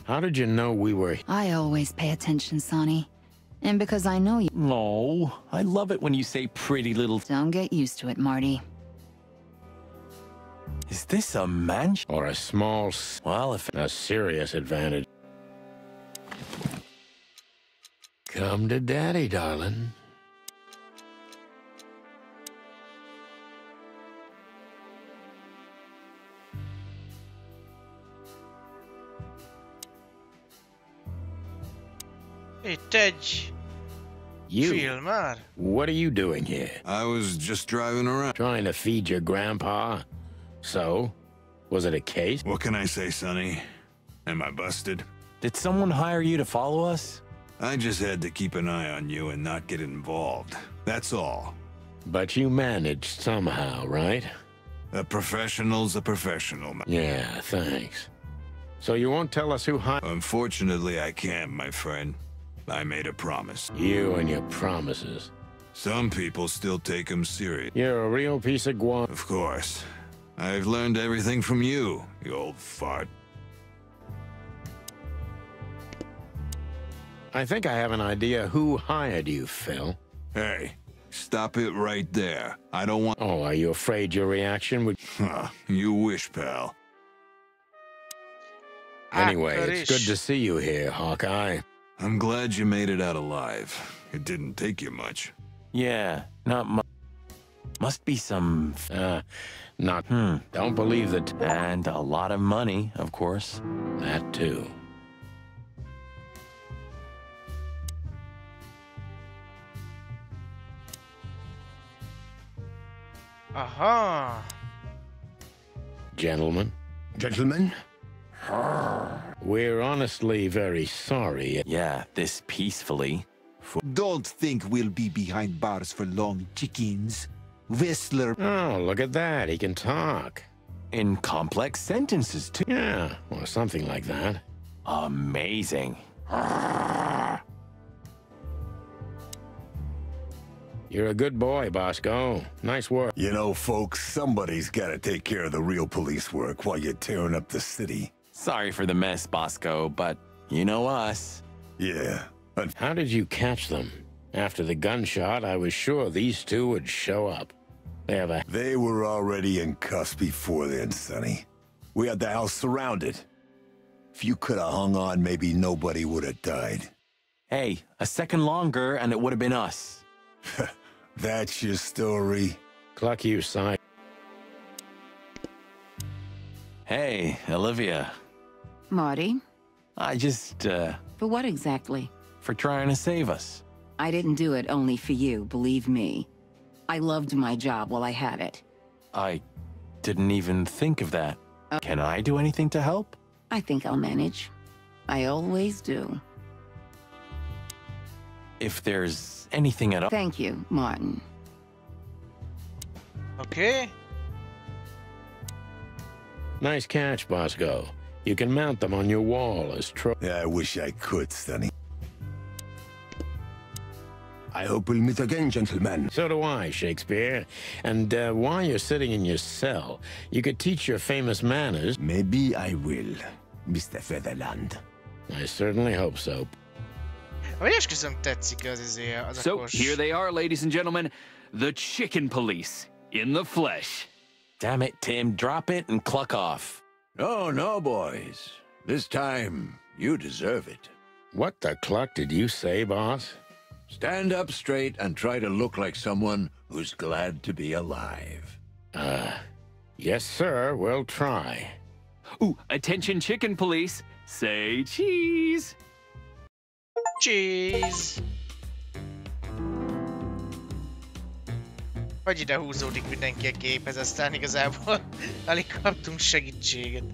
How did you know we were? I always pay attention, Sonny. And because I know you. No, I love it when you say pretty little. Don't get used to it, Marty. Is this a mansion? Or a small. Well, if. A serious advantage. Come to daddy, darling. Itt egy film már. What are you doing here? I was just driving around. Trying to feed your grandpa. So, was it a case? What can I say, Sonny? Am I busted? Did someone hire you to follow us? I just had to keep an eye on you and not get involved. That's all. But you managed somehow, right? A professional's a professional. Yeah, thanks. So you won't tell us who hired? Unfortunately, I can't, my friend. I made a promise. You and your promises. Some people still take them serious. You're a real piece of guan. Of course. I've learned everything from you, you old fart. I think I have an idea who hired you, Phil. Hey, stop it right there. I don't want... Oh, are you afraid your reaction would... You wish, pal. Anyway, it's good to see you here, Hawkeye. I'm glad you made it out alive. It didn't take you much. Yeah, not much. Must be some... not... Don't believe that... And a lot of money, of course. That too. Aha! Gentlemen. Gentlemen? We're honestly very sorry. Yeah, this peacefully. Don't think we'll be behind bars for long, chickens. Whistler. Oh, look at that. He can talk. In complex sentences, too. Yeah, or something like that. Amazing. You're a good boy, Bosco. Nice work. You know, folks, somebody's got to take care of the real police work while you're tearing up the city. Sorry for the mess, Bosco, but you know us. Yeah. How did you catch them? After the gunshot, I was sure these two would show up. They were already in cuffs before then, Sonny. We had the house surrounded. If you could have hung on, maybe nobody would have died. Hey, a second longer and it would have been us. That's your story? Cluck you, son. Hey, Olivia. Marty? I just, For what exactly? For trying to save us. I didn't do it only for you, believe me. I loved my job while I had it. I didn't even think of that. Can I do anything to help? I think I'll manage. I always do. If there's anything at all... Thank you, Martin. Okay. Nice catch, Bosco. You can mount them on your wall as Yeah, I wish I could, Sonny. I hope we'll meet again, gentlemen. So do I, Shakespeare. And while you're sitting in your cell, you could teach your famous manners. Maybe I will, Mr. Featherland. I certainly hope so. So, here they are, ladies and gentlemen. The Chicken Police. In the flesh. Damn it, Tim. Drop it and cluck off. Oh, no, boys. This time, you deserve it. What the cluck did you say, boss? Stand up straight and try to look like someone who's glad to be alive. Yes, sir. We'll try. Ooh, attention Chicken Police. Say cheese. Cheese. Vagy ide húzódik mindenki a képhez, aztán igazából alig kaptunk segítséget.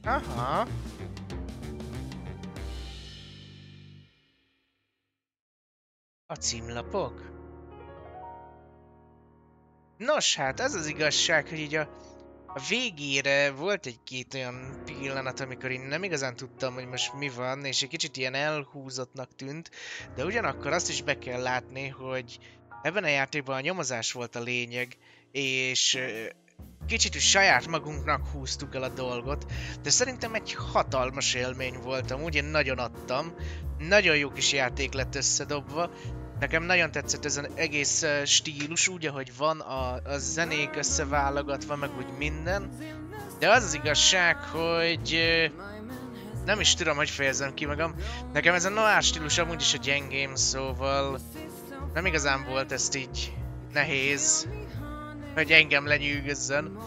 Aha. A címlapok? Nos, hát ez az igazság, hogy így a végére volt egy-két olyan pillanat, amikor én nem igazán tudtam, hogy most mi van, és egy kicsit ilyen elhúzottnak tűnt, de ugyanakkor azt is be kell látni, hogy ebben a játékban a nyomozás volt a lényeg, és kicsit is saját magunknak húztuk el a dolgot, de szerintem egy hatalmas élmény volt, amúgy én nagyon adtam, nagyon jó kis játék lett összedobva, nekem nagyon tetszett ez az egész stílus, úgy ahogy van, a zenék összeválogatva, meg úgy minden, de az az igazság, hogy nem is tudom, hogy fejezzem ki magam, nekem ez a noir stílus amúgy is a gyengém, szóval nem igazán volt ezt így nehéz, hogy engem lenyűgözzön.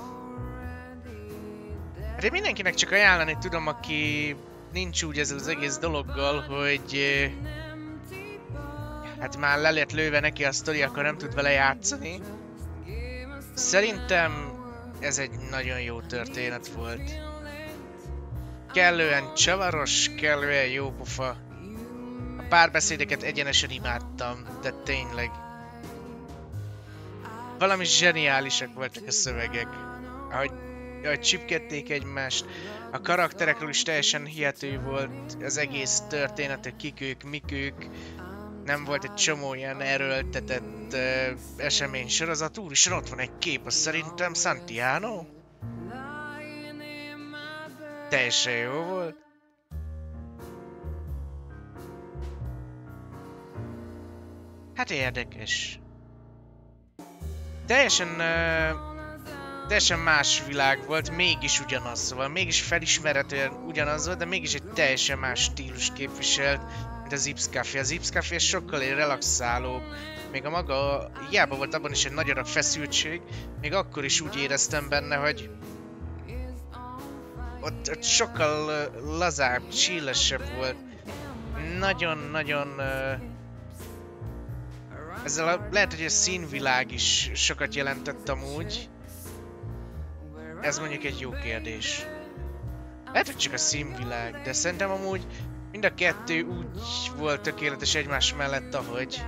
Hát én mindenkinek csak ajánlani tudom, aki nincs úgy ezzel az egész dologgal, hogy hát már le lett lőve neki a sztori, akkor nem tud vele játszani. Szerintem ez egy nagyon jó történet volt. Kellően csavaros, kellően jópofa. A párbeszédeket egyenesen imádtam, de tényleg. Valami zseniálisak voltak a szövegek. Ahogy csipkedték egymást. A karakterekről is teljesen hihető volt az egész történet, kik ők, mik ők. Nem volt egy csomó ilyen erőltetett esemény sorozat. Úristen, ott van egy kép, az szerintem Santiano. Teljesen jó volt. Hát érdekes. Teljesen más világ volt, mégis ugyanaz, szóval mégis felismerhetően ugyanaz volt, de mégis egy teljesen más stílus képviselt, mint az Ips Café. Az Ips Café sokkal relaxálóbb, még a maga, hiába volt abban is egy nagy arab feszültség, még akkor is úgy éreztem benne, hogy ott sokkal lazább, chillesebb volt. Nagyon-nagyon... ezzel lehet, hogy a színvilág is sokat jelentett amúgy. Ez mondjuk egy jó kérdés. Lehet, hogy csak a színvilág, de szerintem amúgy mind a kettő úgy volt tökéletes egymás mellett, ahogy.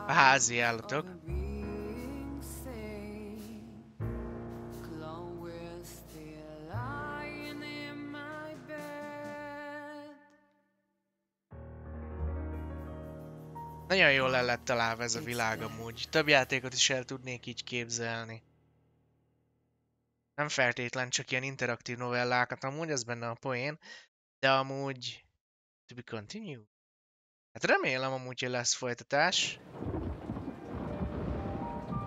A házi állatok. Nagyon jól el lett találva ez a világ amúgy. Több játékot is el tudnék így képzelni. Nem feltétlen csak ilyen interaktív novellákat, amúgy az benne a poén, de amúgy... To be continued. Hát remélem amúgy, hogy lesz folytatás.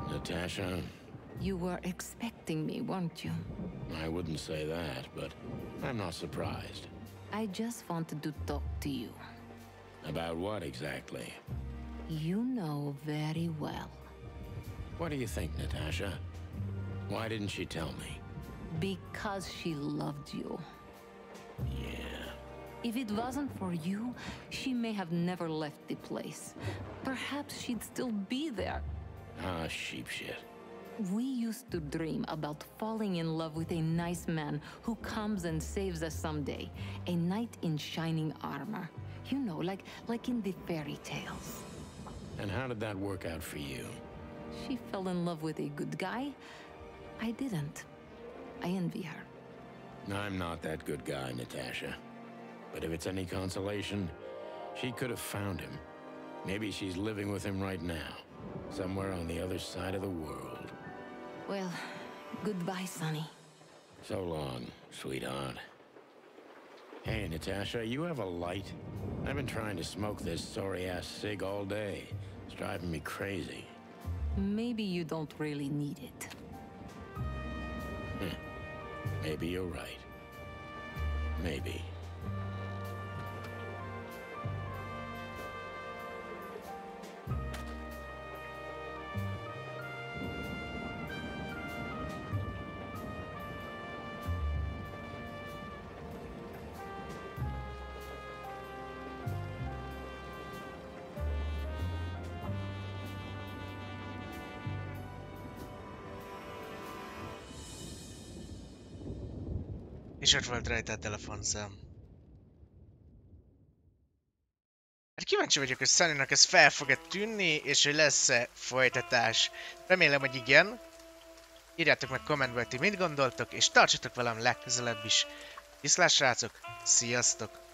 Natasha? You were expecting me, weren't you? I wouldn't say that, but I'm not surprised. I just wanted to talk to you. About what exactly? You know very well. What do you think, Natasha? Why didn't she tell me? Because she loved you. Yeah. If it wasn't for you, she may have never left the place. Perhaps she'd still be there. Ah, sheep shit. We used to dream about falling in love with a nice man who comes and saves us someday. A knight in shining armor. You know, like in the fairy tales. And how did that work out for you? She fell in love with a good guy. I didn't. I envy her. I'm not that good guy, Natasha. But if it's any consolation, she could have found him. Maybe she's living with him right now. Somewhere on the other side of the world. Well, goodbye, Sonny. So long, sweetheart. Hey, Natasha, you have a light? I've been trying to smoke this sorry-ass cig all day. It's driving me crazy. Maybe you don't really need it. Maybe you're right. Maybe. És ott volt rajta a telefonszám. Hát kíváncsi vagyok, hogy Sunnynak ez fel fog-e tűnni, és hogy lesz-e folytatás. Remélem, hogy igen. Írjátok meg kommentbe, hogy ti mit gondoltok, és tartsatok velem legközelebb is. Viszlát, srácok! Sziasztok!